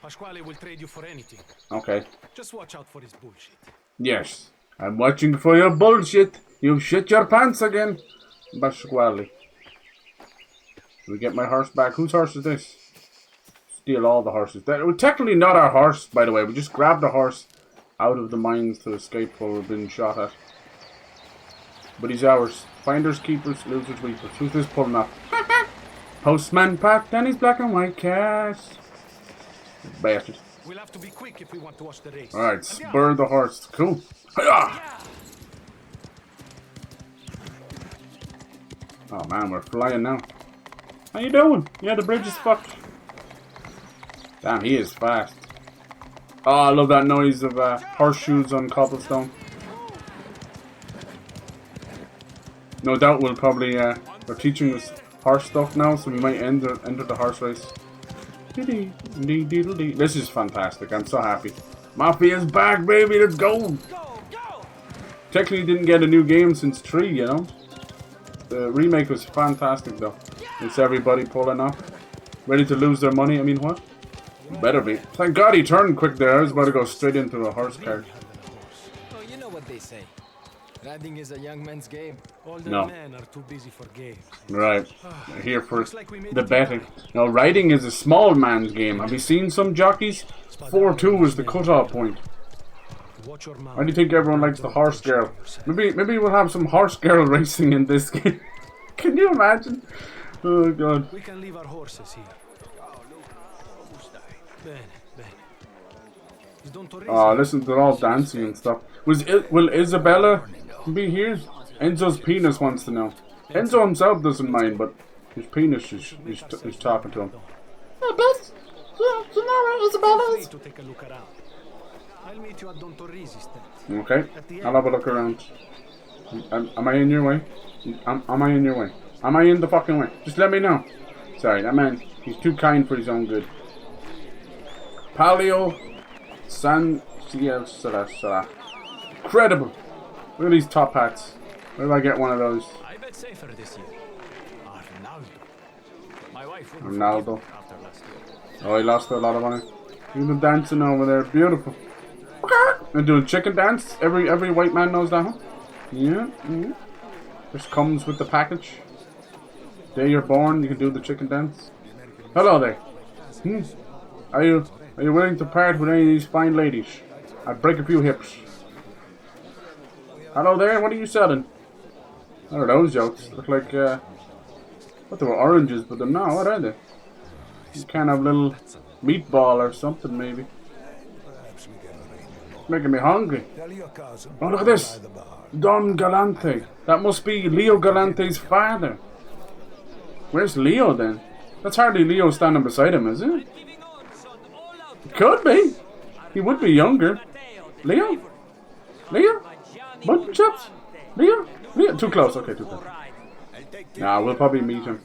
[SPEAKER 8] Pasquale will trade you for anything.
[SPEAKER 1] Okay.
[SPEAKER 8] Just watch out for his bullshit.
[SPEAKER 1] Yes, I'm watching for your bullshit. You shit your pants again, Pasquale. We get my horse back. Whose horse is this? Steal all the horses. That was technically not our horse, by the way. We just grabbed the horse out of the mines to escape while we're being shot at. But he's ours. Finders, keepers, losers, weepers. Who's this pulling up? Postman Pat and his black and white cat. Bastard.
[SPEAKER 8] We'll have to be quick if we want to watch the race.
[SPEAKER 1] Alright, spur the horse. Cool. Hi-ya! Oh man, we're flying now. How you doing? Yeah, the bridge is fucked. Damn, he is fast. Oh, I love that noise of horseshoes on cobblestone. No doubt we'll probably, they're teaching us horse stuff now, so we might enter the horse race. This is fantastic, I'm so happy. Mafia's back, baby, let's go! Technically didn't get a new game since 3, you know? The remake was fantastic though. It's everybody pulling up. Ready to lose their money, I mean what? Better be. Thank God he turned quick there. I was about to go straight into a horse cart.
[SPEAKER 2] Oh, you know what they say. Riding is a young man's game.
[SPEAKER 8] Older
[SPEAKER 1] No.
[SPEAKER 8] men are too busy for games.
[SPEAKER 1] Right. Here for the betting. No, riding is a small man's game. Have you seen some jockeys? 4-2 is the cutoff point. Why do you think everyone likes the horse girl? Maybe we'll have some horse girl racing in this game. Can you imagine? Oh God.
[SPEAKER 8] We can leave our horses here.
[SPEAKER 1] Oh, listen, they're all dancing and stuff. Will Isabella be here? Enzo's penis wants to know. Enzo himself doesn't mind, but his penis is talking to him.
[SPEAKER 11] Hey, bitch. You know where Isabella is?
[SPEAKER 8] To take a look around. I'll meet you at Don Torrisi's tent.
[SPEAKER 1] Okay, I'll have a look around. Am I in your way? Am I in your way? Am I in the fucking way? Just let me know. Sorry, that man, he's too kind for his own good. Palio. Incredible. Look at these top hats. Where do I get one of those?
[SPEAKER 2] I bet safer this year. Ronaldo. My wife
[SPEAKER 1] Ronaldo. Oh, he lost a lot of money. Even dancing over there. Beautiful. They're doing chicken dance. Every white man knows that, huh? Yeah. Just comes with the package. Day you're born, you can do the chicken dance. Hello there. Are you willing to part with any of these fine ladies? I'd break a few hips. Hello there, what are you selling? What are those jokes? Look like, what, they were oranges, but they're not. What are they? Some kind of little meatball or something, maybe. It's making me hungry. Oh, look at this. Don Galante. That must be Leo Galante's father. Where's Leo, then? That's hardly Leo standing beside him, is it? It could be. He would be younger. Leo? Leo? Mutton chops? Leo? Leo? Too close. Okay, too close. Nah, we'll probably meet him.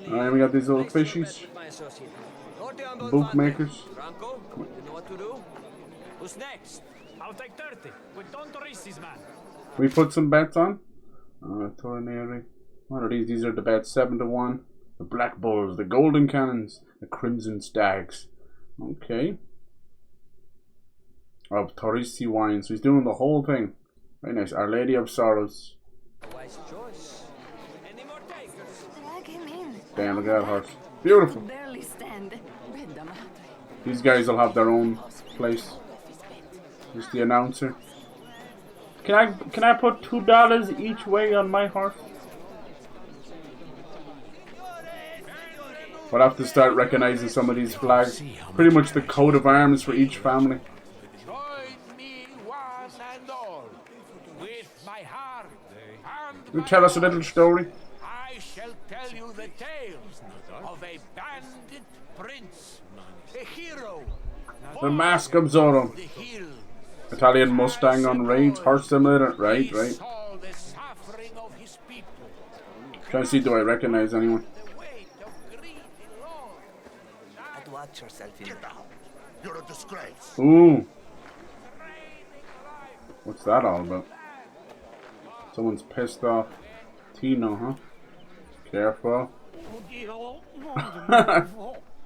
[SPEAKER 1] Alright, we got these little fishies. Bookmakers.
[SPEAKER 2] Who's next? I'll take 30 with Don Torrisi's man.
[SPEAKER 1] We put some bets on. Torrisi. What are these? These are the bets. 7-1. The Black Bulls, the Golden Cannons, the Crimson Stags. Okay. Oh, Torrisi wine. So he's doing the whole thing. Very nice. Our Lady of Sorrows.
[SPEAKER 2] Wise choice. Any more takers?
[SPEAKER 11] Drag him in.
[SPEAKER 1] Damn, look at that horse. Beautiful.
[SPEAKER 11] Barely stand.
[SPEAKER 1] These guys will have their own place. Just the announcer. Can I put $2 each way on my horse? We'll have to start recognizing some of these flags. Pretty much the coat of arms for each family.
[SPEAKER 3] Join me one and all. With my heart and
[SPEAKER 1] You tell us a little story.
[SPEAKER 3] I shall tell you the tale of a bandit prince, a hero.
[SPEAKER 1] The Mask of Zorro. Italian Mustang on raids, horse simulator. Right. Trying to see, do I recognize anyone?
[SPEAKER 6] Watch yourself in the house. You're a disgrace.
[SPEAKER 1] Ooh. What's that all about? Someone's pissed off. Tino, huh? Careful.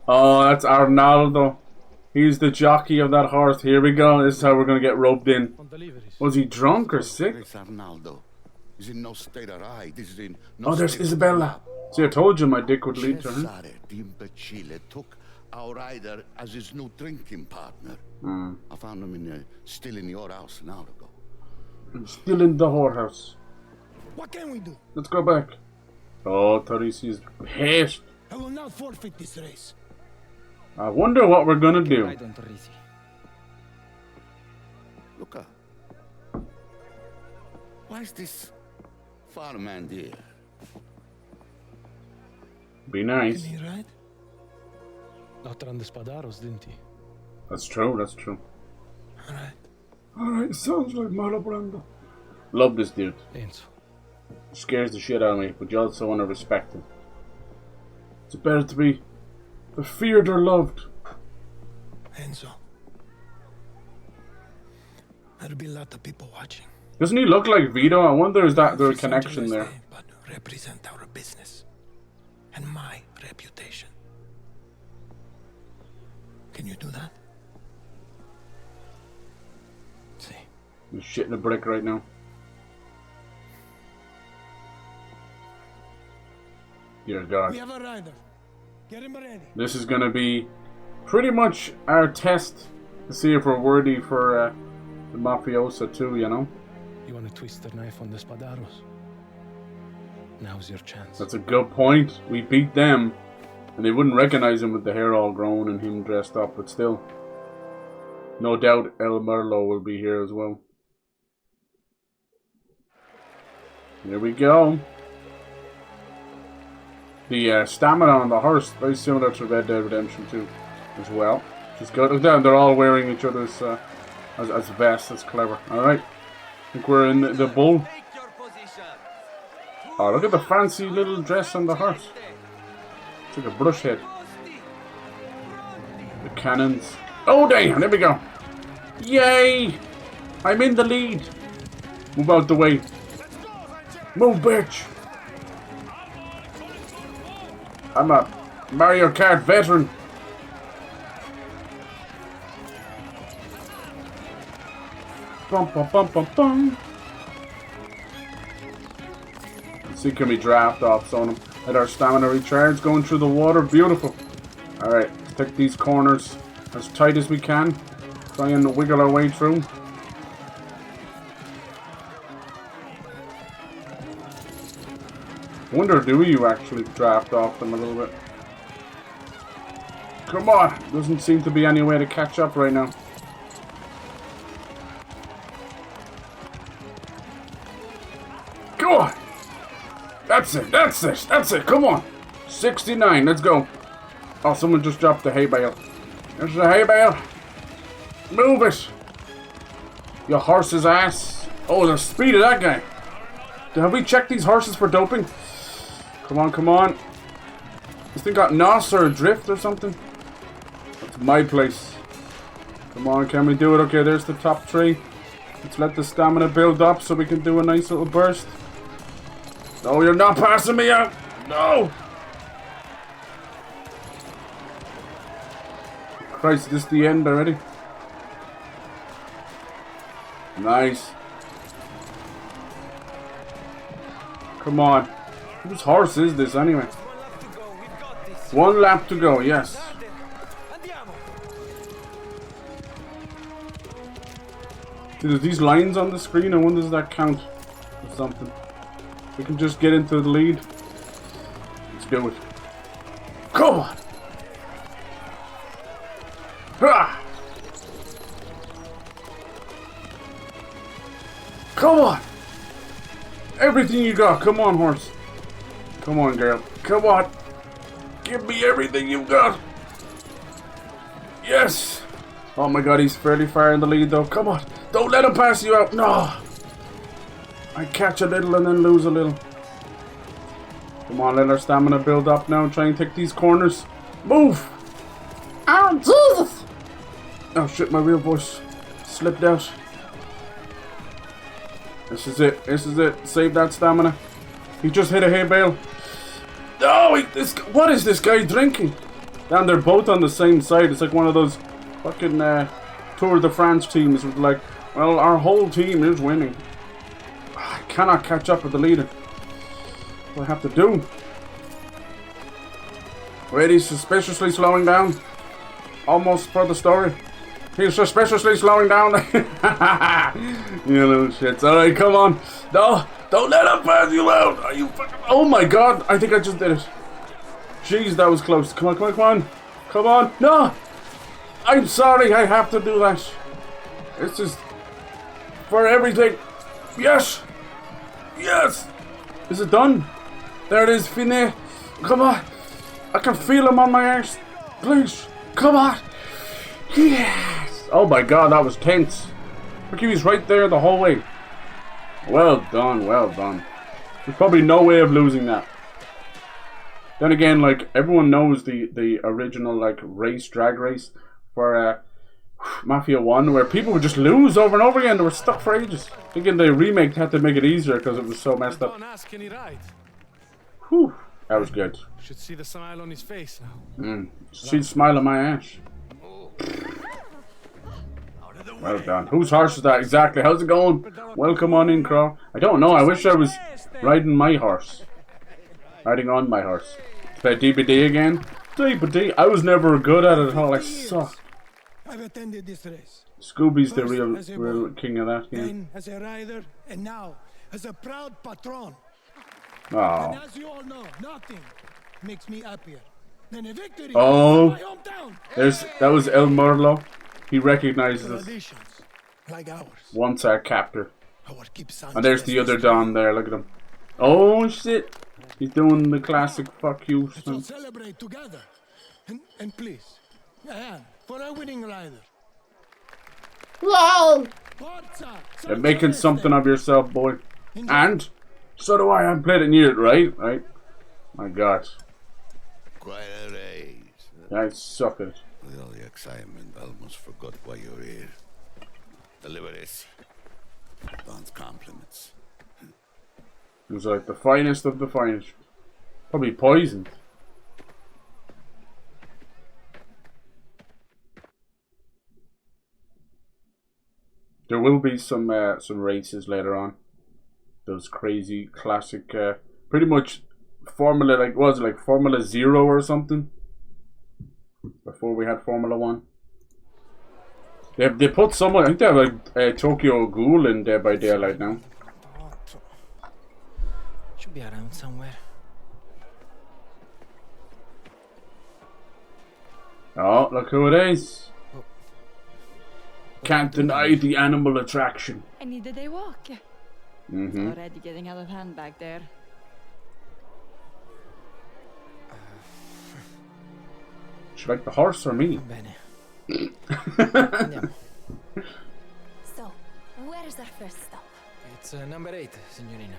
[SPEAKER 1] Oh, that's Arnaldo. He's the jockey of that horse. Here we go. This is how we're going to get roped in. Was he drunk or sick?
[SPEAKER 14] Arnaldo is in no state of right. Is in
[SPEAKER 1] no there's Isabella. See, I told you my dick would lead to her.
[SPEAKER 14] The imbecile took our rider as his new drinking partner. I found him still in your house an hour ago.
[SPEAKER 1] Still in the whorehouse.
[SPEAKER 12] What can we do?
[SPEAKER 1] Let's go back. Oh, Torrisi is pissed.
[SPEAKER 12] I will not forfeit this race.
[SPEAKER 1] I wonder what we're gonna do.
[SPEAKER 14] Luca, why is this farmhand here?
[SPEAKER 1] Be nice.
[SPEAKER 12] Can he ride?
[SPEAKER 8] Not around the Spadaros, didn't he?
[SPEAKER 1] That's true, that's true.
[SPEAKER 12] Alright,
[SPEAKER 1] sounds like Malabrando. Love this dude.
[SPEAKER 8] Enzo.
[SPEAKER 1] Scares the shit out of me, but you also want to respect him. It's better to be feared or loved.
[SPEAKER 12] Enzo. There'll be a lot of people watching.
[SPEAKER 1] Doesn't he look like Vito? I wonder is that there's a connection there.
[SPEAKER 12] But represent our business and my reputation. Can you do that?
[SPEAKER 2] See.
[SPEAKER 1] He's shitting a brick right now. Dear God.
[SPEAKER 12] We have a rider. Get him ready.
[SPEAKER 1] This is gonna be pretty much our test to see if we're worthy for the Mafiosa too, you know?
[SPEAKER 8] You want to twist the knife on the Spadaros? Now's your chance.
[SPEAKER 1] That's a good point. We beat them, and they wouldn't recognize him with the hair all grown and him dressed up, but still. No doubt El Merlo will be here as well. Here we go. The stamina on the horse, very similar to Red Dead Redemption 2 as well. Just good. Look down, they're all wearing each other's as vests. That's clever. Alright. I think we're in the bull. Oh, look at the fancy little dress on the horse. It's like a brush head. The cannons. Oh, damn! There we go. Yay! I'm in the lead. Move out the way. Move, bitch. I'm a Mario Kart veteran. Bum, bum, bum, bum, bum. Let's see, can we draft off on him? Let our stamina recharge, going through the water. Beautiful. Alright, let's take these corners as tight as we can. Try and wiggle our way through. I wonder, do you actually draft off them a little bit? Come on! Doesn't seem to be any way to catch up right now. Go on! That's it, that's it, that's it, come on! 69, let's go. Oh, someone just dropped the hay bale. There's the hay bale. Move it! You horse's ass. Oh, the speed of that guy. Have we checked these horses for doping? Come on, come on. This thing got nos or drift or something? That's my place. Come on, can we do it? Okay, there's the top three. Let's let the stamina build up so we can do a nice little burst. No, you're not passing me out! No! Christ, is this the end already? Nice. Come on. Whose horse is this anyway? One lap to go, yes. See, there's these lines on the screen. I wonder, does that count or something? We can just get into the lead. Let's do it. Come on! Ha! Come on! Everything you got. Come on, horse. Come on, girl. Come on. Give me everything you've got. Yes! Oh my god, he's fairly far in the lead though. Come on. Don't let him pass you out. No! I catch a little and then lose a little. Come on, let our stamina build up now and try and take these corners. Move! Oh, Jesus! Oh shit, my real voice slipped out. This is it. This is it. Save that stamina. He just hit a hay bale. Oh, what is this guy drinking? And they're both on the same side. It's like one of those fucking Tour de France teams with like, well, our whole team is winning. I cannot catch up with the leader. What do I have to do? Wait, he's suspiciously slowing down. Almost for the story. He's suspiciously slowing down. You little shits. Alright, come on. No, don't let him pass you out. Are you fucking... Oh my god, I think I just did it. Jeez, that was close. Come on, come on, come on. Come on. No! I'm sorry, I have to do that. This is for everything. Yes! Yes! Is it done? There it is, fine. Come on. I can feel him on my arse. Please, come on. Yes! Oh my god, that was tense. Look, he was right there the whole way. Well done, well done. There's probably no way of losing that. Then again, like, everyone knows the original, like, drag race for Mafia 1, where people would just lose over and over again. They were stuck for ages. Thinking the remake had to make it easier because it was so messed up. Whew, that was good.
[SPEAKER 8] Should see the smile on his face now.
[SPEAKER 1] See the smile on my ass. Well done. Whose horse is that exactly? How's it going? Welcome on in, Crow. I don't know. I wish I was riding my horse. Riding on my horse. Play DBD again? DBD? I was never good at it at all. I suck.
[SPEAKER 15] I've attended this race.
[SPEAKER 1] Scooby's the real king of that game.
[SPEAKER 15] As a rider, and now as a proud patron.
[SPEAKER 1] Oh.
[SPEAKER 15] And as you all know, nothing makes me happier than a victory in my hometown.
[SPEAKER 1] That was El Morlo. He recognizes us.
[SPEAKER 15] Like ours.
[SPEAKER 1] Once our captor. And there's the other Don there. Look at him. Oh shit! He's doing the classic fuck you.
[SPEAKER 15] Let's all celebrate together. And please, a hand for a winning rider.
[SPEAKER 1] Wow! You're making something of yourself, boy. And so do I. I'm playing it right? Right? My God.
[SPEAKER 14] Quite a race.
[SPEAKER 1] I suck at it.
[SPEAKER 14] With all the excitement, I almost forgot why you're here. Deliver this. Don's compliments.
[SPEAKER 1] It was like the finest of the finest. Probably poisoned. There will be some races later on. Those crazy classic, pretty much Formula, like, was it like Formula 0 or something? Before we had Formula 1. They put someone, I think they have like Tokyo Ghoul in Dead by Daylight now.
[SPEAKER 2] Should be around somewhere.
[SPEAKER 1] Oh, look who it is. Can't deny the animal attraction.
[SPEAKER 11] I need a day walk.
[SPEAKER 1] Mm-hmm.
[SPEAKER 11] Already getting out of hand back there.
[SPEAKER 1] Should like the horse or me?
[SPEAKER 10] So, where is our first stop?
[SPEAKER 2] It's number 8, signorina.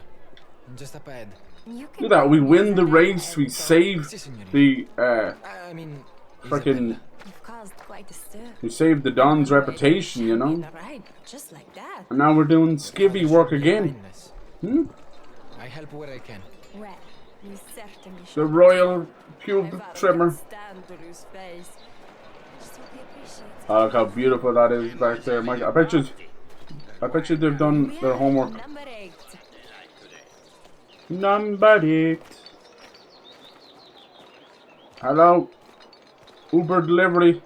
[SPEAKER 2] Just up ahead.
[SPEAKER 1] Look at that, we win the race, we save the
[SPEAKER 2] I mean,
[SPEAKER 1] freaking.
[SPEAKER 10] You've caused quite a stir.
[SPEAKER 1] We saved the Don's reputation, you know.
[SPEAKER 10] Right, just like that.
[SPEAKER 1] And now we're doing skivvy work again. Hmm?
[SPEAKER 2] I help where I can.
[SPEAKER 10] Well, you certainly should.
[SPEAKER 1] The royal pube trimmer.
[SPEAKER 10] Stand to lose face. Just hope he appreciates it.
[SPEAKER 1] Oh, look how beautiful that is back there, Mike. I bet you they've done their homework.
[SPEAKER 10] Number 8.
[SPEAKER 1] Number 8. Hello. Uber delivery.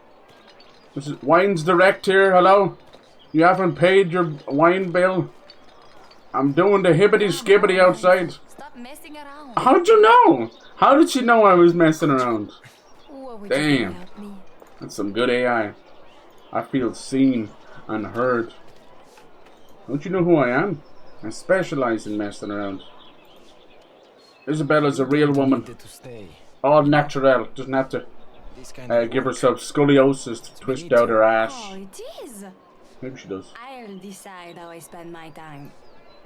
[SPEAKER 1] This is Wine's Direct here. Hello. You haven't paid your wine bill. I'm doing the hibbity skibbity outside.
[SPEAKER 10] Stop messing around.
[SPEAKER 1] How'd you know? How did she know I was messing around?
[SPEAKER 10] What would you do
[SPEAKER 1] Damn.
[SPEAKER 10] without me?
[SPEAKER 1] That's some good AI. I feel seen and heard. Don't you know who I am? I specialize in messing around. Isabella's a real woman. All natural. Doesn't have to give herself scoliosis to twist out her ass.
[SPEAKER 10] Oh, it is.
[SPEAKER 1] Maybe she does.
[SPEAKER 10] I'll decide how I spend my time.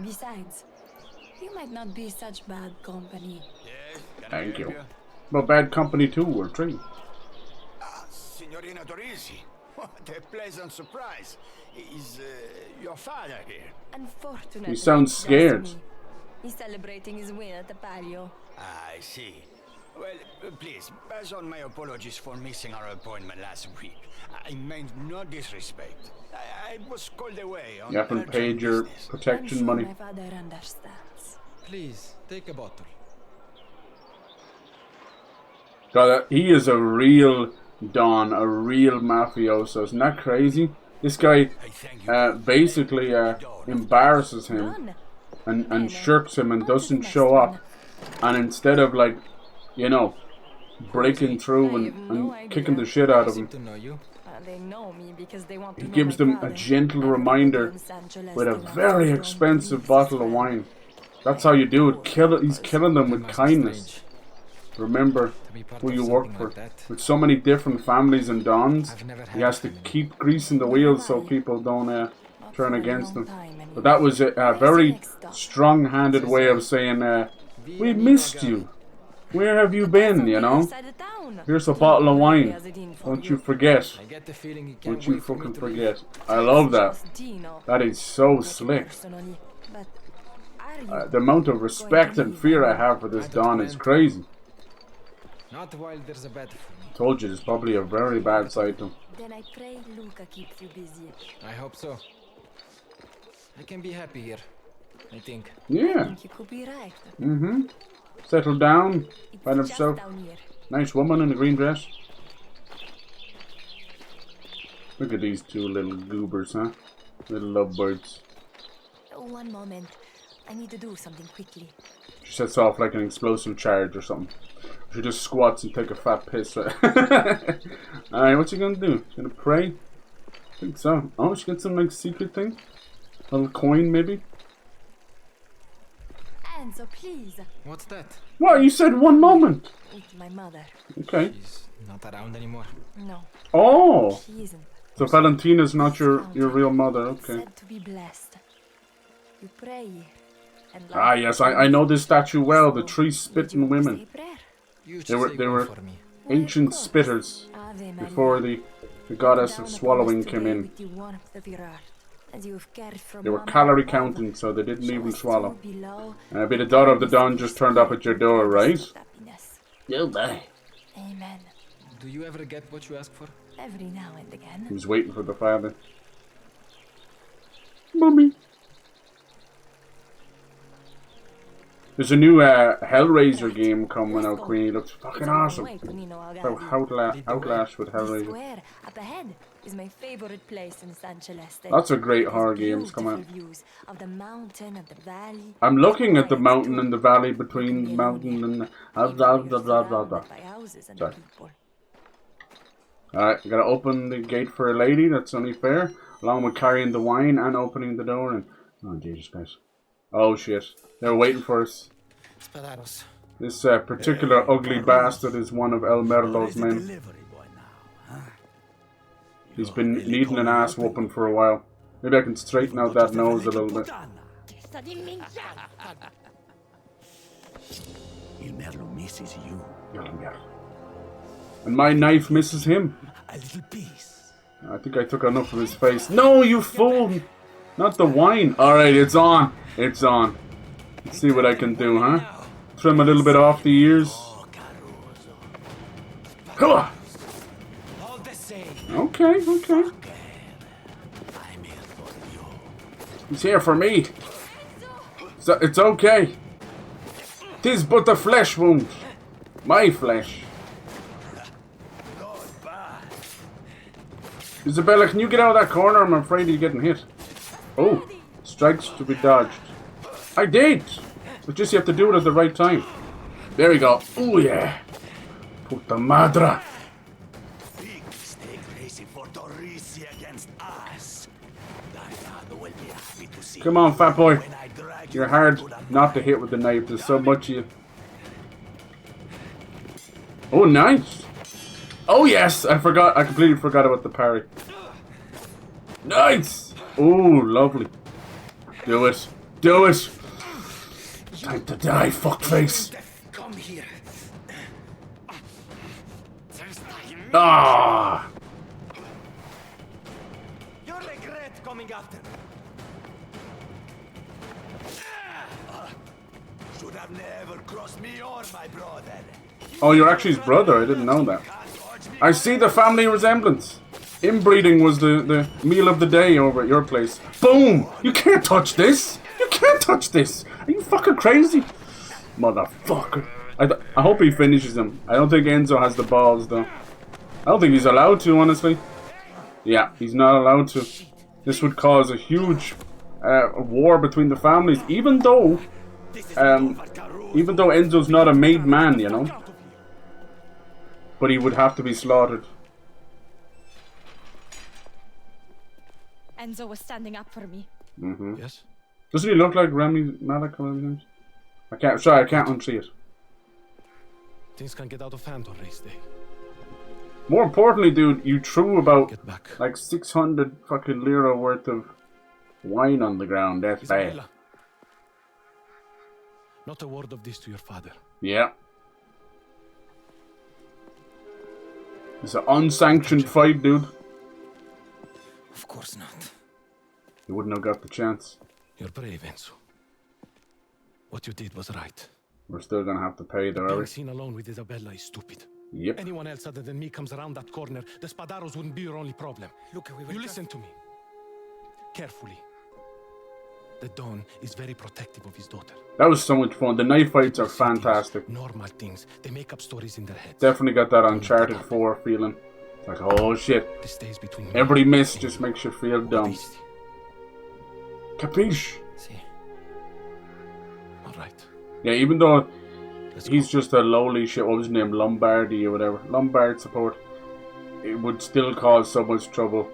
[SPEAKER 10] Besides, you might not be such bad company.
[SPEAKER 1] Thank you. But bad company too, or 3.
[SPEAKER 9] Signorina Torrisi, what a pleasant surprise. Is your father here?
[SPEAKER 10] Unfortunately,
[SPEAKER 1] You sound scared.
[SPEAKER 10] that's me. He's celebrating his win at the Palio.
[SPEAKER 9] I see. Well, please, pass on my apologies for missing our appointment last week. I meant no disrespect. I was called away on
[SPEAKER 1] You haven't paid your protection
[SPEAKER 10] I'm sure
[SPEAKER 1] money.
[SPEAKER 10] my father understands.
[SPEAKER 2] Please, take a bottle.
[SPEAKER 1] God, he is a real Don, a real mafioso. Isn't that crazy? This guy basically embarrasses him and shirks him and doesn't show up. And instead of, like, you know, breaking through and kicking the shit out of him,
[SPEAKER 10] They know me because they want to
[SPEAKER 1] he
[SPEAKER 10] know
[SPEAKER 1] gives
[SPEAKER 10] my
[SPEAKER 1] them a
[SPEAKER 10] father.
[SPEAKER 1] gentle reminder with a very expensive bottle of wine. That's how you do it. He's killing them with kindness. Remember who you work for. With so many different families and Dons, he has to keep greasing the wheels so people don't turn against him. But that was a very strong-handed way of saying, we missed you. Where have you been, you know? Here's a bottle of wine. Don't you forget. Don't you fucking forget. I love that. That is so slick. The amount of respect and fear I have for this Don is crazy.
[SPEAKER 2] Not while there's a bed for me.
[SPEAKER 1] Told you, there's probably a very bad side to him.
[SPEAKER 10] Then I pray Luca keeps you busy.
[SPEAKER 2] I hope so. I can be happy here, I think.
[SPEAKER 1] Yeah.
[SPEAKER 10] I think you could be right.
[SPEAKER 1] Mm-hmm. Settle down. Find
[SPEAKER 10] Just
[SPEAKER 1] himself.
[SPEAKER 10] down here.
[SPEAKER 1] Nice woman in a green dress. Look at these two little goobers, huh? Little lovebirds.
[SPEAKER 10] One moment. I need to do something quickly.
[SPEAKER 1] She sets off like an explosive charge or something. She just squats and take a fat piss. Alright, what's she gonna do? She's gonna pray? I think so. Oh, she gets some like secret thing? A little coin maybe?
[SPEAKER 10] Enzo, please.
[SPEAKER 2] What's that?
[SPEAKER 1] What? You said one moment.
[SPEAKER 10] It's my mother.
[SPEAKER 1] Okay.
[SPEAKER 2] She's not around anymore.
[SPEAKER 10] No.
[SPEAKER 1] Oh!
[SPEAKER 10] She isn't.
[SPEAKER 1] So Valentina's not your real mother, okay.
[SPEAKER 10] Said to be blessed. You pray. And
[SPEAKER 1] Ah yes, I know this statue well, the 3 spitting women. They were ancient spitters before the goddess of swallowing came in.
[SPEAKER 10] as you've cared for
[SPEAKER 1] They were
[SPEAKER 10] Mama
[SPEAKER 1] calorie
[SPEAKER 10] forever.
[SPEAKER 1] counting, so they didn't even swallow.
[SPEAKER 10] Below,
[SPEAKER 1] And a bit of daughter of the dawn just turned up at your door, right?
[SPEAKER 10] happiness.
[SPEAKER 1] Goodbye.
[SPEAKER 10] Amen.
[SPEAKER 2] Do you ever get what you ask for?
[SPEAKER 10] Every now and again.
[SPEAKER 1] He was waiting for the father. Mummy. There's a new Hellraiser game coming out, Queenie. Looks fucking awesome. Outlast with Hellraiser.
[SPEAKER 10] Square up ahead is my favorite place in San Celeste.
[SPEAKER 1] Lots of great horror games come out.
[SPEAKER 10] Views of the mountain and the valley.
[SPEAKER 1] I'm looking at the mountain and the valley between the mountain and Sorry. Alright, gotta open the gate for a lady, that's only fair. Along with carrying the wine and opening the door and... Oh, Jesus Christ. Oh, shit. They're waiting for us. This particular ugly bastard is one of El Merlo's men. He's been needing an ass whooping for a while. Maybe I can straighten out that nose a little bit.
[SPEAKER 3] Il Merlo misses you.
[SPEAKER 1] And my knife misses him.
[SPEAKER 3] A little piece.
[SPEAKER 1] I think I took enough of his face. No, you fool! Not the wine. Alright, it's on. It's on. Let's see what I can do, huh? Trim a little bit off the ears. Huh. Okay, okay. He's here for me. So it's okay. 'Tis but a flesh wound. My flesh. Isabella, can you get out of that corner? I'm afraid you're getting hit. Oh, strikes to be dodged. I did! But just you have to do it at the right time. There we go. Oh yeah. Puta madre.
[SPEAKER 3] Big stake racing for Torrisi against us. Bernardo will be happy to see.
[SPEAKER 1] Come on, fat boy. You're hard not to hit with the knife. There's so much of you. Oh, nice. Oh, yes. I completely forgot about the parry. Nice. Oh, lovely. Do it. Do it. Time to die, fuckface.
[SPEAKER 3] Come here.
[SPEAKER 1] Ah.
[SPEAKER 3] You'll regret coming after me. Should have never crossed me or my brother.
[SPEAKER 1] Oh, you're actually his brother. I didn't know that. I see the family resemblance. Inbreeding was the meal of the day over at your place. Boom! You can't touch this! You can't touch this! Are you fucking crazy? Motherfucker. I hope he finishes him. I don't think Enzo has the balls, though. I don't think he's allowed to, honestly. Yeah, he's not allowed to. This would cause a huge war between the families, even though Enzo's not a made man, you know. But he would have to be slaughtered.
[SPEAKER 11] Enzo was standing up for me.
[SPEAKER 1] Mm-hmm.
[SPEAKER 8] Yes?
[SPEAKER 1] Doesn't he look like Rami Malek or anything? I can't unsee it.
[SPEAKER 8] Things can get out of hand on race day.
[SPEAKER 1] More importantly, dude, you threw about like 600 fucking lira worth of wine on the ground. That's bad.
[SPEAKER 8] Isabella, not a word of this to your father.
[SPEAKER 1] Yeah. It's an unsanctioned fight, dude.
[SPEAKER 2] Of course not.
[SPEAKER 1] You wouldn't have got the chance.
[SPEAKER 8] You're brave, Enzo. What you did was right.
[SPEAKER 1] We're still gonna have to pay there, are
[SPEAKER 8] Being
[SPEAKER 1] we?
[SPEAKER 8] seen alone with Isabella is stupid.
[SPEAKER 1] Yep.
[SPEAKER 8] Anyone else other than me comes around that corner, the Spadaros wouldn't be your only problem.
[SPEAKER 2] Look,
[SPEAKER 8] you listen to me. Carefully. The Don is very protective of his daughter.
[SPEAKER 1] That was so much fun. The knife fights are fantastic.
[SPEAKER 8] Normal things. They make up stories in their heads.
[SPEAKER 1] Definitely got that Uncharted 4 feeling. It's like, oh shit.
[SPEAKER 8] This stays between
[SPEAKER 1] Every miss just makes you feel dumb. Capiche?
[SPEAKER 8] Alright.
[SPEAKER 1] Yeah, even though he's just a lowly shit, what was his name? Lombardi or whatever. Lombard support. It would still cause so much trouble.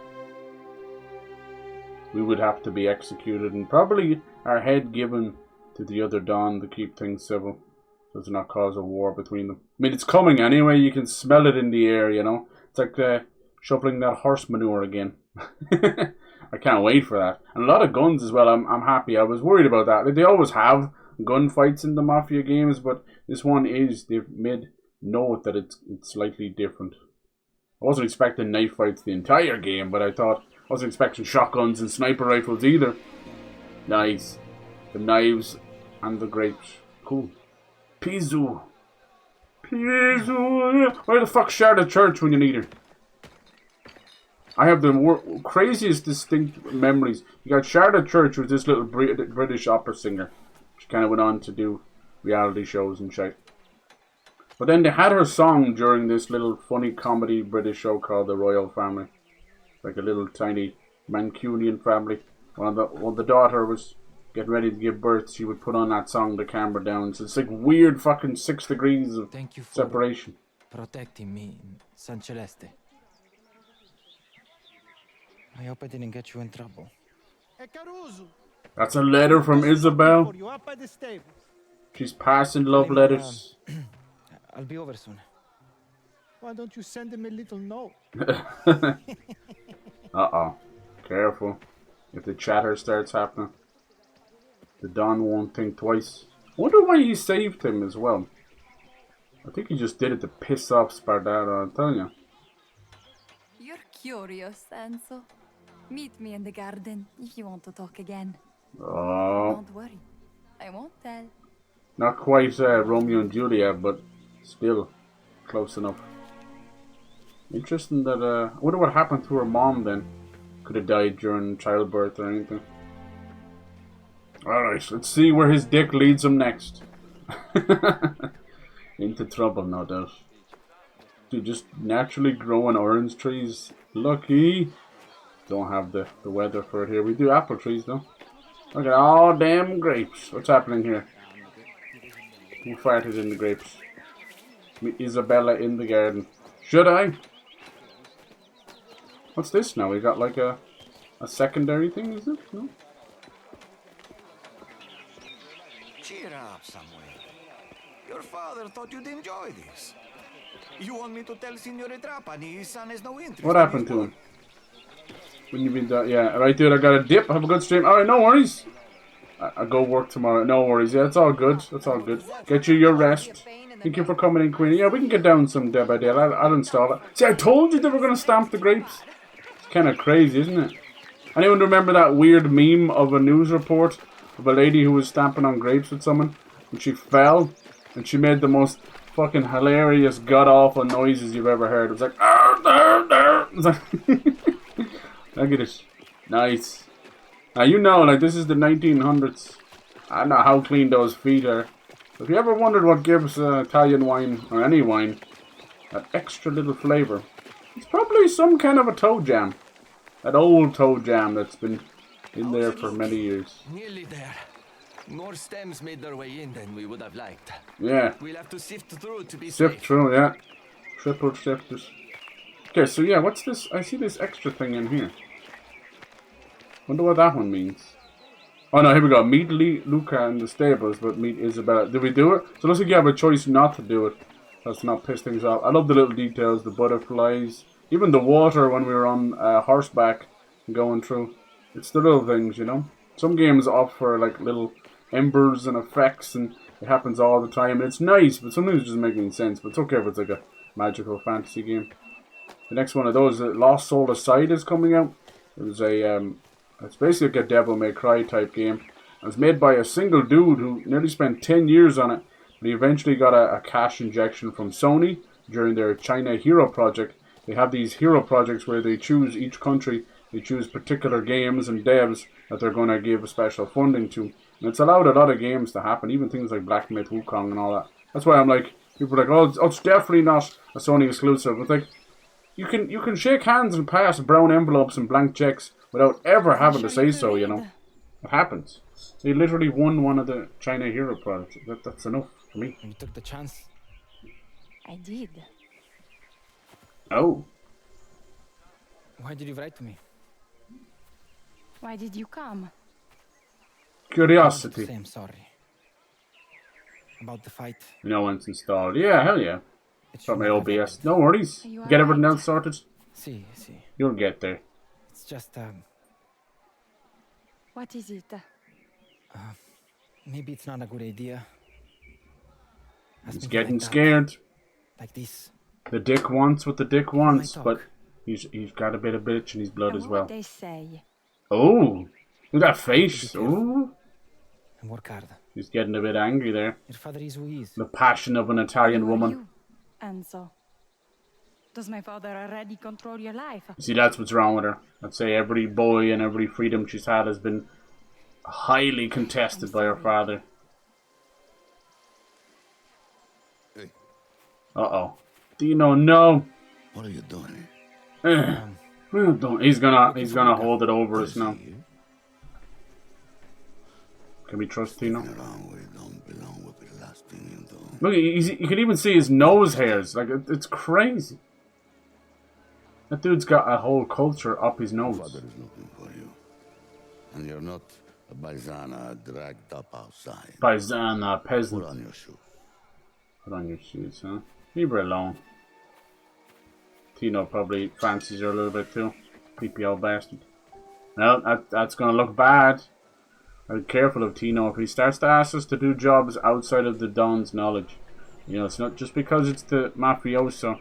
[SPEAKER 1] We would have to be executed and probably our head given to the other Don to keep things civil. So to not cause a war between them. I mean, it's coming anyway. You can smell it in the air, you know. It's like shoveling that horse manure again. I can't wait for that. And a lot of guns as well. I'm happy. I was worried about that. They always have gunfights in the Mafia games, but this one they've made note that it's slightly different. I wasn't expecting knife fights the entire game, but I thought I wasn't expecting shotguns and sniper rifles either. Nice. The knives and the grapes. Cool. Pizu. Pizu. Where the fuck's Charlotte Church when you need her? I have the craziest distinct memories. You got Charlotte Church, who was this little British opera singer. She kind of went on to do reality shows and shit. But then they had her song during this little funny comedy British show called The Royal Family. Like a little tiny Mancunian family. When the daughter was getting ready to give birth, she would put on that song, The Camera Down. So it's like weird fucking 6 degrees of separation.
[SPEAKER 2] Protecting me in San Celeste.
[SPEAKER 7] I hope I didn't get you in trouble.
[SPEAKER 1] That's a letter from Isabel. She's passing love letters.
[SPEAKER 7] I'll be over soon.
[SPEAKER 15] Why don't you send him a little note?
[SPEAKER 1] Uh-oh. Careful. If the chatter starts happening, the Don won't think twice. I wonder why he saved him as well. I think he just did it to piss off Spardato, I'm telling you.
[SPEAKER 11] You're curious, Enzo. Meet me in the garden if you want to talk again.
[SPEAKER 1] Oh.
[SPEAKER 11] Don't worry. I won't tell.
[SPEAKER 1] Not quite Romeo and Juliet, but still close enough. Interesting that, I wonder what happened to her mom then. Could have died during childbirth or anything. Alright, let's see where his dick leads him next. Into trouble, no doubt. Dude, just naturally growing orange trees. Lucky. Don't have the weather for it here. We do apple trees though. Look at all damn grapes. What's happening here? Who farted in the grapes? Isabella in the garden. Should I? What's this now? We got like a secondary thing, is it? No?
[SPEAKER 9] Cheer up, Samuel. Your father thought you'd enjoy this. You want me to tell Signore Trapani his son has no interest?
[SPEAKER 1] What happened to him? When you been done? Yeah, alright dude, I got a dip. Have a good stream. Alright, no worries. I go work tomorrow. No worries. Yeah, it's all good. It's all good. Get you your rest. Thank you for coming in, Queenie. Yeah, we can get down some day by day. I'll install it. See, I told you they were going to stamp the grapes. It's kind of crazy, isn't it? Anyone remember that weird meme of a news report of a lady who was stamping on grapes with someone? And she fell. And she made the most fucking hilarious, god-awful noises you've ever heard. It was like... It was like look at it. Nice. Now, you know, like, this is the 1900s. I don't know how clean those feet are. If you ever wondered what gives Italian wine, or any wine, that extra little flavour, it's probably some kind of a toe jam. That old toe jam that's been in there for many years.
[SPEAKER 6] Nearly there. More stems made their way in than we would have liked.
[SPEAKER 1] Yeah.
[SPEAKER 6] We'll have to sift through to be
[SPEAKER 1] Sift
[SPEAKER 6] safe.
[SPEAKER 1] through, yeah. Triple sifters. Okay, so yeah, what's this? I see this extra thing in here. Wonder what that one means. Oh no, here we go. Meet Luca in the stables, but meet Isabella. Did we do it? So it looks like you have a choice not to do it. Let's not piss things off. I love the little details, the butterflies. Even the water when we were on horseback going through. It's the little things, you know. Some games offer like little embers and effects, and it happens all the time. And it's nice, but sometimes it doesn't make any sense. But it's okay if it's like a magical fantasy game. The next one of those, Lost Soul Aside, is coming out. It was a... it's basically like a Devil May Cry type game. It was made by a single dude who nearly spent 10 years on it. But he eventually got a cash injection from Sony during their China Hero Project. They have these hero projects where they choose each country. They choose particular games and devs that they're going to give special funding to. And it's allowed a lot of games to happen. Even things like Black Myth Wukong and all that. That's why I'm like, people are like, oh, it's definitely not a Sony exclusive. It's like, you can shake hands and pass brown envelopes and blank checks without ever having to say so, you know. It happens. They literally won one of the China Hero products. That's enough for me.
[SPEAKER 7] You took the chance.
[SPEAKER 11] I did.
[SPEAKER 1] Oh.
[SPEAKER 7] Why did you write to me?
[SPEAKER 11] Why did you come?
[SPEAKER 1] Curiosity.
[SPEAKER 7] I'm sorry. About the fight.
[SPEAKER 1] No one's installed. Yeah, hell yeah. Got my OBS. No worries. Get everything else sorted.
[SPEAKER 7] See.
[SPEAKER 1] You'll get there.
[SPEAKER 7] It's just,
[SPEAKER 11] What is it?
[SPEAKER 7] maybe it's not a good idea.
[SPEAKER 1] He's getting scared.
[SPEAKER 7] Like this.
[SPEAKER 1] The dick wants what the dick wants, but He's got a bit of bitch in his blood as well.
[SPEAKER 10] What they say.
[SPEAKER 1] Oh, look at that face. Oh,
[SPEAKER 2] And work hard.
[SPEAKER 1] he's getting a bit angry there.
[SPEAKER 2] Your father is who he is.
[SPEAKER 1] The passion of an Italian woman.
[SPEAKER 10] Enzo. Does my father already control your life?
[SPEAKER 1] See, that's what's wrong with her. I'd say every boy and every freedom she's had has been highly contested by her father.
[SPEAKER 14] Hey.
[SPEAKER 1] Uh-oh. Dino, no.
[SPEAKER 14] What are you doing?
[SPEAKER 1] He's gonna hold it over us now. Can we trust Dino? Look, you can even see his nose hairs. Like, it's crazy. That dude's got a whole culture up his nose.
[SPEAKER 14] Father is looking for you. And you're not a paisana dragged up outside.
[SPEAKER 1] Paisana, peasant.
[SPEAKER 14] Put on your shoes.
[SPEAKER 1] Put on your shoes, huh? Leave her alone. Tino probably fancies her a little bit too. Creepy old bastard. Well, that's gonna look bad. I'll be careful of Tino if he starts to ask us to do jobs outside of the Don's knowledge. You know, it's not just because it's the mafioso.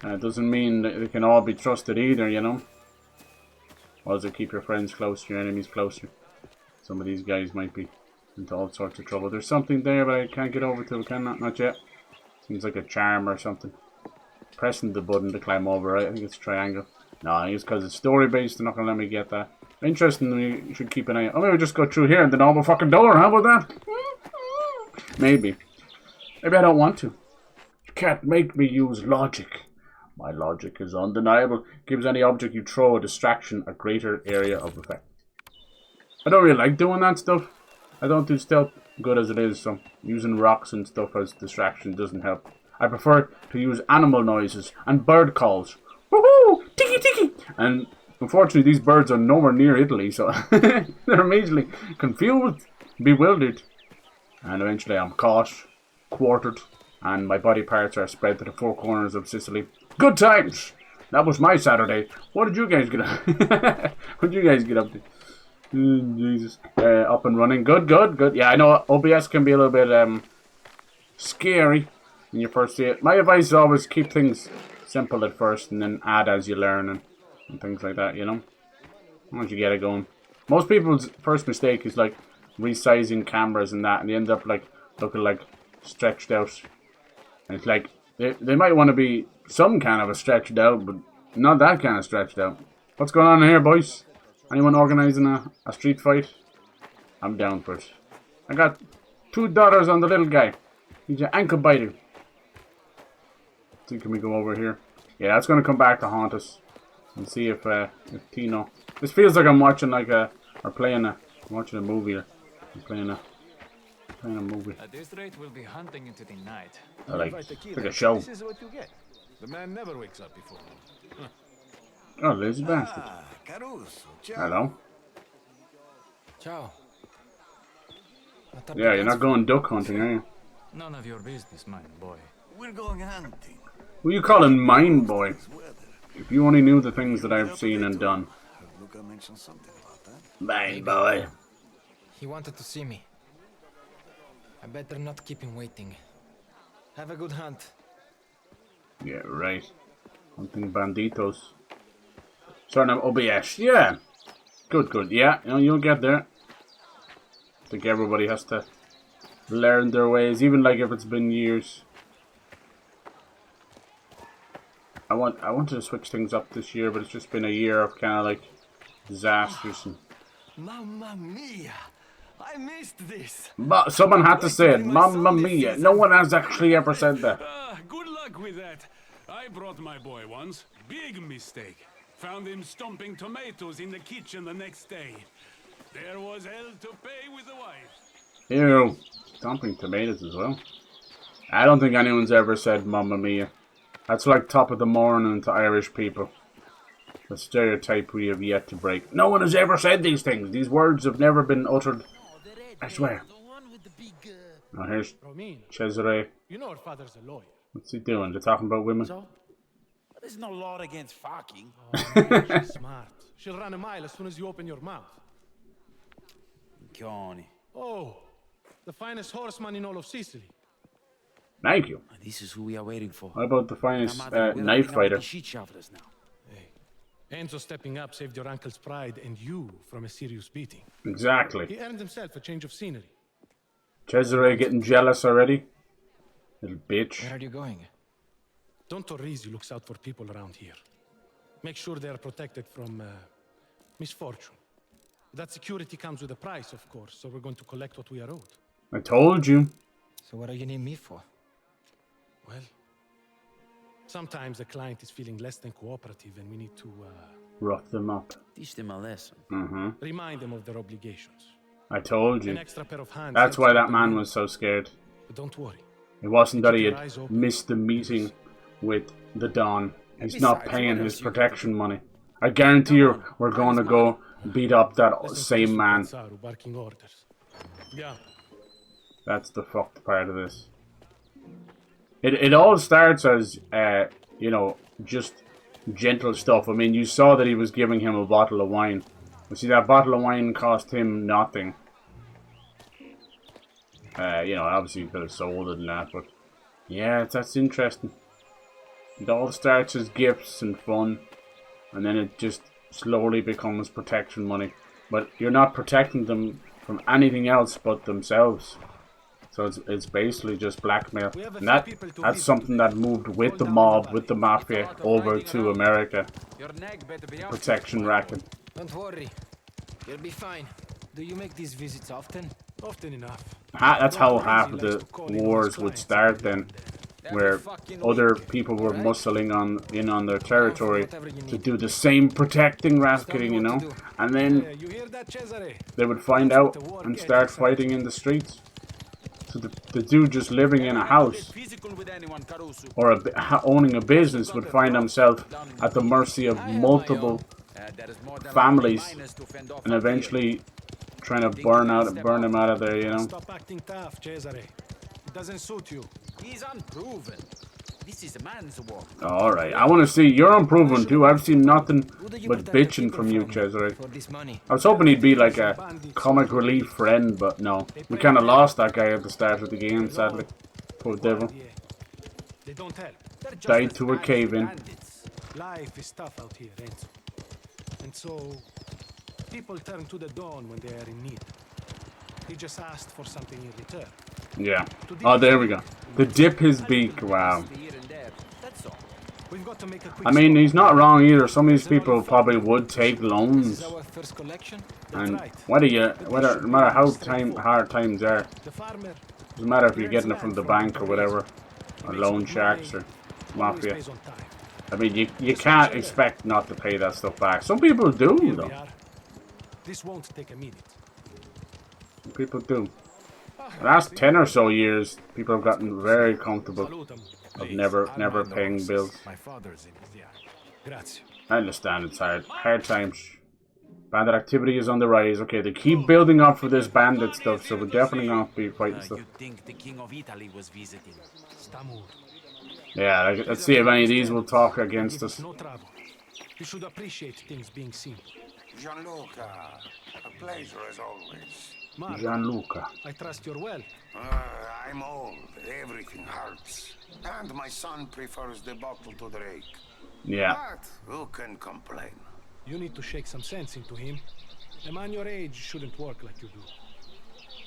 [SPEAKER 1] It doesn't mean that they can all be trusted either, you know. Also, keep your friends close, your enemies closer. Some of these guys might be into all sorts of trouble. There's something there, but I can't get over to it, not yet. Seems like a charm or something. Pressing the button to climb over, right? I think it's a triangle. No, I think it's because it's story-based. They're not going to let me get that. Interestingly, you should keep an eye out. Oh, maybe just go through here and the normal fucking door. How about that? Maybe. Maybe I don't want to. You can't make me use logic. My logic is undeniable. Gives any object you throw a distraction a greater area of effect. I don't really like doing that stuff. I don't do stealth good as it is, so using rocks and stuff as distraction doesn't help. I prefer to use animal noises and bird calls. Woohoo! Tiki tiki! And unfortunately, these birds are nowhere near Italy, so they're immediately confused, bewildered. And eventually I'm caught, quartered, and my body parts are spread to the four corners of Sicily. Good times! That was my Saturday. What did you guys get up to? What did you guys get up to? Jesus. Up and running. Good. Yeah, I know OBS can be a little bit scary when you first see it. My advice is always keep things simple at first and then add as you learn and things like that, you know? Once you get it going. Most people's first mistake is like resizing cameras and that, and they end up like looking like stretched out. And it's like they might want to be some kind of a stretched out, but not that kind of stretched out. What's going on here, boys? Anyone organizing a street fight? I'm down for it. I got $2 on the little guy. He's an ankle biter. So can we go over here? Yeah, that's gonna come back to haunt us. And see if Tino. This feels like I'm watching like watching a movie. Or I'm playing a movie.
[SPEAKER 2] At this rate, we'll be hunting into the night.
[SPEAKER 1] Like a show.
[SPEAKER 5] This is what you get. The man never wakes up before.
[SPEAKER 1] Oh, lazy bastard. Hello.
[SPEAKER 2] Ciao.
[SPEAKER 1] Yeah, you're not going duck hunting, are you?
[SPEAKER 2] None of your business, mine boy.
[SPEAKER 3] We're going hunting.
[SPEAKER 1] Who you calling mine boy? If you only knew the things that I've seen and done.
[SPEAKER 3] Luca mentioned something about that.
[SPEAKER 1] Mine boy.
[SPEAKER 2] He wanted to see me. I better not keep him waiting. Have a good hunt.
[SPEAKER 1] Yeah, right. Hunting banditos. Starting up OBS. Yeah. Good. Yeah, you'll get there. I think everybody has to learn their ways, even like if it's been years. I wanted to switch things up this year, but it's just been a year of kind of like disasters. And
[SPEAKER 6] Mamma mia! I missed this.
[SPEAKER 1] But someone had to say it. Mamma mia! No one has actually ever said that.
[SPEAKER 4] Good luck with that. I brought my boy once. Big mistake. Found him stomping tomatoes in the kitchen the next day. There was hell to pay with the wife.
[SPEAKER 1] Ew. Stomping tomatoes as well. I don't think anyone's ever said Mamma Mia. That's like top of the morning to Irish people. The stereotype we have yet to break. No one has ever said these things. These words have never been uttered. I swear. Oh, here's Cesare.
[SPEAKER 8] You know her father's a lawyer.
[SPEAKER 1] What's he doing? They're talking about women.
[SPEAKER 16] So? There's no law against fucking.
[SPEAKER 8] Oh, man, she's smart. She'll run a mile as soon as you open your mouth.
[SPEAKER 16] Johnny.
[SPEAKER 8] Oh, the finest horseman in all of Sicily.
[SPEAKER 1] Thank you.
[SPEAKER 16] This is who we are waiting for.
[SPEAKER 1] What about the finest knife fighter?
[SPEAKER 8] Hey, Enzo stepping up saved your uncle's pride and you from a serious beating.
[SPEAKER 1] Exactly.
[SPEAKER 8] He earned himself a change of scenery.
[SPEAKER 1] Cesare getting jealous already? Little bitch.
[SPEAKER 2] Where are you going?
[SPEAKER 8] Don Torrisi looks out for people around here. Make sure they are protected from misfortune. That security comes with a price, of course, so we're going to collect what we are owed.
[SPEAKER 1] I told you.
[SPEAKER 2] So what do you need me for?
[SPEAKER 8] Well, sometimes the client is feeling less than cooperative and we need to
[SPEAKER 1] rough them up.
[SPEAKER 16] Teach them a lesson.
[SPEAKER 8] Remind them of their obligations.
[SPEAKER 1] I told you.
[SPEAKER 8] An extra pair of hands.
[SPEAKER 1] That's why that man was so scared.
[SPEAKER 8] But don't worry.
[SPEAKER 1] It wasn't that he had missed the meeting with the Don. He's not paying his protection money. I guarantee you we're going to go beat up that same man. That's the fucked part of this. It all starts as, you know, just gentle stuff. I mean, you saw that he was giving him a bottle of wine. You see, that bottle of wine cost him nothing. You know, obviously he could have sold it and that, but yeah, that's interesting. It all starts as gifts and fun, and then it just slowly becomes protection money. But you're not protecting them from anything else but themselves. So it's basically just blackmail. And that's something that moved with the mob, with the Mafia, over to America. Protection racket.
[SPEAKER 2] Don't worry. You'll be fine. Do you make these visits often?
[SPEAKER 8] Often enough.
[SPEAKER 1] That's how half of the wars would start then. Where other people were muscling in on their territory to do the same protecting racketing, you know? And then they would find out and start fighting in the streets. So the dude just living in a house or owning a business would find himself at the mercy of multiple families and eventually trying to burn him out of there, you know?
[SPEAKER 8] Stop acting tough, Cesare. It doesn't suit you.
[SPEAKER 16] He's unproven. This is a man's work.
[SPEAKER 1] Alright, I want to see. You're unproven too. I've seen nothing but bitching from you, Cesare. I was hoping he'd be like a comic relief friend, but no. We kind of lost that guy at the start of the game, sadly. Poor devil.
[SPEAKER 8] They don't help.
[SPEAKER 1] Died to a cave-in.
[SPEAKER 8] Life is tough out here, Enzo. And so, people turn to the Don when they are in need. He just asked for something in return.
[SPEAKER 1] Yeah. Oh, there we go. To dip his beak. Wow. I mean, he's not wrong either. Some of these people probably would take loans. And whether no matter how hard times are, doesn't matter if you're getting it from the bank or whatever, or loan sharks or Mafia. I mean, you can't expect not to pay that stuff back. Some people do, though.
[SPEAKER 8] This won't take a minute.
[SPEAKER 1] People do. The last 10 or so years, people have gotten very comfortable of never paying bills. I understand it's hard times. Bandit activity is on the rise. Okay, they keep building up for this bandit stuff, so we're definitely gonna be fighting stuff.
[SPEAKER 16] Think the King of Italy was visiting.
[SPEAKER 1] Yeah, let's see if any of these will talk against us.
[SPEAKER 8] No trouble. You should appreciate things being seen.
[SPEAKER 3] Gianluca, a pleasure as always.
[SPEAKER 1] Gianluca.
[SPEAKER 8] I trust you're well.
[SPEAKER 3] I'm old. Everything hurts. And my son prefers the bottle to the rake.
[SPEAKER 1] Yeah.
[SPEAKER 3] But who can complain?
[SPEAKER 8] You need to shake some sense into him. A man your age shouldn't work like you do.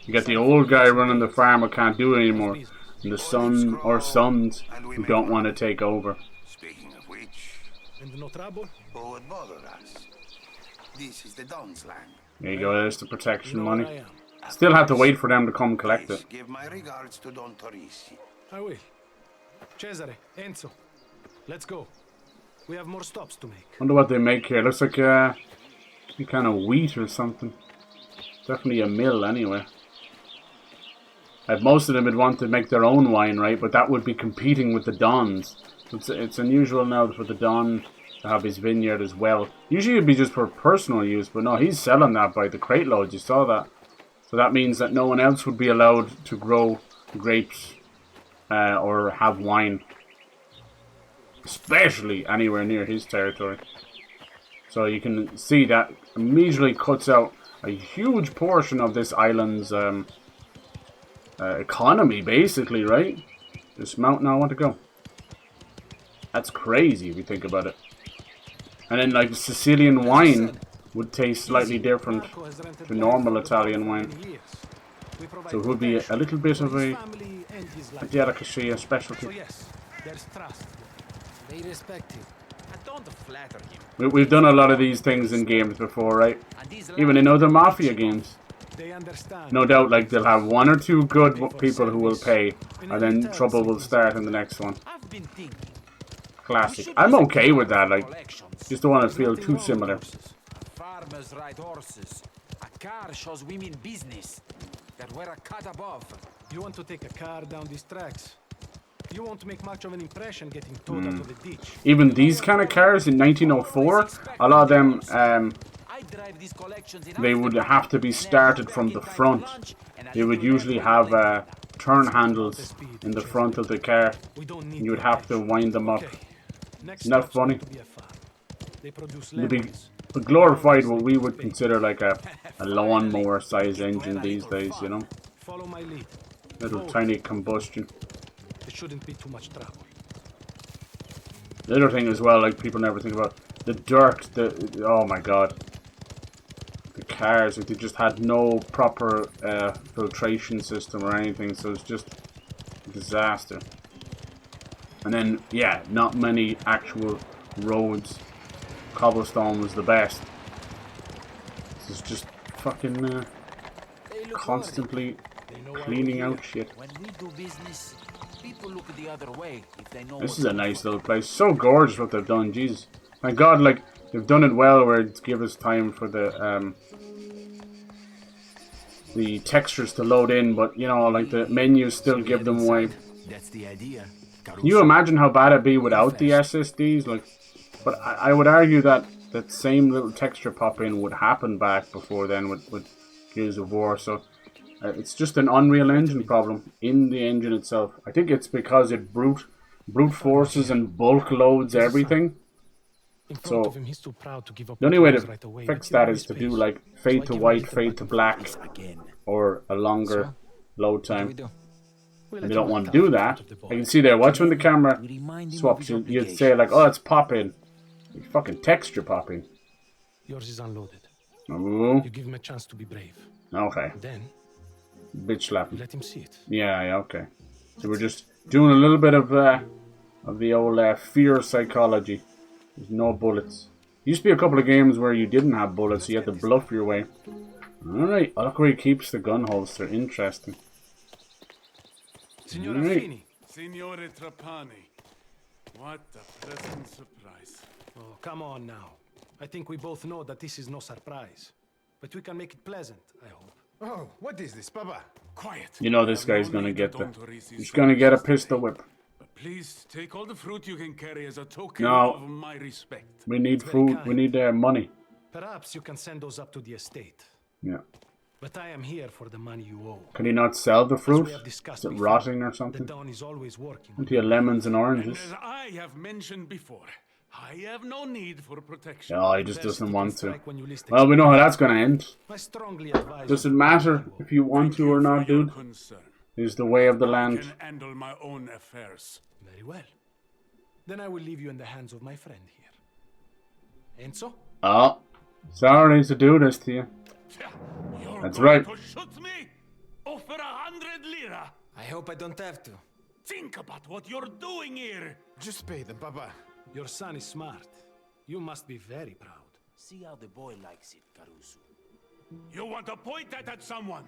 [SPEAKER 1] You got the old guy running the farm who can't do it anymore. And the son or sons who don't want to take over.
[SPEAKER 3] Speaking of which...
[SPEAKER 8] And no trouble?
[SPEAKER 3] Who would bother us? This is the Don's land.
[SPEAKER 1] There you go, there's the protection money. Still have to wait for them to come collect it.
[SPEAKER 3] Give my regards to Don Torrisi.
[SPEAKER 8] I will. Cesare, Enzo, let's go. We have more stops to make.
[SPEAKER 1] Wonder what they make here. Looks like some kind of wheat or something. Definitely a mill anyway. Like most of them would want to make their own wine, right? But that would be competing with the Dons. It's unusual now for the Don to have his vineyard as well. Usually it'd be just for personal use, but no, he's selling that by the crate load. You saw that. So that means that no one else would be allowed to grow grapes or have wine. Especially anywhere near his territory. So you can see that immediately cuts out a huge portion of this island's economy, basically, right? This mountain I want to go. That's crazy if you think about it. And then like Sicilian wine would taste slightly different to normal Italian wine. So it would be a little bit of a delicacy, a specialty.
[SPEAKER 8] So yes, there's trust.
[SPEAKER 2] They respect you.
[SPEAKER 16] Don't flatter him.
[SPEAKER 1] We've done a lot of these things in games before, right? Even in other Mafia games.
[SPEAKER 8] They understand.
[SPEAKER 1] No doubt, like, they'll have one or two good people who will pay, and then trouble will start in the next one. Classic. I'm okay with that, like, just don't want to feel too similar.
[SPEAKER 16] Farmers ride horses. A car shows women business. That we're a cut above.
[SPEAKER 8] You want to take a car down these tracks? You won't make much of an impression getting towed out of the ditch.
[SPEAKER 1] Even these kind of cars in 1904, a lot of them, they would have to be started from the front. They would usually have turn handles in the front of the car. You would have to wind them up. Isn't that funny? They'd be glorified what we would consider like a lawnmower size engine these days, you know?
[SPEAKER 8] Follow my lead.
[SPEAKER 1] Little tiny combustion.
[SPEAKER 8] It shouldn't be too much trouble.
[SPEAKER 1] The other thing as well, like people never think about, the dirt, oh my god. The cars, like, they just had no proper filtration system or anything, so it's just a disaster. And then, yeah, not many actual roads. Cobblestone was the best. This is just fucking constantly cleaning out shit.
[SPEAKER 16] When we do business, people look the other way if they know.
[SPEAKER 1] This is a nice little place. So gorgeous what they've done, Jesus. Thank God, like, they've done it well where it's give us time for the textures to load in, but you know, like the menus still give them away.
[SPEAKER 12] That's the idea.
[SPEAKER 1] Can you imagine how bad it'd be without the SSDs? Like, but I would argue that that same little texture pop in would happen back before then with Gears of War. So it's just an Unreal Engine problem in the engine itself. I think it's because it brute forces and bulk loads everything. So the only way to fix that is to do like fade to white, fade to black, or a longer load time. And they don't want to do that. I can see there, watch when the camera swaps, you'd say like, oh, it's popping. It's fucking texture popping.
[SPEAKER 8] Yours is unloaded.
[SPEAKER 1] Ooh.
[SPEAKER 8] You give him a chance to be brave.
[SPEAKER 1] Okay.
[SPEAKER 8] Then
[SPEAKER 1] bitch slap.
[SPEAKER 8] Let him see it.
[SPEAKER 1] Yeah, okay. So we're just doing a little bit of the old fear psychology. There's no bullets. Used to be a couple of games where you didn't have bullets, so you had to bluff your way. Alright, look where he keeps the gun holster. Interesting.
[SPEAKER 4] Signora Fini. Signore Trapani. What a pleasant surprise.
[SPEAKER 8] Oh, come on now. I think we both know that this is no surprise. But we can make it pleasant, I hope.
[SPEAKER 5] Oh, what is this, Papa?
[SPEAKER 4] Quiet.
[SPEAKER 1] You know this guy's gonna get he's gonna get a pistol whip.
[SPEAKER 4] Please take all the fruit you can carry as a token
[SPEAKER 1] No.
[SPEAKER 4] of my respect.
[SPEAKER 1] We need food. We need money.
[SPEAKER 8] Perhaps you can send those up to the estate.
[SPEAKER 1] Yeah.
[SPEAKER 8] But I am here for the money you owe.
[SPEAKER 1] Can he not sell the fruit? Is it
[SPEAKER 8] before,
[SPEAKER 1] rotting or
[SPEAKER 8] the
[SPEAKER 1] something?
[SPEAKER 8] Dawn is always working.
[SPEAKER 1] Into your lemons and oranges.
[SPEAKER 4] And as I have mentioned before, I have no need for protection.
[SPEAKER 1] No, he just doesn't want to. Well, we know how that's gonna end. Does it matter if you want to or not, dude? It's the way of the land.
[SPEAKER 4] I can handle my own affairs.
[SPEAKER 8] Very well. Then I will leave you in the hands of my friend here. Enzo?
[SPEAKER 1] Oh, sorry to do this to you. That's right.
[SPEAKER 4] To shoot me? Offer 100 lira.
[SPEAKER 2] I hope I don't have to.
[SPEAKER 4] Think about what you're doing here.
[SPEAKER 5] Just pay them, Papa.
[SPEAKER 8] Your son is smart. You must be very proud.
[SPEAKER 16] See how the boy likes it, Caruso.
[SPEAKER 4] You want to point that at someone?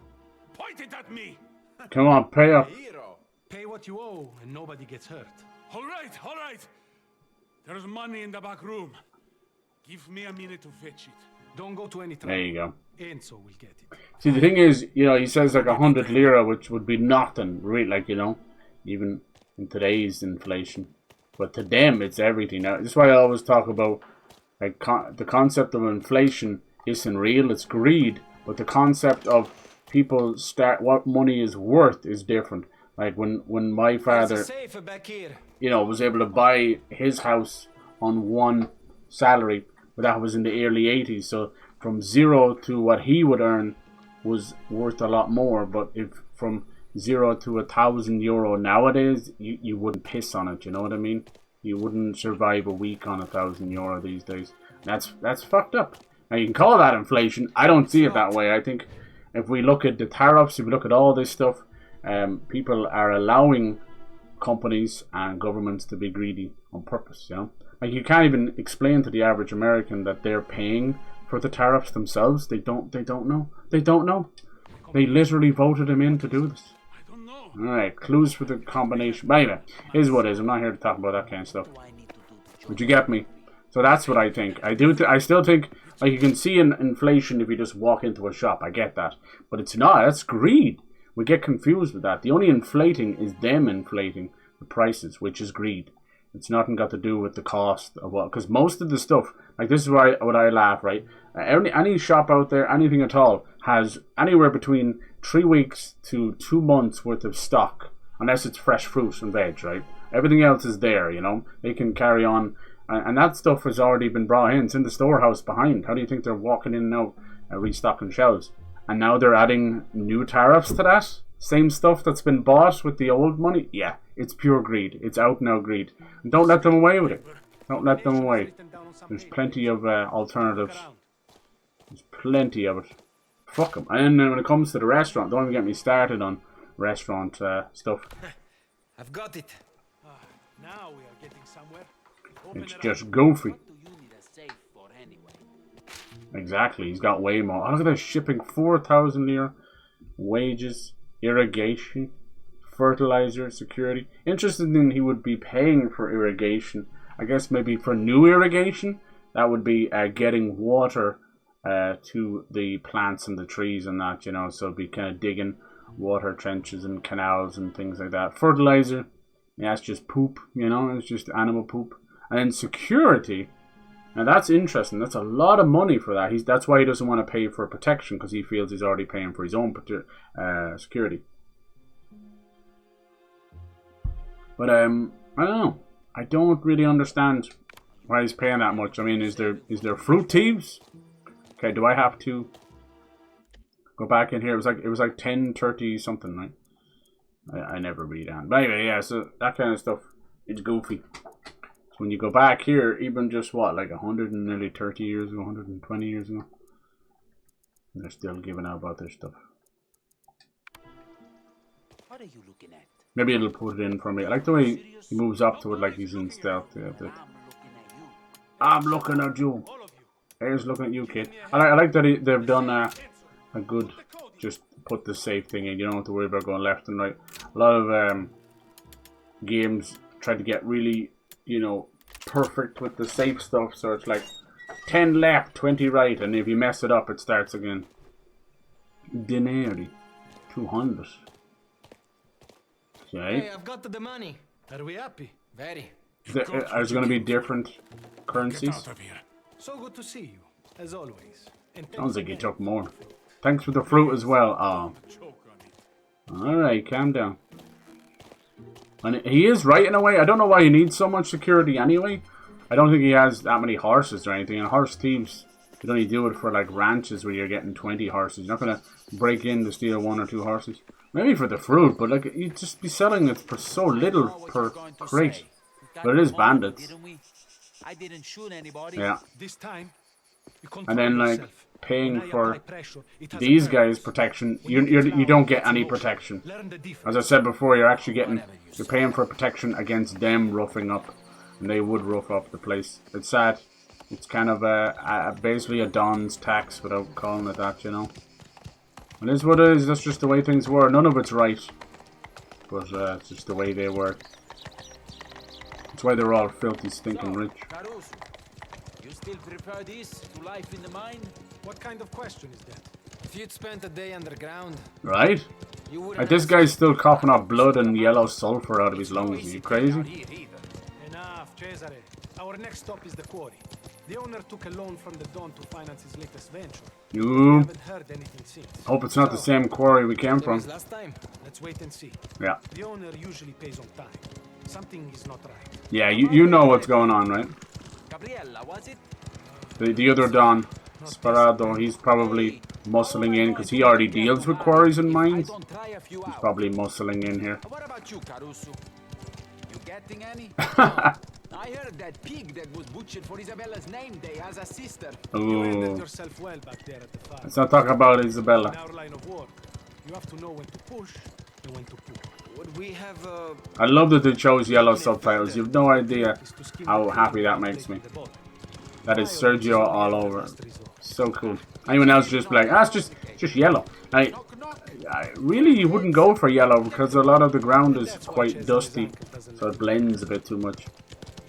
[SPEAKER 4] Point it at me.
[SPEAKER 1] Come on, pay up.
[SPEAKER 8] Pay what you owe and nobody gets hurt.
[SPEAKER 4] All right, all right. There's money in the back room. Give me a minute to fetch it.
[SPEAKER 8] Don't go to any trouble.
[SPEAKER 1] There you go.
[SPEAKER 8] Enzo will get it.
[SPEAKER 1] See, the thing is, you know, he says like 100 lira, which would be nothing, really, like, you know, even in today's inflation. But to them, it's everything. Now, this is why I always talk about, like, the concept of inflation isn't real, it's greed. But the concept of people what money is worth is different. Like, when my father, you know, was able to buy his house on one salary, but that was in the early 80s, so from zero to what he would earn was worth a lot more. But if from 0 to €1,000 nowadays, you wouldn't piss on it, you know what I mean? You wouldn't survive a week on €1,000 these days. That's fucked up. Now you can call that inflation. I don't see it that way. I think if we look at the tariffs, if we look at all this stuff, people are allowing companies and governments to be greedy on purpose. You know, like you can't even explain to the average American that they're paying for the tariffs themselves. They don't know. They don't know. They literally voted him in to do this. Alright, clues for the combination. But anyway, is what is. I'm not here to talk about that kind of stuff. But you get me? So that's what I think. I still think, like, you can see inflation if you just walk into a shop. I get that. But it's not. That's greed. We get confused with that. The only inflating is them inflating the prices, which is greed. It's nothing got to do with the cost of what. Because most of the stuff, like, this is what I laugh, right? Any shop out there, anything at all, has anywhere between 3 weeks to 2 months worth of stock, unless it's fresh fruit and veg, right? Everything else is there, you know. They can carry on, and that stuff has already been brought in. It's in the storehouse behind. How do you think they're walking in now, restocking shelves? And now they're adding new tariffs to that? Same stuff that's been bought with the old money? Yeah, it's pure greed. It's out now greed. And don't let them away with it. Don't let them away. There's plenty of alternatives. There's plenty of it. Fuck them. And then when it comes to the restaurant, don't even get me started on restaurant stuff.
[SPEAKER 2] I've got it.
[SPEAKER 15] Now we are getting somewhere.
[SPEAKER 1] It's just goofy. Exactly. He's got way more. Oh, look at that, shipping 4,000 lira. Wages, irrigation, fertilizer, security. Interesting, he would be paying for irrigation. I guess maybe for new irrigation, that would be getting water to the plants and the trees and that, you know, so it'd be kind of digging water trenches and canals and things like that. Fertilizer, yeah, it's just poop, you know, it's just animal poop. And then security, now that's interesting. That's a lot of money for that. That's why he doesn't want to pay for protection, because he feels he's already paying for his own security. But I don't know. I don't really understand why he's paying that much. I mean, is there fruit thieves? Okay, do I have to go back in here? It was like 10:30 something, right? I never read on. But anyway, yeah, so that kind of stuff, it's goofy. So when you go back here, even just what, like 130 years ago, 120 years ago, and they're still giving out about their stuff.
[SPEAKER 16] What are you looking at?
[SPEAKER 1] Maybe it'll put it in for me. I like the way he moves up to it like he's in stealth. Yeah, I'm looking at you. Here's looking at you, kid. I like that they've done a good, just put the safe thing in. You don't have to worry about going left and right. A lot of games try to get really, you know, perfect with the safe stuff. So it's like 10 left, 20 right. And if you mess it up, it starts again. Dinari. 200. Okay.
[SPEAKER 7] Hey, I've got the money.
[SPEAKER 15] Are we happy?
[SPEAKER 2] Very.
[SPEAKER 1] There's going to be different currencies.
[SPEAKER 15] So good to see you, as always.
[SPEAKER 1] Sounds like he took more. Thanks for the fruit as well. Oh. Alright, calm down. And he is right in a way. I don't know why he needs so much security anyway. I don't think he has that many horses or anything. And horse thieves, you only do it for like ranches where you're getting 20 horses. You're not going to break in to steal 1 or 2 horses. Maybe for the fruit, but like you'd just be selling it for so little per crate. But it is bandits.
[SPEAKER 16] I didn't shoot anybody.
[SPEAKER 1] Yeah.
[SPEAKER 15] This time,
[SPEAKER 1] and then like paying for these guys' protection, you don't get any protection. As I said before, you're paying for protection against them roughing up, and they would rough up the place. It's sad. It's kind of basically a Don's tax without calling it that, you know. And it is what it is. That's just the way things were. None of it's right, but it's just the way they were. That's why they're all filthy, stinking rich.
[SPEAKER 16] You still prefer this to life in the mine?
[SPEAKER 15] What kind of question is that?
[SPEAKER 2] If you'd spent a day underground,
[SPEAKER 1] right? Like this guy's still coughing up blood and yellow sulfur out of his lungs. Are you crazy?
[SPEAKER 15] Enough, Cesare. Our next stop is the quarry. The owner took a loan from the Don to finance his latest venture. We haven't heard anything since.
[SPEAKER 1] Hope it's not the same quarry we came from.
[SPEAKER 15] Last time. Let's wait and see.
[SPEAKER 1] Yeah.
[SPEAKER 15] The owner usually pays on time. Something is not right.
[SPEAKER 1] Yeah, you know what's going on, right?
[SPEAKER 16] Gabriella, was it?
[SPEAKER 1] The other Don, Sparado, he's probably muscling in because he already deals with quarries and mines. He's probably muscling in here.
[SPEAKER 16] What about you, Caruso? You getting any? I heard that pig that was butchered for Isabella's name day has a sister.
[SPEAKER 15] You handled
[SPEAKER 1] Ooh.
[SPEAKER 15] yourself well back there at the farm.
[SPEAKER 1] Let's not talk about Isabella.
[SPEAKER 15] In our line of work, you have to know when to push and when to pull.
[SPEAKER 6] Would we have
[SPEAKER 1] I love that they chose yellow subtitles. You have no idea how happy that makes me. That is Sergio all over. So cool. Anyone else just be like, ah, it's just yellow. Really, you wouldn't go for yellow because a lot of the ground is quite dusty, so it blends a bit too much.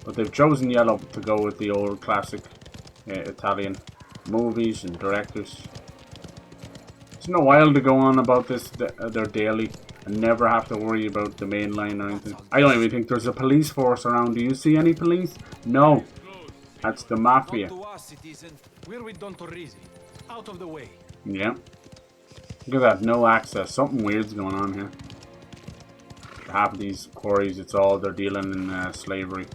[SPEAKER 1] But they've chosen yellow to go with the old classic Italian movies and directors. It's been a while to go on about this, their daily, and never have to worry about the main line or anything. I don't even think there's a police force around. Do you see any police? No. That's the Mafia.
[SPEAKER 15] We're with Don Torrisi. Out of the way.
[SPEAKER 1] Yeah. Look at that, no access. Something weird's going on here. Half of these quarries, it's all they're dealing in slavery.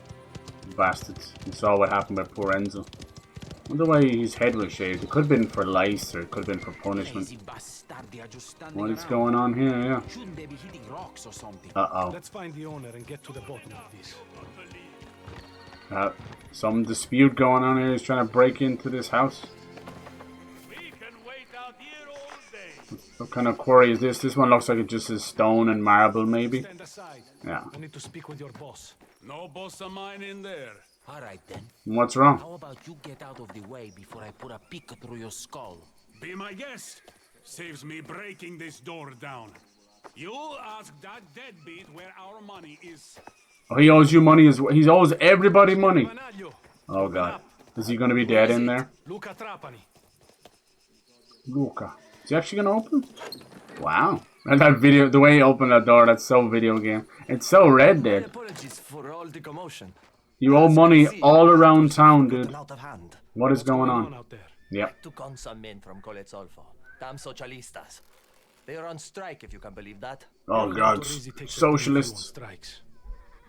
[SPEAKER 1] Bastards. You saw what happened with poor Enzo. I wonder why his head was shaved. It could have been for lice or it could have been for punishment. What is going on here? Yeah. Uh-oh.
[SPEAKER 15] Let's find the owner and get to the bottom of this.
[SPEAKER 1] Some dispute going on here. He's trying to break into this house. What kind of quarry is this? This one looks like it just is stone and marble, maybe. Yeah.
[SPEAKER 15] I need to speak with your boss.
[SPEAKER 4] No boss of mine in there.
[SPEAKER 16] All right then.
[SPEAKER 1] What's wrong?
[SPEAKER 16] How about you get out of the way before I put a pick through your skull?
[SPEAKER 4] Be my guest. Saves me breaking this door down. You ask that deadbeat where our money is.
[SPEAKER 1] Oh, he owes you money as well. He owes everybody money. Oh god. Is he going to be dead in there?
[SPEAKER 15] Luca Trapani.
[SPEAKER 1] Luca. Is he actually going to open? Wow. And that video, the way he opened that door, that's so video game. It's so Red Dead.
[SPEAKER 6] Apologies for all the commotion.
[SPEAKER 1] You owe money all around town, dude. What is going on? Yep.
[SPEAKER 6] Took on some men from Colezzolfo. Damn socialistas. They are on strike, if you can believe that.
[SPEAKER 1] Oh god. Socialists.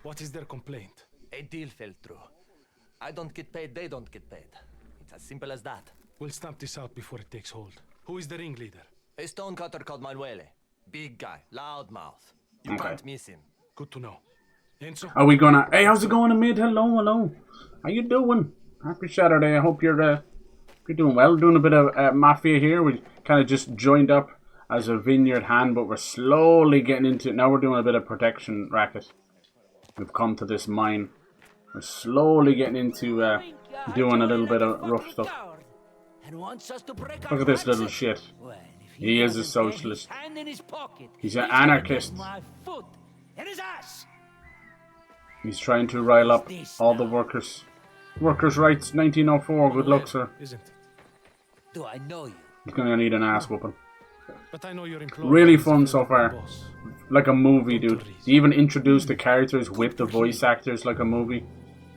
[SPEAKER 15] What is their complaint?
[SPEAKER 6] A deal fell through. I don't get paid, they don't get paid. It's as simple as that.
[SPEAKER 15] We'll stamp this out before it takes hold. Who is the ringleader?
[SPEAKER 6] A stonecutter called Manuele. Big guy, loud mouth. You can't miss him.
[SPEAKER 15] Good to know. Enzo?
[SPEAKER 1] Are we gonna... Hey, how's it going, Amid? Hello. How you doing? Happy Saturday. I hope you're doing well. Doing a bit of Mafia here. We kind of just joined up as a vineyard hand, but we're slowly getting into it. Now we're doing a bit of protection racket. We've come to this mine. We're slowly getting into doing a little bit of rough stuff. Look at this little shit. He is a socialist. He's an anarchist. He's trying to rile up all the workers. Workers' rights, 1904. Good luck, sir.
[SPEAKER 6] Do I know you?
[SPEAKER 1] He's gonna need an ass whooping.
[SPEAKER 15] But I know you're employed.
[SPEAKER 1] Really fun so far. Like a movie, dude. They even introduced the characters with the voice actors like a movie.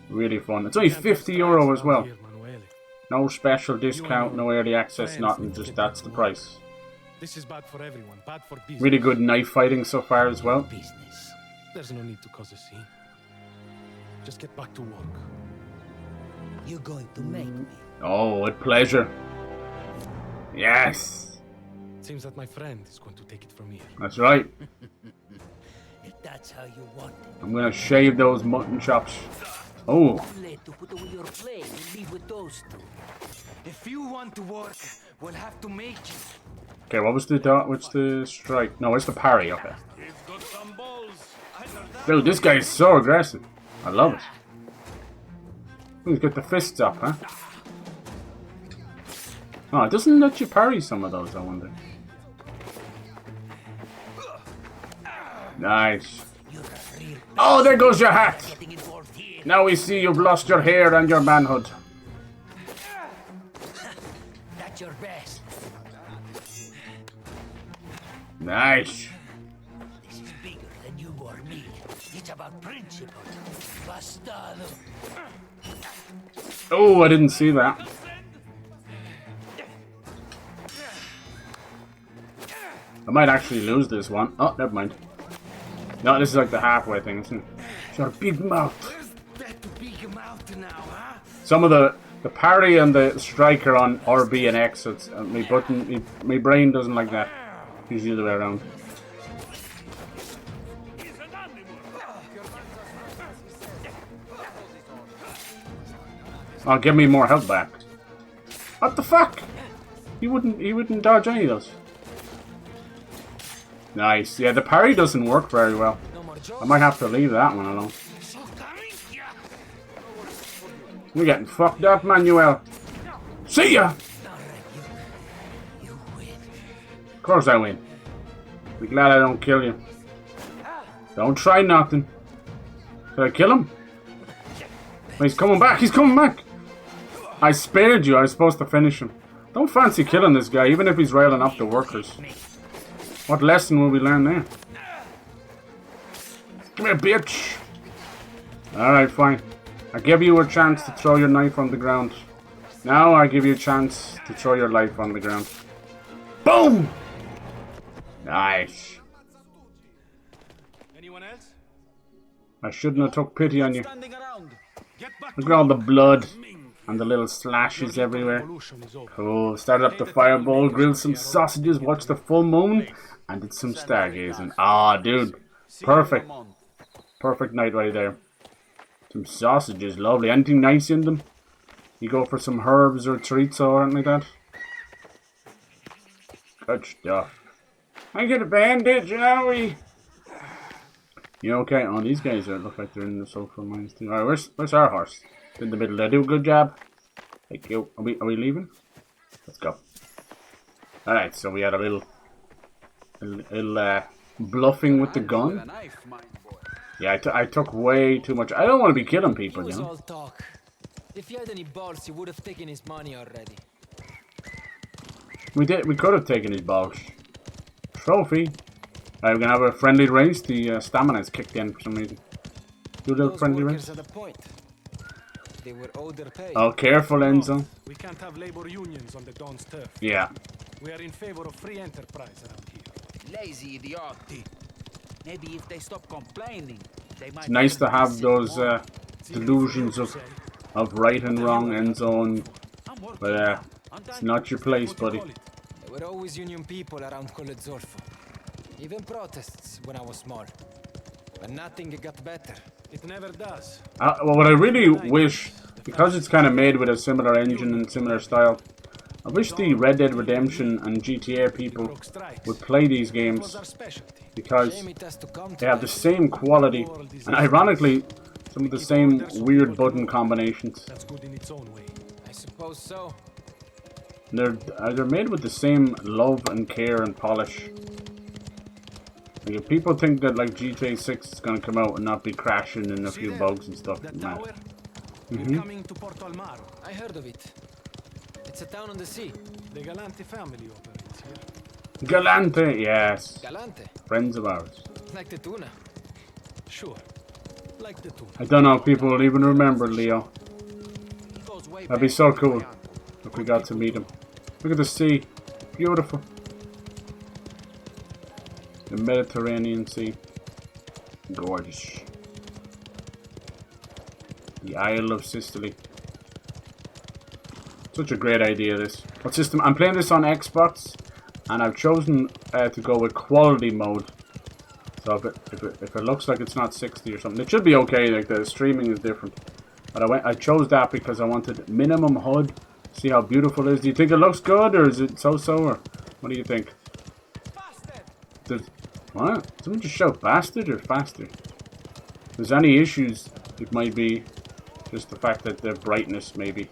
[SPEAKER 1] Really fun. It's only €50 as well. No special discount, no early access, nothing. Just that's the price.
[SPEAKER 15] This is bad for everyone. Bad for business.
[SPEAKER 1] Really good knife fighting so far as well.
[SPEAKER 15] There's no need to cause a scene. Just get back to work.
[SPEAKER 13] You're going to make me.
[SPEAKER 1] Oh, with pleasure. Yes.
[SPEAKER 15] Seems that my friend is going to take it from here.
[SPEAKER 1] That's right.
[SPEAKER 13] If that's how you want it.
[SPEAKER 1] I'm gonna shave those mutton chops. Oh.
[SPEAKER 13] To put away your blade and leave with those two.
[SPEAKER 16] If you want to work, we'll have to make it.
[SPEAKER 1] Okay, what was the dot? What's the strike? No, it's the parry. Okay. Dude, this guy is so aggressive. I love it. He's got the fists up, huh? Oh, it doesn't let you parry some of those, I wonder. Nice. Oh, there goes your hat! Now we see you've lost your hair and your manhood.
[SPEAKER 13] That's your best.
[SPEAKER 1] Nice.
[SPEAKER 13] This is bigger than you or me. It's about principle. Bastardo.
[SPEAKER 1] Oh, I didn't see that. I might actually lose this one. Oh, never mind. No, this is like the halfway thing, isn't it? She's got a big mouth. Some of the parry and the strike are on RB and X. So it's, my brain doesn't like that. It's the other way around. Oh, give me more health back. What the fuck? He wouldn't dodge any of those. Nice. Yeah, the parry doesn't work very well. I might have to leave that one alone. You're getting fucked up, Manuel. See ya! Of course I win. Be glad I don't kill you. Don't try nothing. Did I kill him? Oh, he's coming back. He's coming back. I spared you. I was supposed to finish him. Don't fancy killing this guy, even if he's railing up the workers. What lesson will we learn there? Come here, bitch. Alright, fine. I give you a chance to throw your knife on the ground. Now I give you a chance to throw your life on the ground. Boom! Nice.
[SPEAKER 15] Anyone else?
[SPEAKER 1] I shouldn't have took pity on you. Look at all the blood and the little slashes everywhere. Cool. Started up the fireball, grilled some sausages, watched the full moon, and did some stargazing. Ah, dude. Perfect. Perfect night right there. Some sausages, lovely. Anything nice in them? You go for some herbs or chorizo or anything like that? Good stuff. I get a bandage, are we? You okay? Oh, these guys look like they're in the sulfur mines too. Alright, where's our horse? In the middle. Did I do a good job? Thank you. Are we leaving? Let's go. Alright, so we had a little bluffing with the gun. Yeah, I took way too much. I don't want to be killing people, you know.
[SPEAKER 2] All talk. If he had any balls, he would have taken his money already.
[SPEAKER 1] We could have taken his balls. Trophy. Alright, we're gonna have a friendly race. The stamina is kicked in for some reason. Do a little friendly race.
[SPEAKER 2] They were owed their pay.
[SPEAKER 1] Oh, careful, Enzo.
[SPEAKER 15] We can't have labor unions on the Don's turf.
[SPEAKER 1] Yeah.
[SPEAKER 15] We are in favor of free enterprise around here.
[SPEAKER 16] Lazy idiotti. Maybe if they stop complaining, they might.
[SPEAKER 1] It's nice to have those delusions of right and wrong, Enzo. But it's not your place, buddy.
[SPEAKER 2] There were always union people around Colle Zolfo. Even protests when I was small. But nothing got better.
[SPEAKER 15] It never does.
[SPEAKER 1] Well, what I really wish, because it's kind of made with a similar engine and similar style, I wish the Red Dead Redemption and GTA people would play these games because they have the same quality and ironically some of the same weird button combinations.
[SPEAKER 15] That's good in its own way.
[SPEAKER 2] I suppose so.
[SPEAKER 1] They're made with the same love and care and polish. Like, if people think that like GTA 6 is gonna come out and not be crashing and a few bugs and stuff,
[SPEAKER 15] We're coming to Porto Almaro.
[SPEAKER 2] I heard of it. It's a town on the sea.
[SPEAKER 15] The Galante family operates here.
[SPEAKER 1] Galante, yes.
[SPEAKER 2] Galante.
[SPEAKER 1] Friends of ours.
[SPEAKER 2] Like the tuna.
[SPEAKER 15] Sure. Like the tuna.
[SPEAKER 1] I don't know if people will even remember Leo. That'd be so cool if we got to meet him. Look at the sea. Beautiful. The Mediterranean Sea. Gorgeous. The Isle of Sicily. Such a great idea, this. What system? I'm playing this on Xbox, and I've chosen to go with quality mode. So if it looks like it's not 60 or something, it should be okay. Like the streaming is different, but I chose that because I wanted minimum HUD. See how beautiful it is. Do you think it looks good, or is it so-so, or what do you think? What? Someone just shout bastard or faster? If there's any issues, it might be just the fact that the brightness maybe.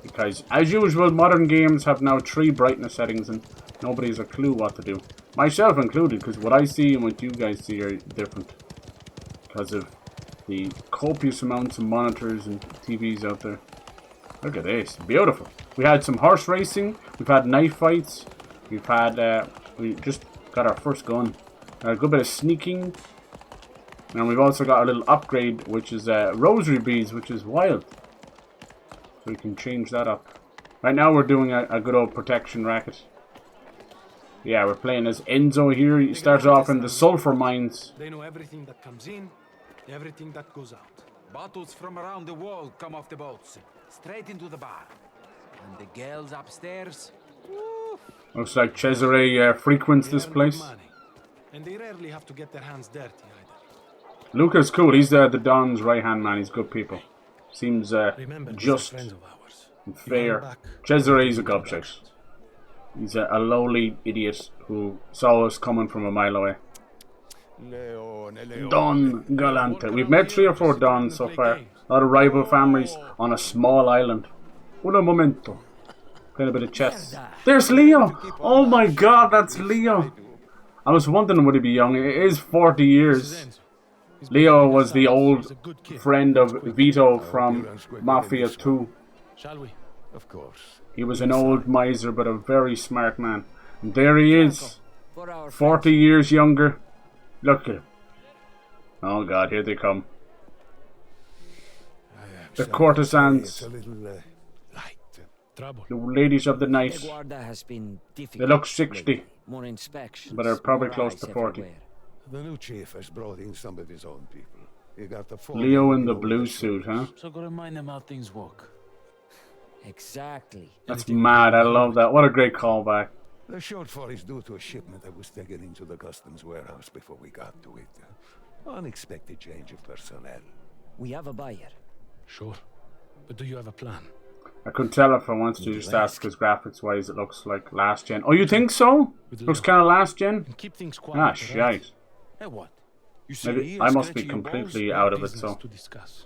[SPEAKER 1] Because, as usual, modern games have now 3 brightness settings and nobody has a clue what to do. Myself included, because what I see and what you guys see are different. Because of the copious amounts of monitors and TVs out there. Look at this. Beautiful. We had some horse racing. We've had knife fights. We've had, we just got our first gun. A good bit of sneaking. And we've also got a little upgrade, which is rosary beads, which is wild. So we can change that up. Right now we're doing a good old protection racket. Yeah, we're playing as Enzo here. He starts off in the sulfur mines.
[SPEAKER 15] They know everything that comes in, everything that goes out.
[SPEAKER 16] Bottles from around the world come off the boats, straight into the bar. And the girls upstairs. Woo.
[SPEAKER 1] Looks like Cesare frequents this place.
[SPEAKER 15] And they rarely have to get their hands dirty either.
[SPEAKER 1] Luca's cool. He's the Don's right-hand man. He's good people. Seems
[SPEAKER 8] Remember,
[SPEAKER 1] just
[SPEAKER 8] friends of ours.
[SPEAKER 1] and fair. Cesare's a gobshite. He's a lowly idiot who saw us coming from a mile away. Don Galante. We've met 3 or 4 Dons so far. A lot of rival families on a small island. Un momento. Playing a bit of chess. There's Leo! Oh my god, that's Leo! I was wondering would he be young. It is 40 years. Leo was the old friend of Vito from Mafia 2.
[SPEAKER 8] Shall we?
[SPEAKER 5] Of course.
[SPEAKER 1] He was an old miser but a very smart man. And there he is. 40 years younger. Look at him. Oh god, here they come. The courtesans. The ladies of the night. They look 60. But they're probably close to 40.
[SPEAKER 14] The new chief has brought in some of his own people. He got the
[SPEAKER 1] Leo in the blue suit, huh?
[SPEAKER 16] So go remind them how things work.
[SPEAKER 6] Exactly.
[SPEAKER 1] That's mad. I love that. What a great callback.
[SPEAKER 14] The shortfall is due to a shipment that was taken into the customs warehouse before we got to it. Unexpected change of personnel.
[SPEAKER 6] We have a buyer.
[SPEAKER 8] Sure. But do you have a plan?
[SPEAKER 1] I couldn't tell if I wanted to just ask because graphics wise it looks like last gen. Oh, you think so? Looks kind of last gen?
[SPEAKER 8] Keep things quiet.
[SPEAKER 1] Ah, shite.
[SPEAKER 16] Hey, what?
[SPEAKER 1] Maybe I must be completely out of it, so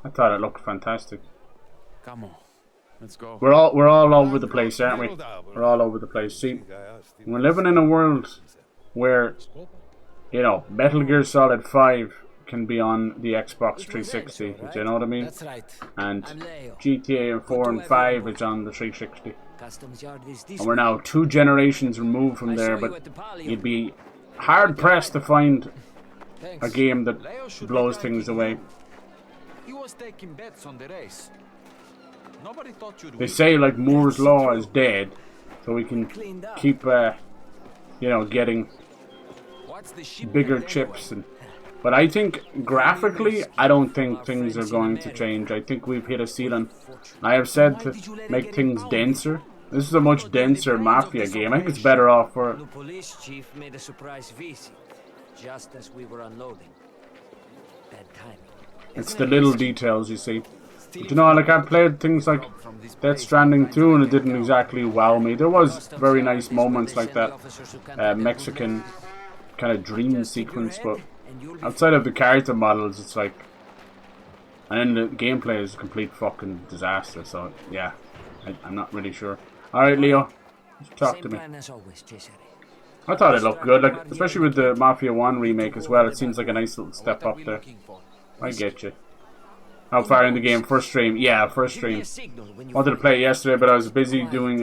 [SPEAKER 1] I thought it looked fantastic.
[SPEAKER 16] Come on. Let's go.
[SPEAKER 1] We're all over the place, aren't we? We're all over the place. See, we're living in a world where, you know, Metal Gear Solid 5 can be on the Xbox 360, do you know what I mean?
[SPEAKER 6] That's right.
[SPEAKER 1] And GTA 4 and 5 is on the 360. And we're now 2 generations removed from there, but you'd be hard pressed to find a game that blows things away.
[SPEAKER 16] He was taking bets on the race. Nobody thought you'd
[SPEAKER 1] They say like Moore's Law is dead, so we can keep, you know, getting bigger chips. But I think graphically, I don't think things are going to change. I think we've hit a ceiling. I have said to make things denser. This is a much denser Mafia game. I think it's better off for it.
[SPEAKER 6] The police chief made a surprise visit, just as we were unloading. Bad timing.
[SPEAKER 1] It's the little details, you see. But you know, like I played things like Death Stranding 2 and it didn't exactly wow me. There was very nice moments like that Mexican kind of dream sequence, but outside of the character models, it's like, and then the gameplay is a complete fucking disaster. So yeah, I'm not really sure. All right, Leo, talk to me. I thought it looked good, like especially with the Mafia 1 remake as well. It seems like a nice little step up there. I get you. How far in the game? First stream? Yeah, first stream. Wanted to play it yesterday, but I was busy doing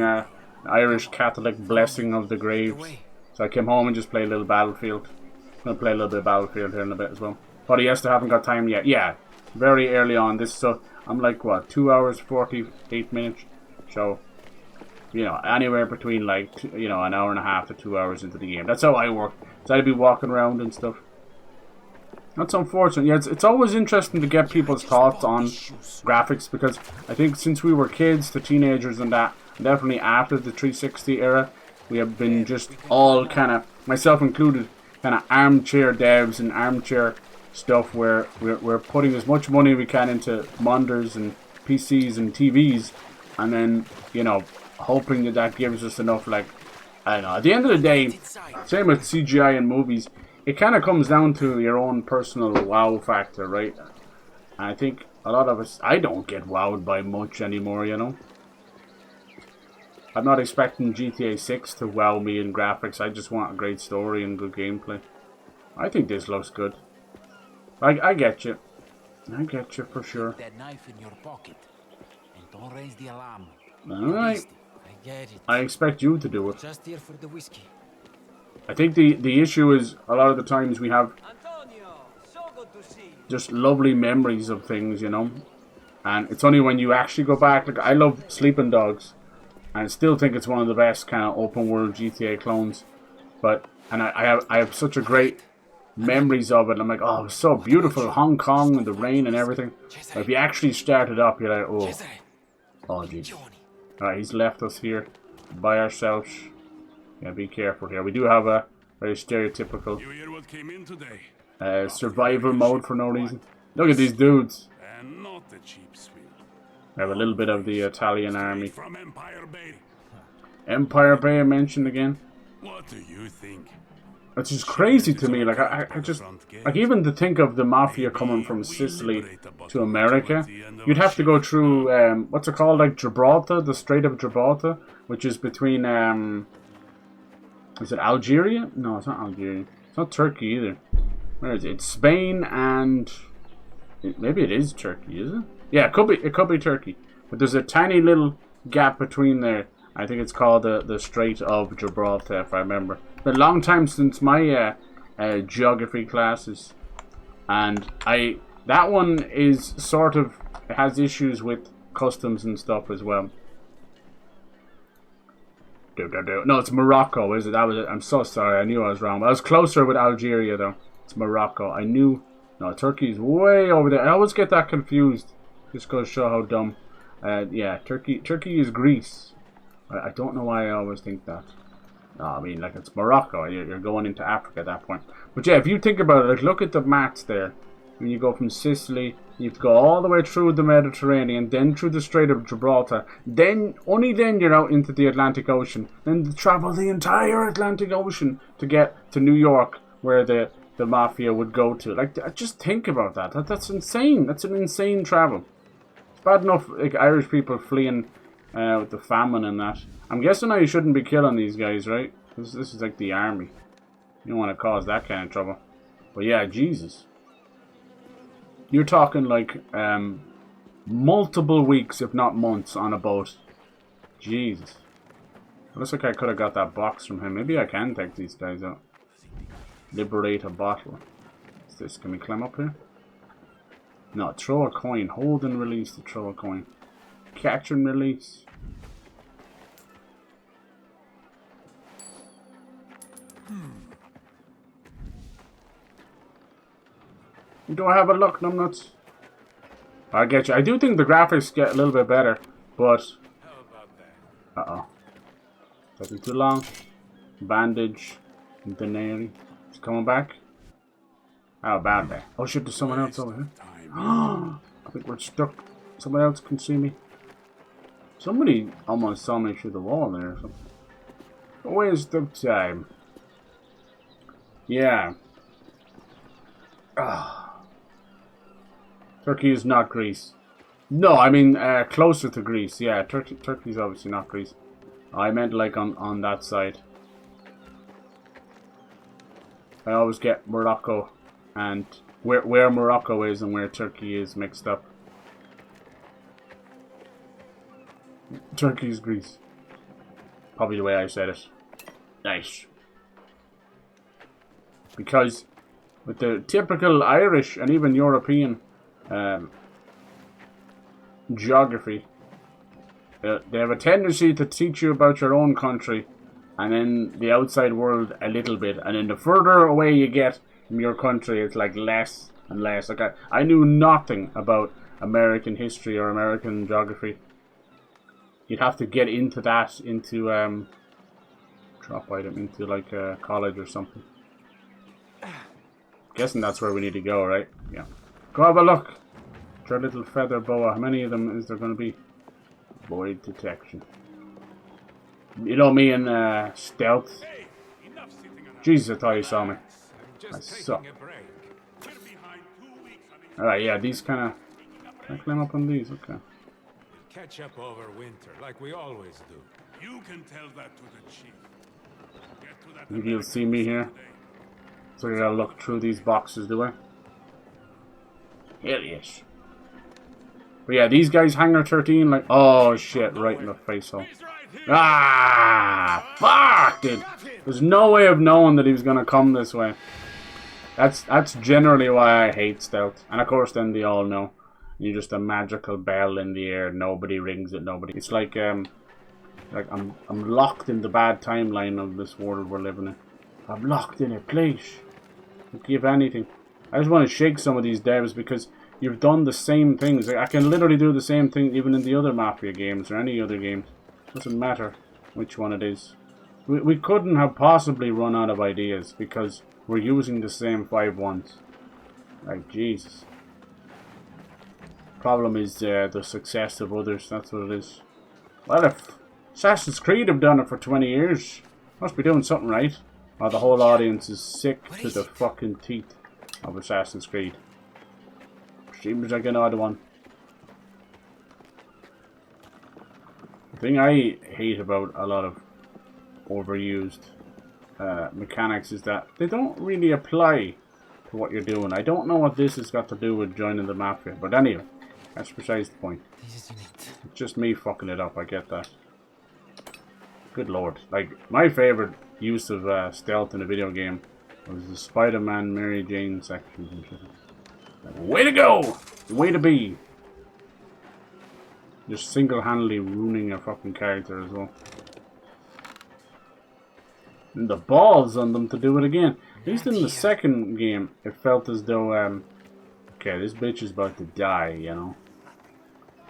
[SPEAKER 1] Irish Catholic blessing of the graves. So I came home and just played a little Battlefield. I'm going to play a little bit of Battlefield here in a bit as well. But yesterday, haven't got time yet. Yeah, very early on. This, so I'm like, what, 2 hours, 48 minutes? So, you know, anywhere between like, you know, an hour and a half to 2 hours into the game. That's how I work. So I'd be walking around and stuff. That's unfortunate. Yeah, it's always interesting to get people's thoughts on graphics because I think since we were kids to teenagers and that, definitely after the 360 era, we have been just all kind of, myself included, kind of armchair devs and armchair stuff where we're putting as much money we can into monitors and PCs and TVs and then, you know, hoping that that gives us enough, like, I don't know. At the end of the day, same with CGI in movies, it kind of comes down to your own personal wow factor, right? And I think a lot of us, I don't get wowed by much anymore, you know? I'm not expecting GTA 6 to wow me in graphics. I just want a great story and good gameplay. I think this looks good. I get you. I get you for sure.
[SPEAKER 16] Keep that knife in your pocket and don't raise the alarm.
[SPEAKER 1] Alright.
[SPEAKER 16] I get it.
[SPEAKER 1] I expect you to do it.
[SPEAKER 6] Just here for the whiskey.
[SPEAKER 1] I think the issue is a lot of the times we have just lovely memories of things, you know, and it's only when you actually go back. Like I love Sleeping Dogs, and I still think it's one of the best kind of open world GTA clones. But I have such a great memories of it. I'm like, oh, it was so beautiful, Hong Kong and the rain and everything. But if you actually start it up, you're like, oh, geez. All right, he's left us here by ourselves. Yeah, be careful here. We do have a very stereotypical survival mode for no reason. Look at these dudes.
[SPEAKER 4] And not the cheap sweet.
[SPEAKER 1] We have a little bit of the Italian army.
[SPEAKER 4] From Empire Bay.
[SPEAKER 1] Empire Bay mentioned again.
[SPEAKER 4] What do you think?
[SPEAKER 1] It's just crazy to me. Like I just like even to think of the Mafia coming from Sicily to America, you'd have to go through what's it called, like Gibraltar, the Strait of Gibraltar, which is between is it Algeria? No, it's not Algeria. It's not Turkey either. Where is it? It's Spain and maybe it is Turkey, is it? Yeah, it could be Turkey. But there's a tiny little gap between there. I think it's called the Strait of Gibraltar, if I remember. It's been a long time since my geography classes, and that one is sort of has issues with customs and stuff as well. No, it's Morocco, is it? That was it. I'm so sorry. I knew I was wrong. But I was closer with Algeria, though. It's Morocco. I knew. No, Turkey's way over there. I always get that confused. Just goes to show how dumb. Yeah, Turkey is Greece. I don't know why I always think that. No, I mean, like, it's Morocco. You're going into Africa at that point. But yeah, if you think about it, like, look at the maps there. When you go from Sicily, you have to go all the way through the Mediterranean, then through the Strait of Gibraltar. Only then you're out into the Atlantic Ocean. Then travel the entire Atlantic Ocean to get to New York, where the Mafia would go to. Like, just think about that. That's insane. That's an insane travel. It's bad enough, like, Irish people fleeing with the famine and that. I'm guessing now you shouldn't be killing these guys, right? This is like the army. You don't want to cause that kind of trouble. But yeah, Jesus. You're talking like multiple weeks, if not months, on a boat. Jesus. Looks like I could have got that box from him. Maybe I can take these guys out. Liberate a bottle. What's this? Can we climb up here? No, throw a coin. Hold and release to throw a coin. Catch and release. Do I have a look, numbnuts? I get you. I do think the graphics get a little bit better, but... Uh-oh. Taking too long. Bandage. Denary. It's coming back. How bad there? Oh shit, there's someone else over here. I think we're stuck. Someone else can see me. Somebody almost saw me through the wall there or something. Where's the time? Yeah. Turkey is not Greece. No, I mean closer to Greece. Yeah, Turkey's obviously not Greece. I meant like on that side. I always get Morocco and where Morocco is and where Turkey is mixed up. Turkey is Greece. Probably the way I said it. Nice. Because with the typical Irish and even European geography, they have a tendency to teach you about your own country and then the outside world a little bit, and then the further away you get from your country, it's like less and less. Like I knew nothing about American history or American geography. You'd have to get into that, into drop item, into like college or something. Guessing that's where we need to go, right? Yeah. Go have a look. Your little feather boa. How many of them is there going to be? Void detection. You know me and stealth. Jesus, I thought you saw me. I suck. Alright, yeah, these kind of... Can I climb up on these? Okay.
[SPEAKER 4] Catch up over winter, like we always do. You can tell that to the chief.
[SPEAKER 1] Maybe you'll see me here. So I gotta look through these boxes, do I? Hell yes. But yeah, these guys, Hangar 13, like, oh shit, right in the face hole. Ah, fuck, dude. There's no way of knowing that he was gonna come this way. That's generally why I hate stealth. And of course, then they all know. You're just a magical bell in the air. Nobody rings it. Nobody. It's like I'm locked in the bad timeline of this world we're living in. I'm locked in a place. I'll give anything. I just want to shake some of these devs because you've done the same things. I can literally do the same thing even in the other Mafia games or any other games. Doesn't matter which one it is. We couldn't have possibly run out of ideas because we're using the same 5 ones. Like, Jesus. problem is the success of others. That's what it is. Well, if Assassin's Creed have done it for 20 years, must be doing something right. Or the whole audience is sick to the fucking teeth of Assassin's Creed. Seems like an odd one. The thing I hate about a lot of overused mechanics is that they don't really apply to what you're doing. I don't know what this has got to do with joining the Mafia, but anyway, that's besides the point. It's just me fucking it up, I get that. Good lord. Like, my favourite use of stealth in a video game was the Spider-Man Mary Jane sections and shit. Like, way to go! Way to be! Just single-handedly ruining a fucking character as well. And the balls on them to do it again. At least in the second game, it felt as though, okay, this bitch is about to die, you know.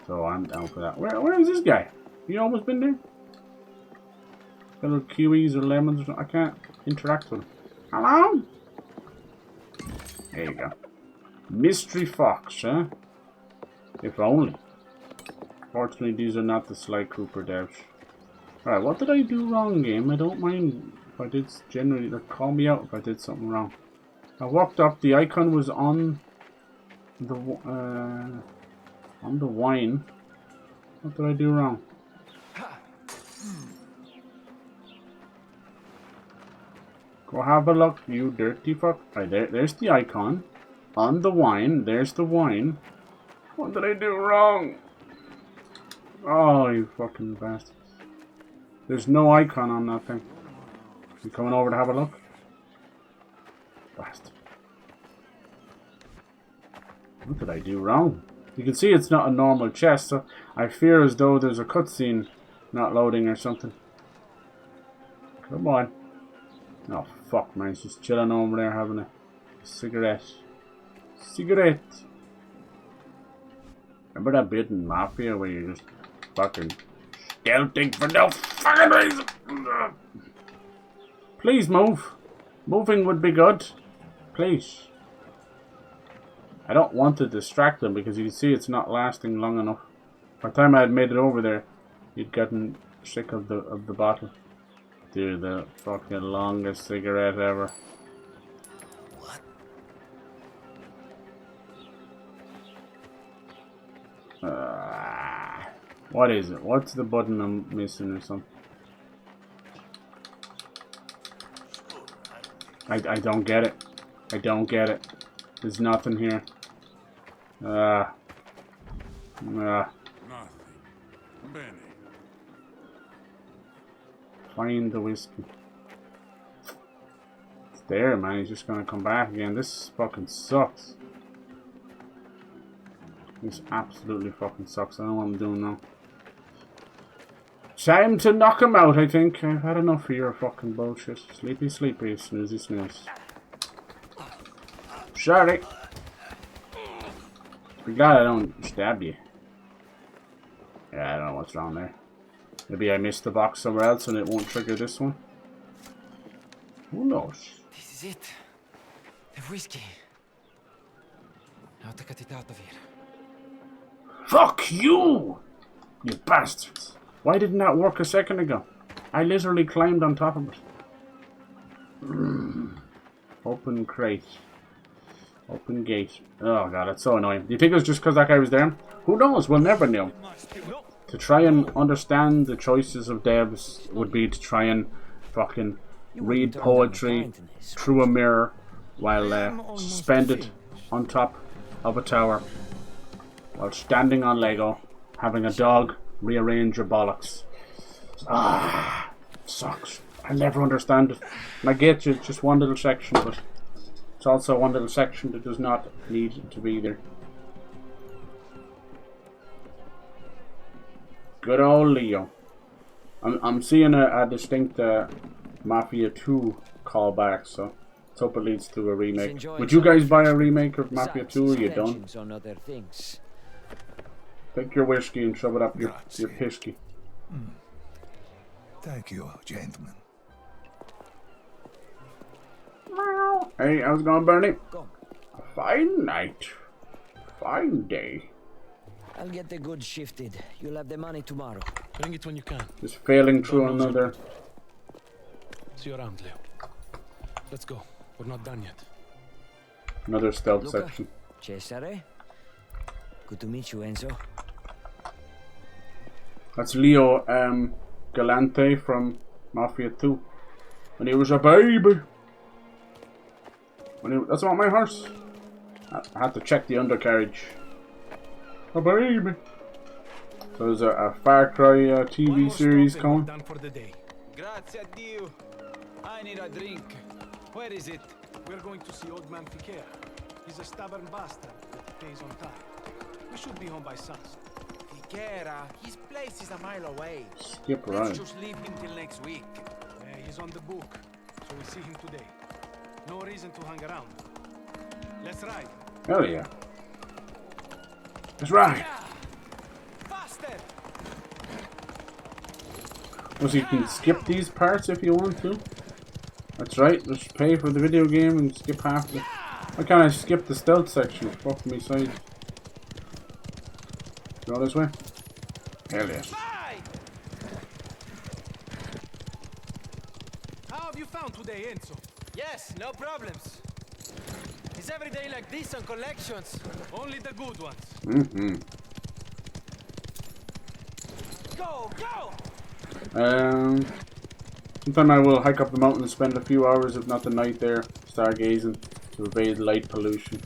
[SPEAKER 1] So I'm down for that. Where is this guy? You almost been there? Little kiwis or lemons or something. I can't interact with him. Hello? There you go. Mystery Fox, huh? If only. Fortunately, these are not the Sly Cooper devs. Alright, what did I do wrong, game? I don't mind if I did generally, like, call me out if I did something wrong. I walked up, the icon was on the wine. What did I do wrong? Go have a look, you dirty fuck. Right, there's the icon. On the wine, there's the wine. What did I do wrong? Oh, you fucking bastards. There's no icon on that thing. You coming over to have a look? Bastard. What did I do wrong? You can see it's not a normal chest, so I fear as though there's a cutscene not loading or something. Come on. Oh, fuck, man. He's just chilling over there having a cigarette. Cigarette. Remember that bit in Mafia where you're just fucking stealthing for no fucking reason? Please move. Moving would be good. Please. I don't want to distract them because you can see it's not lasting long enough. By the time I had made it over there, you'd gotten sick of the bottle. Dude, the fucking longest cigarette ever. What is it? What's the button I'm missing or something? I don't get it. I don't get it. There's nothing here.
[SPEAKER 4] Nothing. Benny.
[SPEAKER 1] Find the whiskey. It's there, man. He's just gonna come back again. This fucking sucks. This absolutely fucking sucks. I don't know what I'm doing now. Time to knock him out, I think. I've had enough of your fucking bullshit. Sleepy, sleepy, snoozy, snooze. Sorry. Be glad I don't stab you. Yeah, I don't know what's wrong there. Maybe I missed the box somewhere else and it won't trigger this one. Who knows?
[SPEAKER 2] This is it. The whiskey. Now to get it out of here.
[SPEAKER 1] Fuck you! You bastards. Why didn't that work a second ago? I literally climbed on top of it. Open crate. Open gate. Oh god, it's so annoying. Do you think it was just because that guy was there? Who knows? We'll never know. To try and understand the choices of devs would be to try and fucking read poetry through a mirror while suspended on top of a tower while standing on Lego, having a dog rearrange your bollocks. Ah, sucks. I'll never understand it. And I get you, it's just one little section, but it's also one little section that does not need to be there. Good old Leo. I'm seeing a distinct Mafia 2 callback, so let's hope it leads to a remake. Would you guys buy a remake of Mafia 2 or you don't? Take your whiskey and shove it up your pisky.
[SPEAKER 12] Thank you, gentlemen.
[SPEAKER 1] Hey, how's it going, Bernie? A fine night. Fine day.
[SPEAKER 7] I'll get the goods shifted. You'll have the money tomorrow.
[SPEAKER 8] Bring it when you can.
[SPEAKER 1] Just failing through another.
[SPEAKER 8] See you around, Leo. Let's go. We're not done yet.
[SPEAKER 1] Another stealth section.
[SPEAKER 7] Cesare. Good to meet you, Enzo.
[SPEAKER 1] That's Leo Galante from Mafia 2. When he was a baby. That's not my horse. I had to check the undercarriage. A baby. So there's a Far Cry TV series coming.
[SPEAKER 16] Grazie a Dio. I need a drink. Where is it?
[SPEAKER 15] We're going to see old man Fiquera. He's a stubborn bastard that pays on time. We should be home by sunset.
[SPEAKER 16] Fiquera? His place is a mile away.
[SPEAKER 1] Skip right.
[SPEAKER 16] Let's just leave him till next week.
[SPEAKER 15] He's on the book, so we see him today. No reason to hang around. Let's ride.
[SPEAKER 1] Hell yeah. Let's ride.
[SPEAKER 16] Faster!
[SPEAKER 1] So you can skip these parts if you want to. That's right, just pay for the video game and skip half the... Why can't I skip the stealth section? Fuck me side. Go this way? Hell yes.
[SPEAKER 15] How have you found today, Enzo?
[SPEAKER 2] Yes, no problems. Is every day like this on collections?
[SPEAKER 15] Only the good ones.
[SPEAKER 1] Mm-hmm.
[SPEAKER 2] Go, go!
[SPEAKER 1] Sometime I will hike up the mountain and spend a few hours, if not the night there, stargazing to evade light pollution.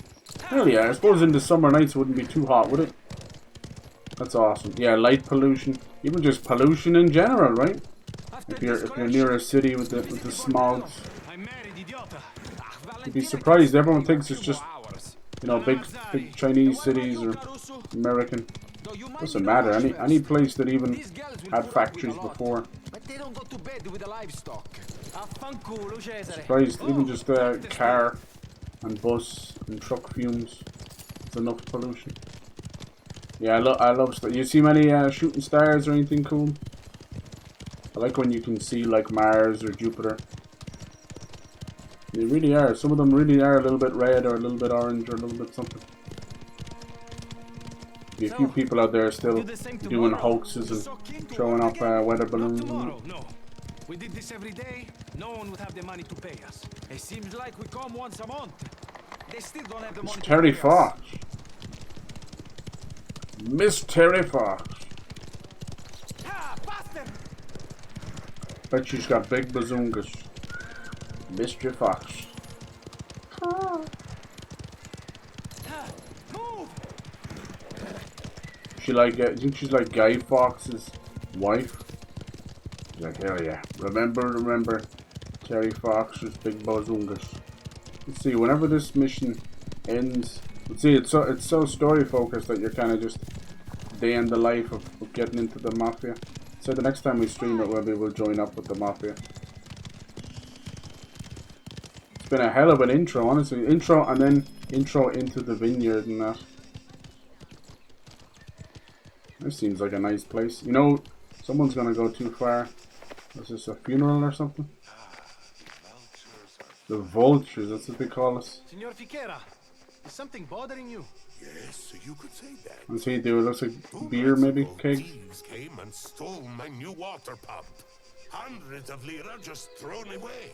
[SPEAKER 1] Hell yeah, I suppose in the summer nights it wouldn't be too hot, would it? That's awesome. Yeah, light pollution. Even just pollution in general, right? If you're near a city with the smog. You'd be surprised. Everyone thinks it's just, you know, big Chinese cities or American. Doesn't matter. Any place that even had factories before.
[SPEAKER 16] But they don't go to bed with the livestock.
[SPEAKER 1] Surprised. Even just car and bus and truck fumes. It's enough pollution. Yeah, I love stuff. You see many shooting stars or anything cool? I like when you can see like Mars or Jupiter. They really are. Some of them really are a little bit red or a little bit orange or a little bit something. There's a few people out there still doing hoaxes and showing off weather balloons.
[SPEAKER 15] No. We did this every day. No one would have the money to pay us.
[SPEAKER 16] It seems like we come once a month. They still don't have the money.
[SPEAKER 1] It's Terry Fox. Miss Terry Fox. Bet she's got big bazungas. Mr. Fox. She like, I think she's like Guy Fawkes' wife. She's like, hell yeah. Remember Terry Fox's big bazungas. Let's see, whenever this mission ends, let's see, it's so story focused that you're kind of just day in the life of getting into the Mafia. So the next time we stream it, maybe we'll join up with the Mafia. It's been a hell of an intro, honestly. Intro and then intro into the vineyard and that. This seems like a nice place. You know, someone's gonna go too far. Is this a funeral or something? The vultures, that's what they call us.
[SPEAKER 15] Signor Fiquera, is something bothering you?
[SPEAKER 14] Yes, you could say that.
[SPEAKER 1] Let's see, dude. It looks like beer, maybe keg.
[SPEAKER 14] Thieves came and stole my new water pump. Hundreds of lira just thrown away.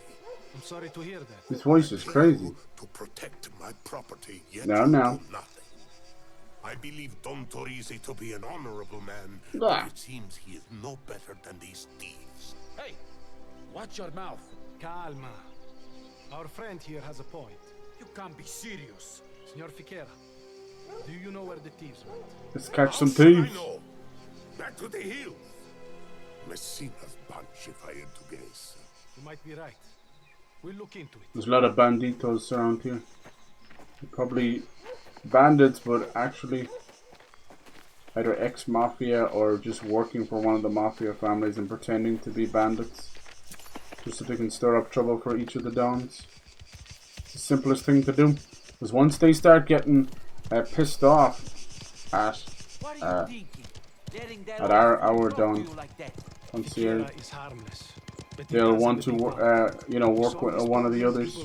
[SPEAKER 15] I'm sorry to hear that.
[SPEAKER 1] His voice is crazy.
[SPEAKER 14] To protect my property, yet
[SPEAKER 1] no.
[SPEAKER 14] nothing. I believe Don Torrisi to be an honorable man, but it seems he is no better than these thieves.
[SPEAKER 16] Hey, watch your mouth.
[SPEAKER 15] Calma. Our friend here has a point.
[SPEAKER 16] You can't be serious.
[SPEAKER 15] Signor Fiquera, do you know where the thieves went?
[SPEAKER 1] Let's catch some thieves.
[SPEAKER 14] I know. Back to the hills. Messina's bunch, if I had to guess.
[SPEAKER 15] You might be right. We'll look into it.
[SPEAKER 1] There's a lot of banditos around here. They're probably bandits, but actually either ex-mafia or just working for one of the mafia families and pretending to be bandits. Just so they can stir up trouble for each of the dons. It's the simplest thing to do. Because once they start getting pissed off at our don concierge, they'll want to you know, work with one of the others.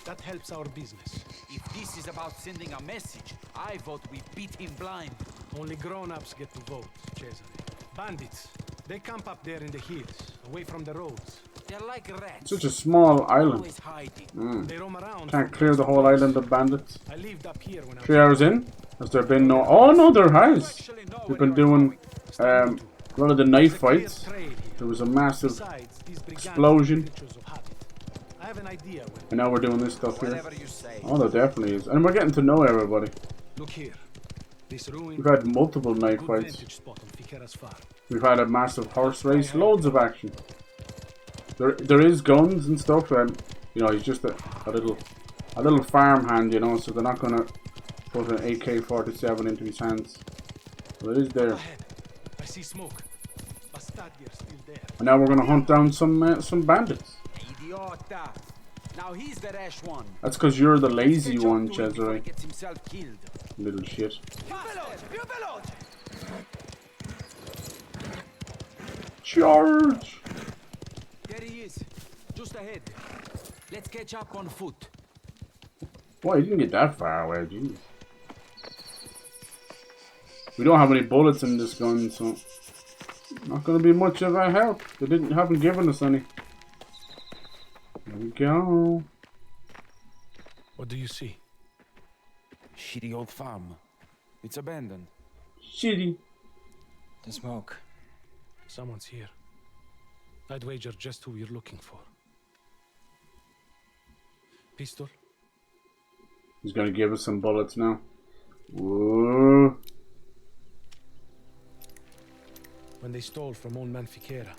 [SPEAKER 15] That helps our business.
[SPEAKER 16] If this is about sending a message, I vote we beat him blind.
[SPEAKER 15] Only grown-ups get to vote, Cesare. Bandits, they camp up there in the hills, away from the roads.
[SPEAKER 16] They're like rats.
[SPEAKER 1] Such a small island.
[SPEAKER 16] Always hiding.
[SPEAKER 15] They roam around.
[SPEAKER 1] Can't clear the whole island of bandits.
[SPEAKER 15] I lived up here when I was
[SPEAKER 1] 3 hours in? Has there been no... Oh no, there has! We've been doing a lot of the knife fights. There was a massive explosion.
[SPEAKER 15] I have an idea.
[SPEAKER 1] And now we're doing this stuff here. Oh, there definitely is. And we're getting to know everybody.
[SPEAKER 15] Look here.
[SPEAKER 1] We've had multiple knife fights. We've had a massive horse race. Loads of action. There is guns and stuff, and you know he's just a little farmhand, you know, so they're not gonna put an AK-47 into his hands. But it is there.
[SPEAKER 15] I see smoke. Bastardier's still there.
[SPEAKER 1] And now we're gonna hunt down some bandits.
[SPEAKER 16] Idiota. Now he's the rash one.
[SPEAKER 1] That's because you're the lazy one, Cesare. Little shit. Charge!
[SPEAKER 16] There he is, just ahead. Let's catch up on foot.
[SPEAKER 1] Boy, you didn't get that far away, jeez. We don't have any bullets in this gun, so not gonna be much of a help. They haven't given us any. There we go.
[SPEAKER 8] What do you see?
[SPEAKER 16] Shitty old farm. It's abandoned.
[SPEAKER 1] Shitty.
[SPEAKER 2] The smoke.
[SPEAKER 8] Someone's here. I'd wager just who you're looking for. Pistol?
[SPEAKER 1] He's gonna give us some bullets now. Whoa.
[SPEAKER 8] When they stole from old man Fichera,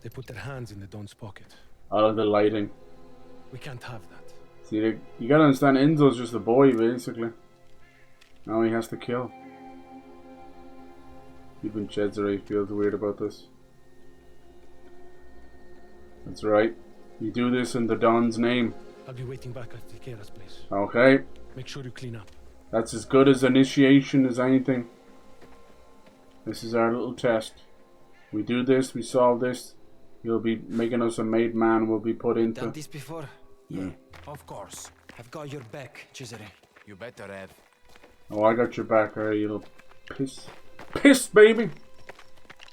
[SPEAKER 8] they put their hands in the Don's pocket.
[SPEAKER 1] Out of the lighting.
[SPEAKER 8] We can't have that.
[SPEAKER 1] See, you gotta understand, Enzo's just a boy, basically. Now he has to kill. Even Cesare feels weird about this. That's right. You do this in the Don's name.
[SPEAKER 8] I'll be waiting back at Fichera's place.
[SPEAKER 1] Okay.
[SPEAKER 8] Make sure you clean up.
[SPEAKER 1] That's as good as initiation as anything. This is our little test. We do this, we solve this. You'll be making us a made man. We'll be put into.
[SPEAKER 2] Done this before?
[SPEAKER 1] Yeah.
[SPEAKER 2] Of course. I've got your back, Cesare.
[SPEAKER 16] You better have.
[SPEAKER 1] Oh, I got your back, alright, you little piss. Piss, baby!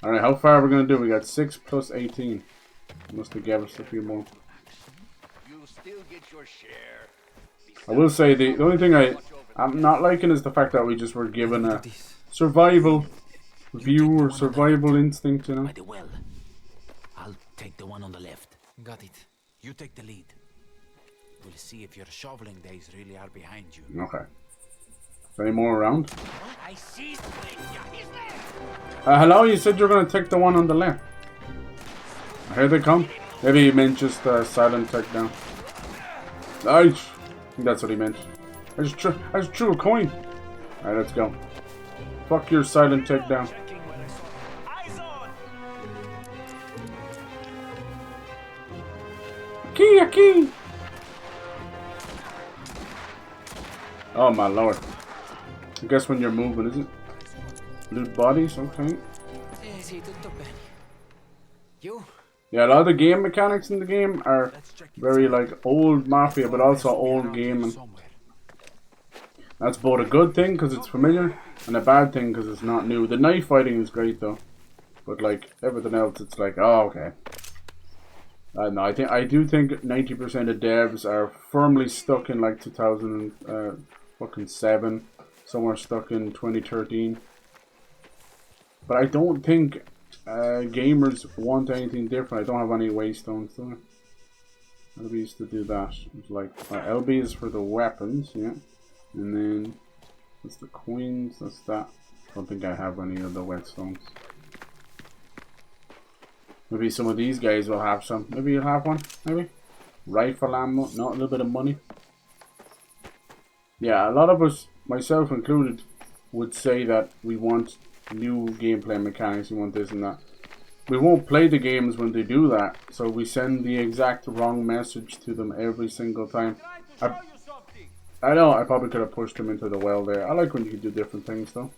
[SPEAKER 1] Alright, how far are we gonna do? We got 6 plus 18. Must have given us a few more.
[SPEAKER 14] You still get your share.
[SPEAKER 1] I will say, the only thing I'm not liking is the fact that we just were given a survival view or survival instinct, you know?
[SPEAKER 16] By the well. I'll take the one on the left.
[SPEAKER 2] Got it.
[SPEAKER 16] You take the lead. We'll see if your shoveling days really are behind you.
[SPEAKER 1] Okay. Is there any more around?
[SPEAKER 3] I see. He's there.
[SPEAKER 1] Hello, you said you were going to take the one on the left. Here they come. Maybe he meant just silent takedown. I think that's what he meant. I just threw a coin. Alright, let's go. Fuck your silent takedown. Key! Oh my lord. I guess when you're moving, is it? Loot bodies, okay.
[SPEAKER 2] You?
[SPEAKER 1] Yeah, a lot of the game mechanics in the game are very like old Mafia, but also old gaming. That's both a good thing because it's familiar, and a bad thing because it's not new. The knife fighting is great though, but like everything else, it's like, oh okay. I don't know. I do think 90% of devs are firmly stuck in like 2007, somewhere stuck in 2013. But I don't think gamers want anything different. I don't have any waystones, do I? LB used to do that. It's like LB is for the weapons, yeah. And then that's the coins. That's that. I don't think I have any of the whetstones. Maybe some of these guys will have some. Maybe you'll have one. Maybe rifle ammo. No, a little bit of money. Yeah, a lot of us, myself included, would say that we want new gameplay mechanics. We want this and that. We won't play the games when they do that, so we send the exact wrong message to them every single time. I know, I probably could have pushed them into the well there. I like when you can do different things though.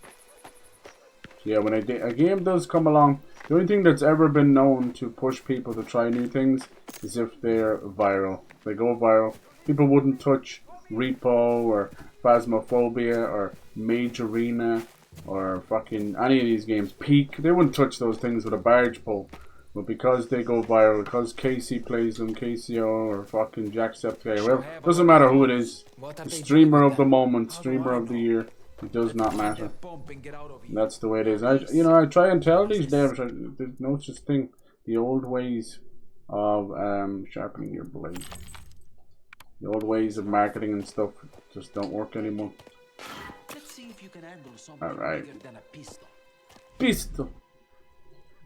[SPEAKER 1] So yeah, when a game does come along, the only thing that's ever been known to push people to try new things is if they're viral. If they go viral, people wouldn't touch Repo or Phasmophobia or Mage Arena or fucking any of these games. Peak, they wouldn't touch those things with a barge pole. But because they go viral, because Casey plays them, KCO or fucking Jacksepticeye, whoever, doesn't matter who it is. The streamer of the moment, streamer of the year, it does not matter. And that's the way it is. I try and tell these devs, there's no such thing. The old ways of sharpening your blade. The old ways of marketing and stuff just don't work anymore. Alright. Pistol.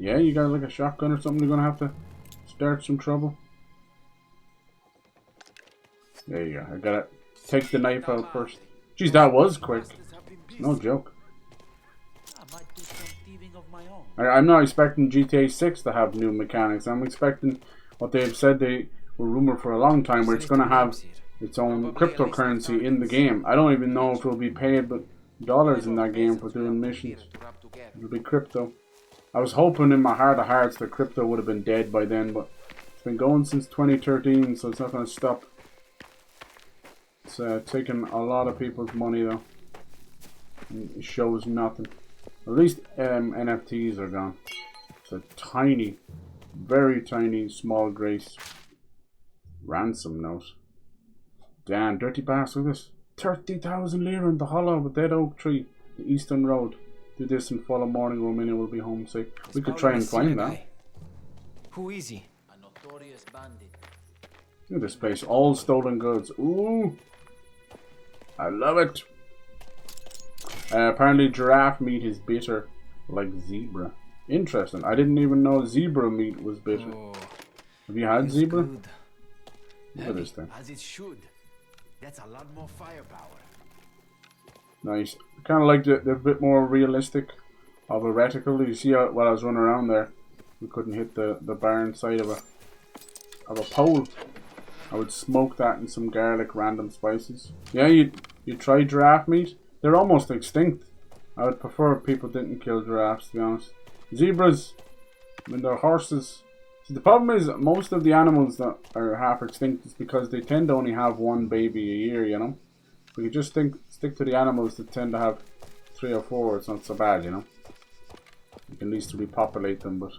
[SPEAKER 1] Yeah, you got like a shotgun or something, you're gonna have to start some trouble. There you go. I gotta take the knife out first. Jeez, that was quick. No joke. I'm not expecting GTA 6 to have new mechanics. I'm expecting what they've said they were rumored for a long time, where it's gonna have its own cryptocurrency in the game. I don't even know if it'll be paid but dollars in that game for doing missions. It'll be crypto. I was hoping in my heart of hearts that crypto would have been dead by then, but it's been going since 2013, so it's not going to stop. It's taking a lot of people's money though. It shows nothing. At least NFTs are gone. It's a tiny, very tiny, small grace. Ransom note. Damn, dirty bastard, look at this. 30,000 lira in the hollow of a dead oak tree. The Eastern Road. Do this and follow morning, Romania will be home safe. We could try and find that.
[SPEAKER 2] Who is he?
[SPEAKER 6] A notorious bandit.
[SPEAKER 1] Look at this place. All stolen goods. Ooh. I love it. Apparently giraffe meat is bitter like zebra. Interesting. I didn't even know zebra meat was bitter.
[SPEAKER 2] Oh,
[SPEAKER 1] have you had zebra?
[SPEAKER 2] Good.
[SPEAKER 1] Look at this thing.
[SPEAKER 16] As it should. That's a lot more firepower.
[SPEAKER 1] Nice. I kind of like the bit more realistic of a reticle. You see how, while I was running around there, we couldn't hit the barn side of a pole. I would smoke that in some garlic, random spices. Yeah, you try giraffe meat. They're almost extinct. I would prefer if people didn't kill giraffes, to be honest. Zebras, I mean, they're horses. See, the problem is most of the animals that are half extinct is because they tend to only have one baby a year, you know. If you just stick to the animals that tend to have 3 or 4, it's not so bad, you know. You can at least repopulate them, but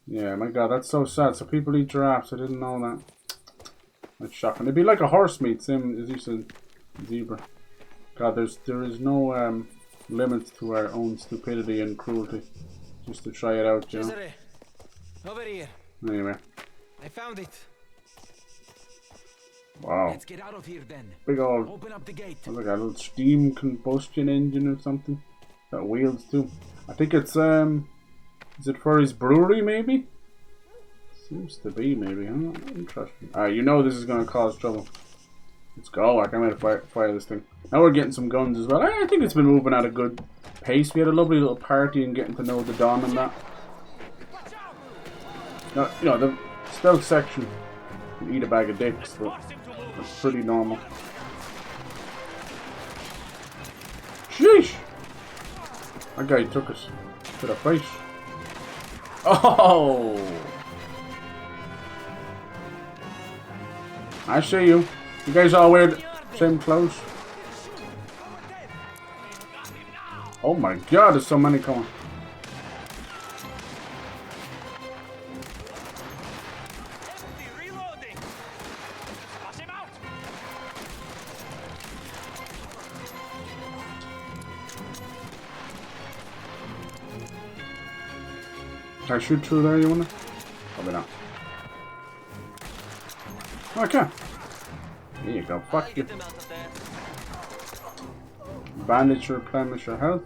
[SPEAKER 1] yeah, my god, that's so sad. So people eat giraffes. I didn't know that. That's shocking. It'd be like a horse meat, same as you said, zebra. God, there is no limits to our own stupidity and cruelty. Just to try it out, you know.
[SPEAKER 2] Over here.
[SPEAKER 1] Anyway.
[SPEAKER 2] I found it.
[SPEAKER 1] Wow.
[SPEAKER 2] Let's get out of here then.
[SPEAKER 1] Big old.
[SPEAKER 2] Open up the gate.
[SPEAKER 1] Like a little steam combustion engine or something. Got wheels too. I think it's is it for his brewery maybe? Seems to be maybe, huh? Interesting. You know this is gonna cause trouble. Let's go. I can't wait to fire this thing. Now we're getting some guns as well. I think it's been moving at a good pace. We had a lovely little party and getting to know the Don and that. Now, you know, the stealth section, you can eat a bag of dicks, but it's pretty normal. Sheesh! That guy took us to the face. Oh! I see you. You guys all wear the same clothes. Oh my god, there's so many coming. Can I shoot through there, you wanna? Probably not. Oh, I can. There you go, fuck you. Bandage to replenish your health.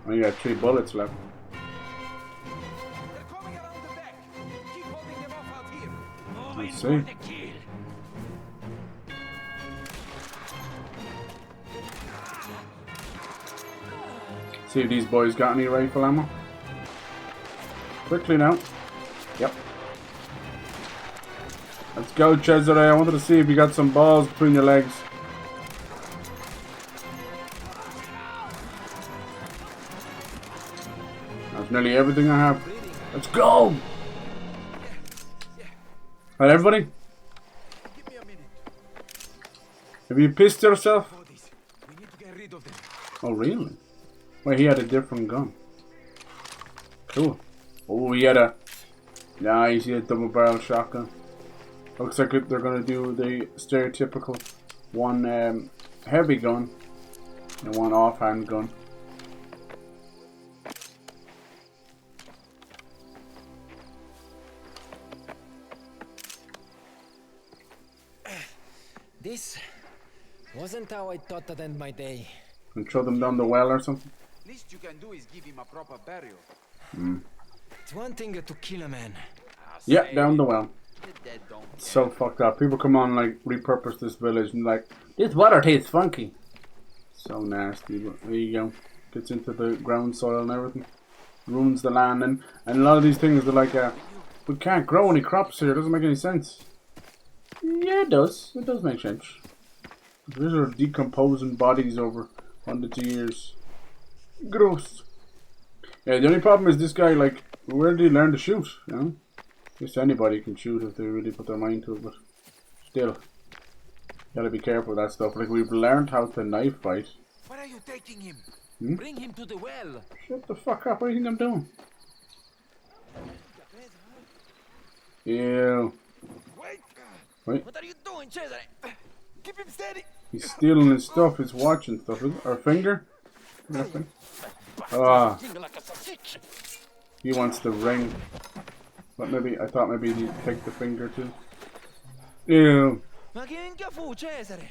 [SPEAKER 1] Oh, you got 3 bullets left. Let's see. See if these boys got any rifle ammo. Quickly now. Yep. Let's go, Cesare. I wanted to see if you got some balls between your legs. That's nearly everything I have. Let's go! Alright, everybody? Have you pissed yourself? Oh, really? Wait, he had a different gun. Cool. Oh, he had a... Nice, he had a double barrel shotgun. Looks like they're gonna do the stereotypical one heavy gun and one offhand gun.
[SPEAKER 2] This wasn't how I thought I'd end my day.
[SPEAKER 1] And throw them down the well or something?
[SPEAKER 16] Least you can do is give him a proper burial.
[SPEAKER 2] It's one thing to kill a man.
[SPEAKER 1] Yeah, down the well. It's so fucked up. People come on like repurpose this village and like, this water tastes funky. So nasty, but there you go. Gets into the ground soil and everything. Ruins the land, and a lot of these things are like, we can't grow any crops here. It doesn't make any sense. Yeah, it does. It does make sense. These are decomposing bodies over hundreds of years. Gross. Yeah, the only problem is this guy, like, where did he learn to shoot? You know? Just anybody can shoot if they really put their mind to it, but still. Gotta be careful with that stuff. Like, we've learned how to knife fight.
[SPEAKER 16] Where are you taking him?
[SPEAKER 1] Hmm?
[SPEAKER 16] Bring him to the well.
[SPEAKER 1] Shut the fuck up. What do you think I'm doing? Ew. Wait.
[SPEAKER 16] What are you doing, Cesare? Keep him steady.
[SPEAKER 1] He's stealing his stuff. He's watching stuff. Or finger? Nothing. Ah. He wants the ring. But maybe, I thought maybe he'd take the finger too. Ew.
[SPEAKER 16] Ma che minchia fu, Cesare?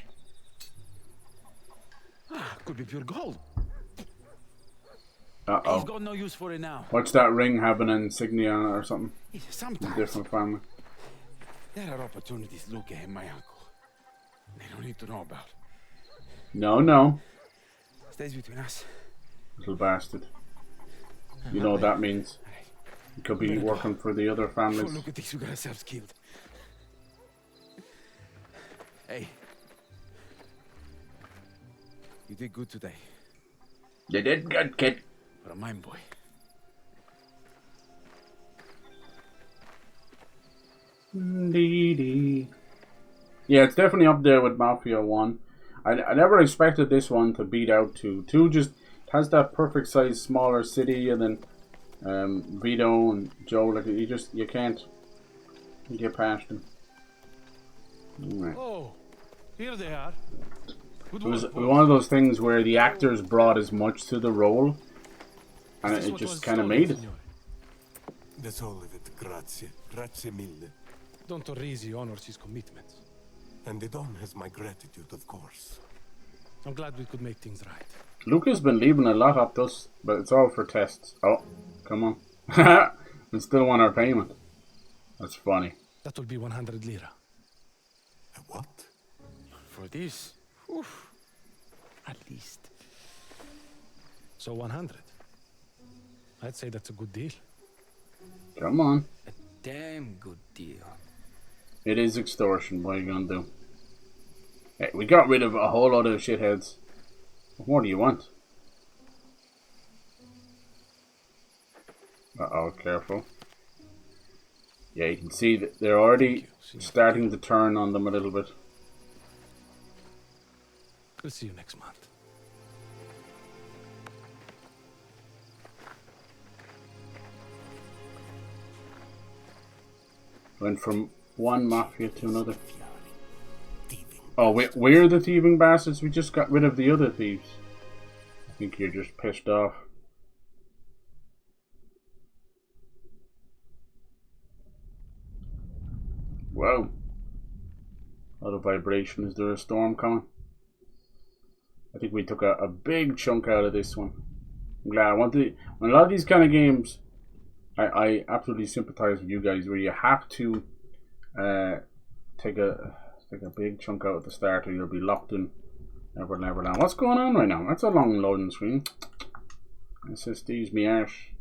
[SPEAKER 16] Ah, could be pure gold.
[SPEAKER 1] Uh-oh.
[SPEAKER 16] He's got no use for it now.
[SPEAKER 1] What's that ring have an insignia on it or something?
[SPEAKER 16] Sometimes.
[SPEAKER 1] Different family.
[SPEAKER 16] There are opportunities Luca and my uncle. They don't need to know about.
[SPEAKER 1] No, no.
[SPEAKER 16] Stays between us.
[SPEAKER 1] Little bastard. You know what that means. You could be working for the other families.
[SPEAKER 16] Look at this, we got ourselves killed. Hey. You did good today.
[SPEAKER 1] You did good, kid.
[SPEAKER 16] For a mine boy.
[SPEAKER 1] Yeah, it's definitely up there with Mafia 1. I never expected this one to beat out 2. 2 just has that perfect size smaller city, and then Vito and Joe, like you can't get past them. Right.
[SPEAKER 8] Oh, here they are.
[SPEAKER 1] It was one of those things where the actors brought as much to the role, and it just kind of made it.
[SPEAKER 12] That's all of it, grazie. Grazie mille.
[SPEAKER 8] Don Torrisi honors his commitments.
[SPEAKER 12] And the Don has my gratitude, of course.
[SPEAKER 8] I'm glad we could make things right.
[SPEAKER 1] Luca's been leaving a lot up us, but it's all for tests. Oh, come on. We still want our payment. That's funny.
[SPEAKER 8] That will be 100 lira.
[SPEAKER 12] What?
[SPEAKER 16] For this? Oof. At least.
[SPEAKER 8] So 100. I'd say that's a good deal.
[SPEAKER 1] Come on.
[SPEAKER 2] A damn good deal.
[SPEAKER 1] It is extortion. What are you gonna do? Hey, we got rid of a whole lot of shitheads. What more do you want? Uh-oh, careful. Yeah, you can see that they're already starting to turn on them a little bit.
[SPEAKER 8] We'll see you next month.
[SPEAKER 1] Went from one mafia to another. Oh, we're the thieving bastards. We just got rid of the other thieves. I think you're just pissed off. Whoa. A lot of vibration. Is there a storm coming? I think we took a big chunk out of this one. I'm glad. I want to. When a lot of these kind of games, I absolutely sympathize with you guys, where you have to take a big chunk out at the start, or you'll be locked in Neverland. What's going on right now? That's a long loading screen. SSD's me arse.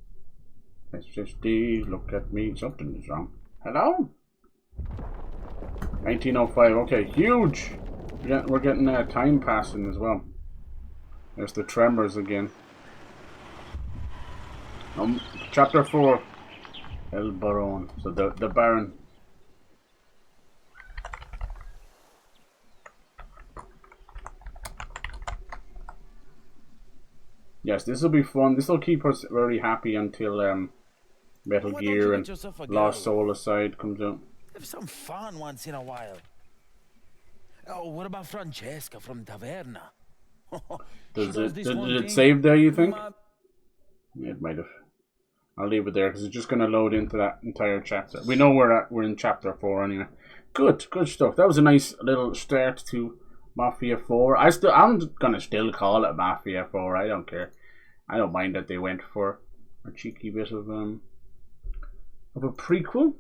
[SPEAKER 1] SSD, look at me. Something is wrong. Hello? 1905. Okay, huge. We're getting time passing as well. There's the tremors again. Chapter 4. El Baron. So the Baron. Yes, this will be fun. This will keep us very happy until Metal Gear and Lost Soul Aside comes out.
[SPEAKER 12] Have some fun once in a while. Oh, what about Francesca from Taverna?
[SPEAKER 1] Did it save there, you think? It might have. I'll leave it there because it's just going to load into that entire chapter. We know we're in chapter 4 anyway. Good stuff. That was a nice little start to Mafia 4. I'm gonna still call it Mafia 4. I don't care. I don't mind that they went for a cheeky bit of a prequel.